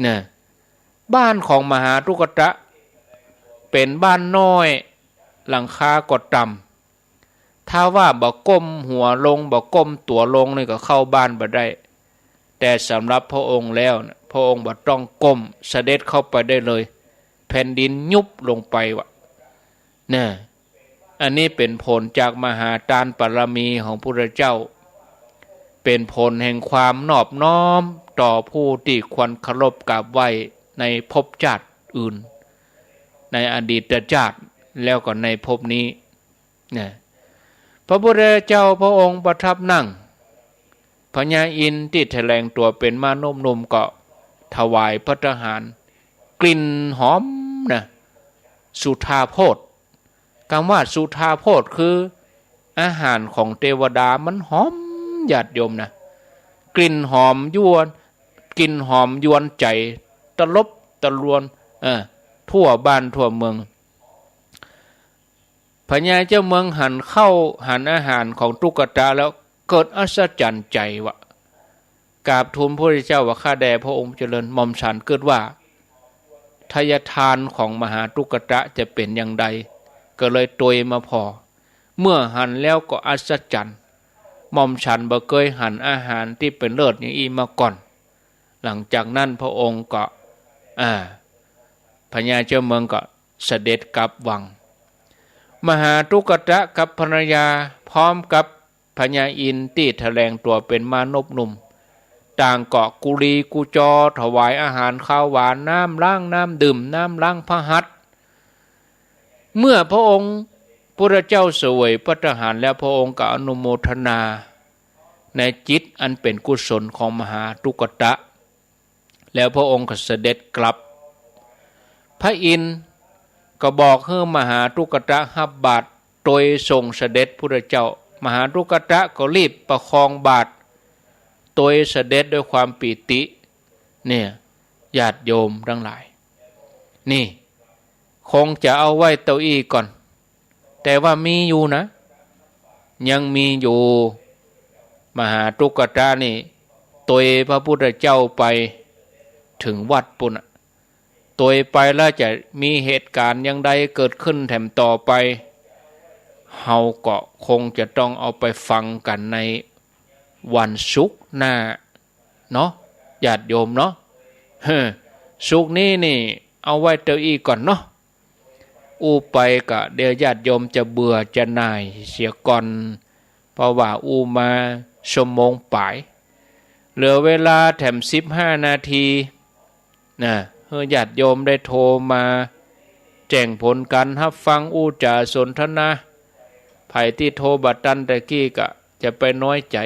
เนี่ยบ้านของมหาทุกตะเป็นบ้านน้อยหลังคากดต่ำถ้าว่าบ่ก้มหัวลงบ่ก้มตัวลงนี่ก็เข้าบ้านบ่ได้แต่สำหรับพระองค์แล้วพระองค์บ่ต้องก้มเสด็จเข้าไปได้เลยแผ่นดินยุบลงไปวะเนี่ยอันนี้เป็นผลจากมหาทานบารมีของพระพุทธเจ้าเป็นผลแห่งความนอบน้อมต่อผู้ที่ควรเคารพกราบไหว้ในภพชาติอื่นในอดีตชาติแล้วก็ในภพนี้เนี่ยพระพุทธเจ้าพระองค์ประทับนั่งพญาอินทร์ที่แถลงตัวเป็นมานพหนุ่มก็ถวายพระทหารกลิ่นหอมนะสุธาโพธิ์คำว่าสุธาโพธิ์คืออาหารของเทวดามันหอมญาติโยมนะกลิ่นหอมยวนกลิ่นหอมยวนใจตลบตะลวนทั่วบ้านทั่วเมืองพญาเจ้าเมืองหันเข้าหันอาหารของทุกตะแล้วเกิดอัศจรรย์ใจวะกราบทูลพระพุทธเจ้าว่าข้าแด่พระองค์เจริญหม่อมฉันเกิดว่าทายทานของมหาทุกตะจะเป็นอย่างใดก็เลยตวยมาพอเมื่อหันแล้วก็อัศจรรย์หม่อมฉันบ่เคยหันอาหารที่เป็นเลิศอย่างนี้มาก่อนหลังจากนั้นพระองค์ก็พญาเจ้าเมืองก็เสด็จกลับวังมหาทุกตะกับภรรยาพร้อมกับพญาอินทร์ที่แถลงตัวเป็นมานพหนุ่มต่างเกาะกุลีกุจอถวายอาหารข้าวหวานน้ำล้างน้ำดื่มน้ำล้างพระหัตถ์เมื่อพระองค์พระเจ้าเสวยพระทหารแล้วพระองค์ก็อนุโมทนาในจิตอันเป็นกุศลของมหาทุกตะแล้วพระองค์ก็เสด็จกลับพระอินทร์ก็บอกให้มหาทุกตะหับบาตรโดยทรงเสด็จพระเจ้ามหาทุกตะก็รีบประคองบาตรโดยเสด็จด้วยความปีติเนี่ยญาติโยมทั้งหลายนี่ คงจะเอาไว้เต้าอี้ก่อนแต่ว่ามีอยู่นะยังมีอยู่มหาตุกตานี่ตัวพระพุทธเจ้าไปถึงวัดปุ่นตัวไปแล้วจะมีเหตุการณ์ยังใดเกิดขึ้นแถมต่อไปเฮาก็คงจะต้องเอาไปฟังกันในวันศุกร์หน้าเนาะญาติโยมเนาะศุกร์นี้นี่เอาไว้เต้าอี้ก่อนเนาะอู้ไปก็เดี๋ยวญาติโยมจะเบื่อจะหน่ายเสียก่อนเพราะว่าอู้มาชั่วโมงปลายเหลือเวลาแถม15 นาทีนะญาติโยมได้โทรมาแจ้งผลการรับฟังอู้จาสนทนาไผที่โทรบัดตันตะกี้ก็จะไปน้อยใจ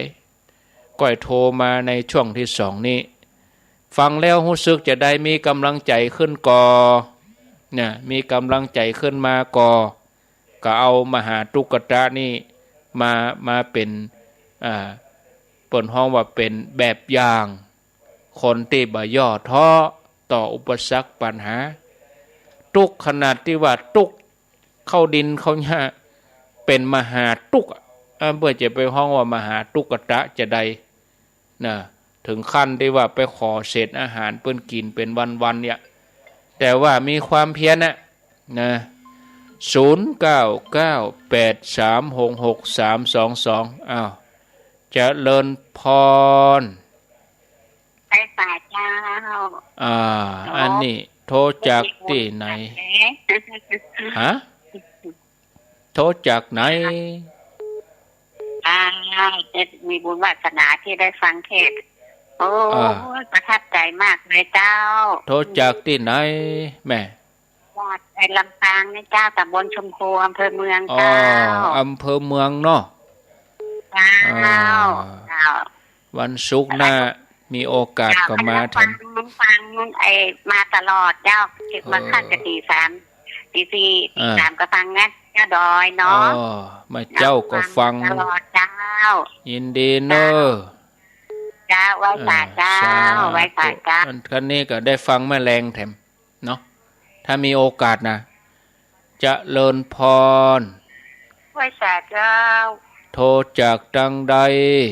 ก้อยโทรมาในช่วงที่2นี้ฟังแล้วรู้สึกจะได้มีกำลังใจขึ้นก่อเนี่ยมีกำลังใจขึ้นมาก็เอามหาตุกตะนี่มาเป็นเปิ่นห้องว่าเป็นแบบอย่างคนที่บ่ย่อท้อต่ออุปสรรคปัญหาตุกขนาดที่ว่าตุกเข้าดินเข้าหญ้าเป็นมหาตุกเพื่อจะไปห้องว่ามหาตุกตะจะได้นะถึงขั้นที่ว่าไปขอเศษอาหารเปิ้นกินเป็นวันๆเนี่ยแต่ว่ามีความเพียรนะ0998366322อ้าวเจริญพรไปป่าเจ้าอันนี้โทรจากที่ไหนฮะโทรจากไหนจะมีบุญวาสนาที่ได้ฟังเทศโอ้ประทับใจมากเลยเจ้าโทรจากที่ไหนแม่จากไอ้ลำปางนี่เจ้าตำบลชมพูอำเภอเมืองเจ้าอำเภอเมืองเนาะเจ้าวันศุกร์หน้ามีโอกาสก็มาทำฟังไอ้มาตลอดเจ้าคิดว่าขั้นจะตี 3 ตี 4 ตี 3ก็ฟังนะเจ้าดอยเนาะมาเจ้าก็ฟังตลอดเจ้ายินดีเนอะเจ้าไว้สาเจ้าไว้สาเจ้าคันนี้ก็ได้ฟังแม่แรงแถมเนาะถ้ามีโอกาสนะจะเลินพรไว้สาเจ้าโทรจากจังใด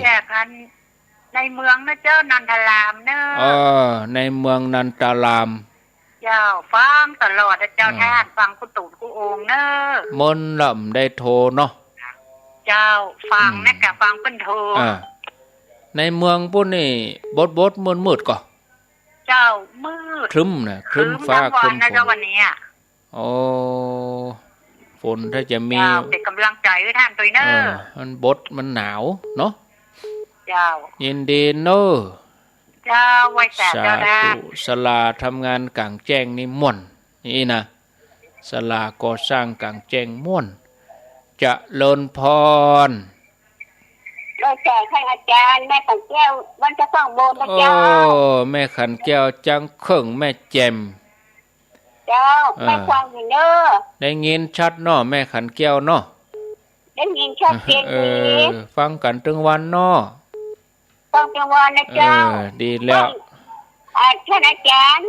แจกกันในเมืองนะเจ้านันทรามเนอะในเมืองนันทรามเจ้าฟังตลอดเจ้าท่านฟังกุตูดกุองเนอะมนลำได้โทรเนาะเจ้าฟังนะกะฟังเป็นโทรในเมืองปุ่นนี่บดมืดก่อเจ้ามืดครึ้มนะครึ้มฟ้าครึ้มฝนวันนี้โอ้ฝนถ้าจะมีเป็นกำลังใจให้ท่านตัวเนอะมันบดมันหนาวเนาะเจ้ายินดีเนอะเจ้าไว้แต่เจ้านะศาลาทำงานกลางแจ้งนี่ม่วนนี่นะศาลาก่อสร้างกลางแจ้งม่วนจะเลินพรเราแจกให้อาจารย์แม่ขันแก้ววันจะต้องโบนนะเจ้าแม่ขันแก้วจังเข่งแม่แจ่มเจ้าแม่ฟังอยู่เนอะได้ยินชัดเนาะแม่ขันแก้วเนาะได้ยินชัดเจนดีฟังกันถึงวันเนาะฟังถึงวันนะเจ้าดีแล้วท่านอาจารย์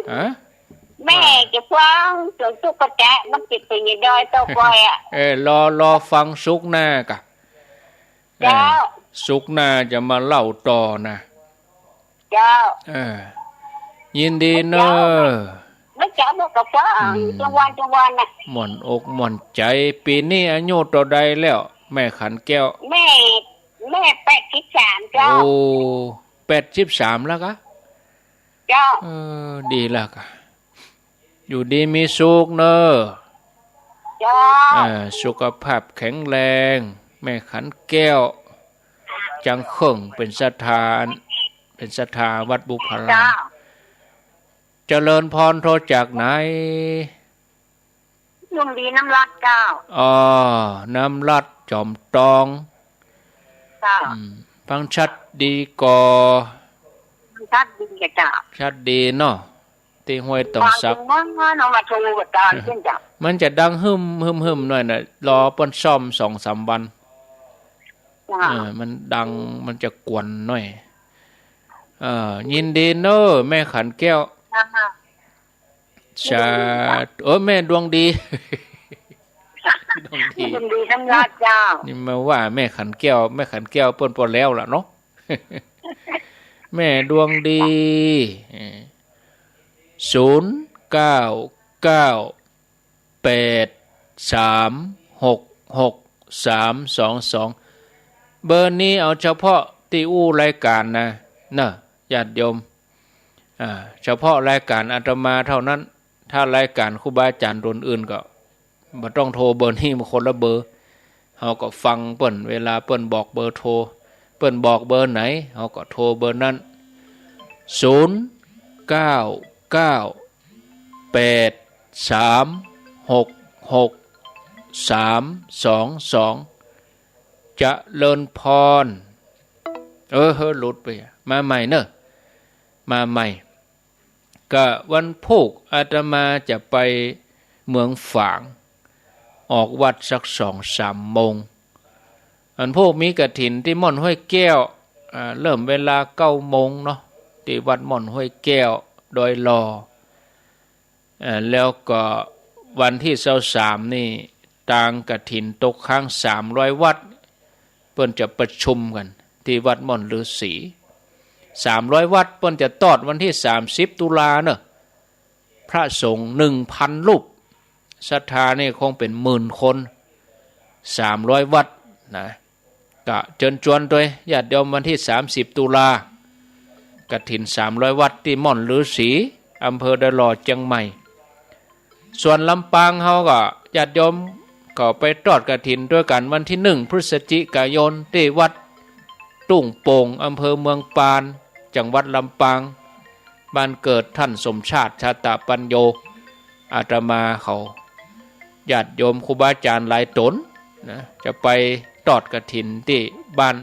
แม่จะฟังส่วนทุกกระแจมันติดไปยังดอยตัวก้อยรอฟังสุกหน้ากะเจ้าสุกหน้าจะมาเล่าต่อนะเจ้ายินดีเนอะไม่เจ้าบอกกับฟังจังวันนะหม่อนอกหม่อนใจปีนี้อายุต่อใดแล้วแม่ขันแก้วแม่83เจ้าโอ้83แล้วกะเจ้าดีแล้วกะอยู่ดีมีสุขเนอะเจ้าสุขภาพแข็งแรงแม่ขันแก้วจังเข่งเป็นศรัทธาวัดบุพารามเจริญพรโทรจากไหนลุงดีน้ำรัดเจ้าน้ำรัดจอมตองฟังชัดดีก่อชัดดีเจ้าชัดดีเนาะตีห้วยตองซักมันจะดังหึมหน่อยน่ะรอเปิ้นซ่อม 2-3 วันมันดังมันจะกวนหน่อยยินดีเนอะแม่ขันแก้ว ชาแม่ดวงดี ดวงดี ดวงดีทั้งญาติเจ้า นี่มาว่าแม่ขันแก้วเปิ้นปอแล้วล่ะเนาะ แม่ดวงดี0998366322เบอร์นี้เอาเฉพาะที่อู้รายการนะญาติโยมเฉพาะรายการอาตมาเท่านั้นถ้ารายการครูบาอาจารย์อื่นก็บ่ต้องโทรเบอร์นี้มาคนละเบอร์เฮาก็ฟังเปิ้นเวลาเปิ้นบอกเบอร์โทรเปิ้นบอกเบอร์ไหนเฮาก็โทรเบอร์นั้น0998366322จะเลินพรหลุดไปมาใหม่เนอะมาใหม่ก็วันพุธอาตมาจะไปเมืองฝางออกวัดสัก 2-3 โมงอันพวกมีกฐินที่ม่อนห้วยแก้วเริ่มเวลา 9 โมงเนาะที่วัดม่อนห้วยแก้วโดยรอแล้วก็วันที่23นี่ต่างกฐินตกค้าง300วัดเพิ่นจะประชุมกันที่วัดม่อนฤาษี300วัดเพิ่นจะตอดวันที่30ตุลาเนอะพระสงฆ์ 1,000 รูปศรัทธานี่คงเป็นหมื่นคน300วัดนะก็เชิญชวนด้วยญาติโยมวันที่30ตุลากฐิน300วัดที่ม่อนฤาษีอำเภอดะหล่อเชียงใหม่ส่วนลำปางเฮาก็ญาติโยมก็ไปทอดกฐินด้วยกันวันที่1พฤศจิกายนที่วัดตุ้งโป่งอำเภอเมืองปานจังหวัดลำปางบ้านเกิดท่านสมชาติชาตปัญโยอาตมาเขาญาติโยมครูบาอาจารย์หลายตนนะจะไปทอดกฐินที่บ้าน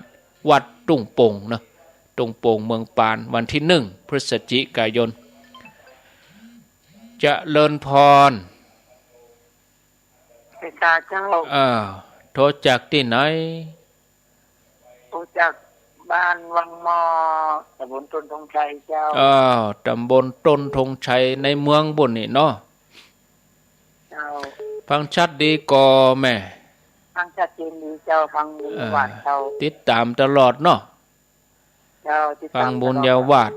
วัดตุ้งโป่งนะตุ้งโป่งเมืองปานวันที่1พฤศจิกายนจะเลินพรพระเจ้าโทรจากที่ไหนโทรจากบ้านวังมอตำบลต้นธงชัยเจ้าตำบลต้นธงชัยในเมืองบุญนี่เนาะเจ้าฟังชัดดีก่อแม่ฟังชัดเจนดีเจ้าฟังบุญวาดเจ้าติดตามตลอดเนาะเจ้าติดตามฟังบุญยาวาด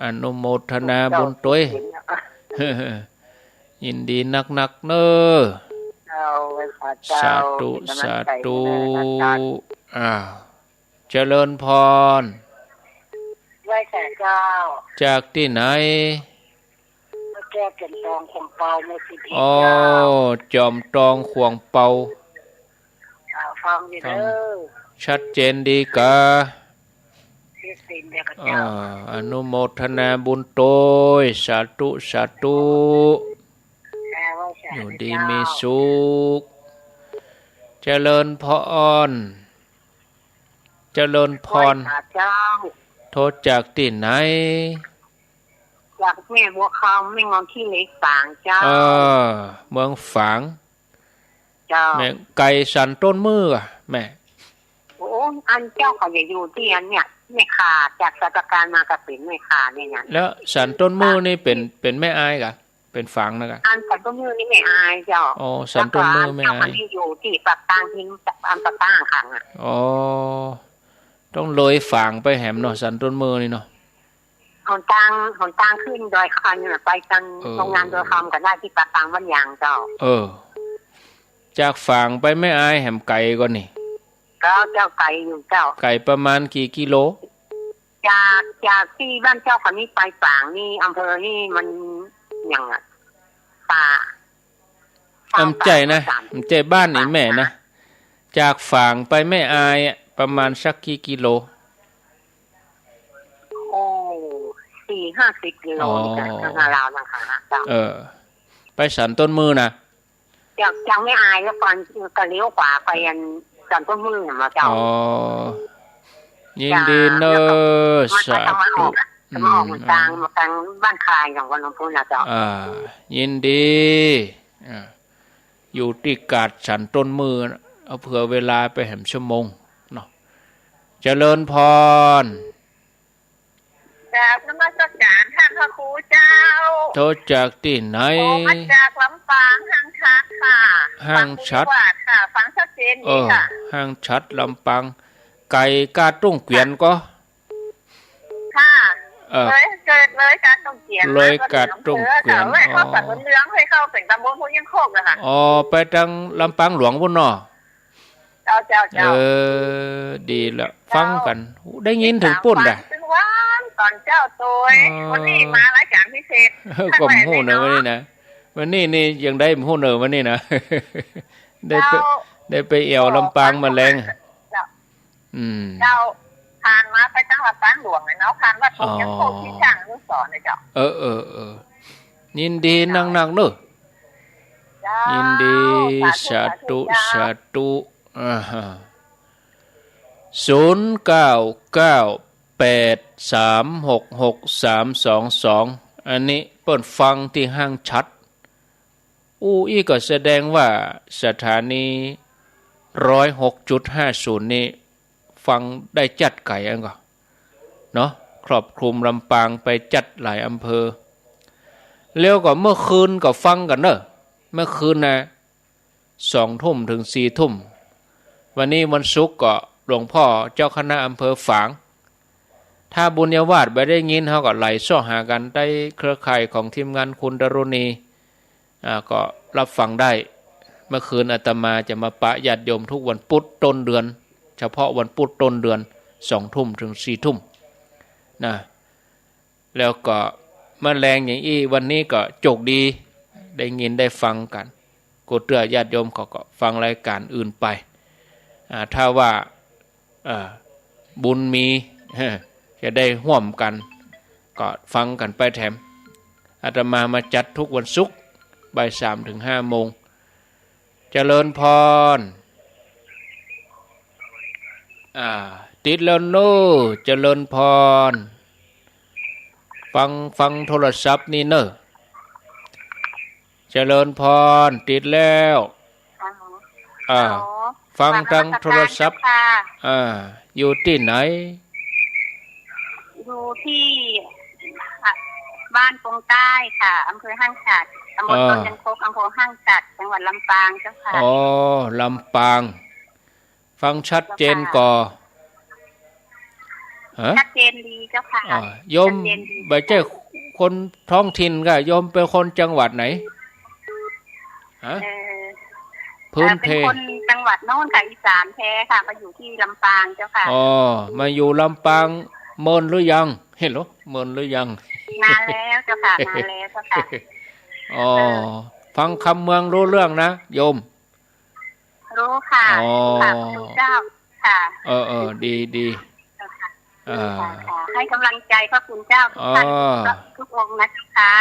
อนุโมทนาบุญตัวยินดีนักๆเนอะสาธุเจริญพรไหว้แก่เจ้าจากที่ไหนแก้จอมตองขวงเปาเมื่อสิบจอมตองขวงเปาฟังดีเด้อชัดเจนดีกะอนุโมทนาบุญโตยสาธุอยู่ดีมีสุขเจริญพรโทษจากที่ไหนจากแม่บัวคำไม่งอนที่เล็กฝางเจ้าเมืองฝางเจ้าแม่ไก่สันต้นมือแม่อันเจ้าเขาจะอยู่ที่อันเนี่ยไม่ขาดจากสถานการณ์มากระปิ่นไม่ขาดเนี่ยแล้วสันต้นมือนี่เป็นแม่อายกะเป็นฝังนะกะอันสันต้นมือนี่แม่อายเจ้าสันต้นมือแม่อายที่อยู่ที่ปากกลางทิ้งอันปากกลางขังต้องเลยฝังไปแหมเนาะสันต้นมือนี่เนาะหนทางขึ้นดอยคันไปทางโรงงานดอยคำกันได้ที่ปากกลางวันยางเจ้าจากฝังไปแม่อายแหมไก่ก่อนนี่เจ้าไก่อยู่เจ้าไก่ประมาณกี่กิโลจากที่บ้านเจ้าคนนี้ไปฝางนี่อำเภอนี่มันอย่างป่าใจนะใจบ้านนี่แม่นะจากฝางไปแม่อายประมาณสักกี่กิโล4-50 กิโลจากลาวนะคะเจ้าไปสันต้นมือนะจากไม่อายแล้วก็เลี้ยวขวาไปยันสันต้นมือมาเจ้ายินดีเนอสาธุมาออกกลางบ้านคายของวันน้องพูนนะเจ้ายินดีอยู่ที่กาดสันต้นมือเอาเผื่อเวลาไปแหมชั่วโมงเนาะเจริญพรจากนมัสการท่าน ค่ะครูเจ้าโทรจากที่ไหนมาจากลำปางห้างชัดค่ะห้างชัดค่ะฟังชัดเจนดีค่ะห้างชัดลำปางไก่กาตุ้งเกวียนก็ค่ะเลยเกิดเลยการตุ้งเกวียนเลยกาตุ้งเกวียนเลยเข้าสัตว์เลี้ยงให้เข้าเป็นตำบลพุยังโคกนะคะไปทางลำปางหลวงพุ่นเนาะเจ้าดีละฟังกันได้ยินถึงปุ่นด่ะตอนเจ้าตัววันนี้มารายการพิเศษก็หูเนอวันนี้นะวันนี้นี่ยังได้หูเนอวันนี้นะได้ไปเอวลำปางมาแรงเจ้าผ่านมาไปจังหวัดลำปางหลวงเนาะผ่านวัดทุ่งยังโคกที่ช่างลูกศรเลยเจ้ายินดีนักเนอะยินดีสาธุ0998366322อันนี้เปิดฟังที่ห้างชัดอีก็แสดงว่าสถานี106.50นี่ฟังได้จัดไก่อันก็เนาะครอบคลุมลำปางไปจัดหลายอำเภอแล้วก็เมื่อคืนก็ฟังกันเนอะเมื่อคืนนะ2 ทุ่มถึง4 ทุ่มวันนี้วันศุกร์ก็หลวงพ่อเจ้าคณะอำเภอฝางถ้าบุญญาวาสไปได้ยินเขาก็ไหลซ่อหากันได้เครือข่ายของทีมงานคุณดรุณีก็รับฟังได้เมื่อคืนอาตมาจะมาปะญาติโยมทุกวันพุธต้นเดือนเฉพาะวันพุธต้นเดือน2 ทุ่มถึง4 ทุ่มนะแล้วก็มาแรงอย่างวันนี้ก็โชคดีได้ยินได้ฟังกันกูเตือญาติโยมก็ฟังรายการอื่นไปถ้าว่าบุญมีจะได้ร่วมกันก็ฟังกันไปแถมอาตมาจัดทุกวันศุกร์บ่าย 3 ถึง 5 โมงเจริญพรติดแล้วโน่เจริญพรฟังโทรศัพท์นี่เนอะเจริญพรติดแล้วฟังทางโทรศัพท์อยู่ที่ไหนอยู่ที่บ้านปงใต้ค่ะอำเภอห้างฉัตรตำบลต้นยังโคกอำเภอห้างฉัตรจังหวัดลำปางเจ้าค่ะลำปางฟังชัดเจนก่อชัดเจนดีเจ้าค่ะโยมไม่ใช่คนท้องถิ่นก็โยมเป็นคนจังหวัดไหนพื้นเพเป็นคนจังหวัดโน้นค่ะอีสานแท้ค่ะมาอยู่ที่ลำปางเจ้าค่ะมาอยู่ลำปางเมินหรือยังเห็นหรอเมินหรือยังนานแล้วเจ้าค่ะนานแล้วเจ้าค่ะฟังคำเมืองรู้เรื่องนะโยมรู้ค่ะค่ะพระเจ้าค่ะดีให้กำลังใจพระคุณเจ้าทุกท่านทุกองค์นะเจ้าค่ะ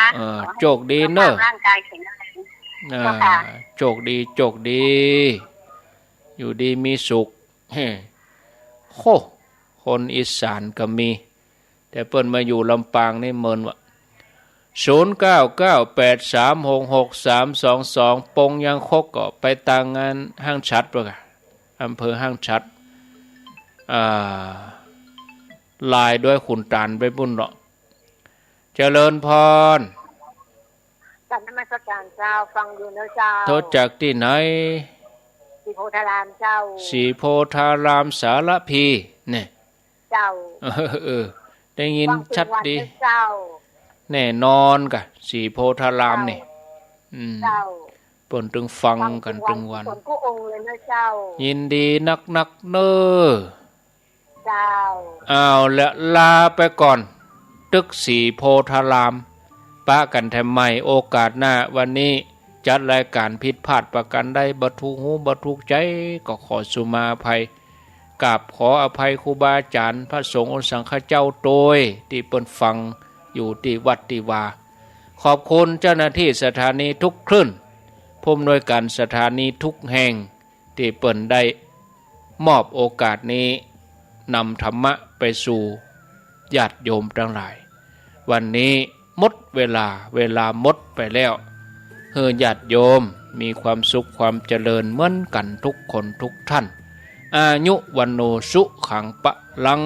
โชคดีเนอะร่างกายแข็งแรงโชคดีอยู่ดีมีสุขคนอีสานก็มีแต่เปิ้นมาอยู่ลำปางนี่เมินว่า0998366322ปงยังคกก็ไปต่างงานห้างชัดป่ะกะอำเภอห้างชัดลายด้วยขุนตาลไปบุญเนาะเจริญพรกราบนมัสการเจ้าฟังอยู่นะเจ้าโทษจากที่ไหนสีโพธารามเจ้าสีโพธารามสารพีเนี่ยเจ้าได้ยินชัดดีแน่นอนกะสีโพธารามนี่เปิ่นตึงฟังกันตึงวันยินดีนักเน้อแล้วลาไปก่อนตึกสีโพธารามปะกันแถมใหม่โอกาสหน้าวันนี้จัดรายการผิดพลาดประกันได้บ่ถูกหูบ่ถูกใจก็ขอสุมาภัยกราบขออภัยครูบาอาจารย์พระสงฆ์องค์สังฆเจ้าโดยที่เปิ้นฟังอยู่ที่วัดที่วาขอบคุณเจ้าหน้าที่สถานีทุกคลื่นผู้อำนวยการสถานีทุกแห่งที่เปิ้นได้มอบโอกาสนี้นำธรรมะไปสู่ญาติโยมทั้งหลายวันนี้หมดเวลาหมดไปแล้วเฮือญาติโยมมีความสุขความเจริญเหมือนกันทุกคนทุกท่านอายุวันโนสุขังปะลัง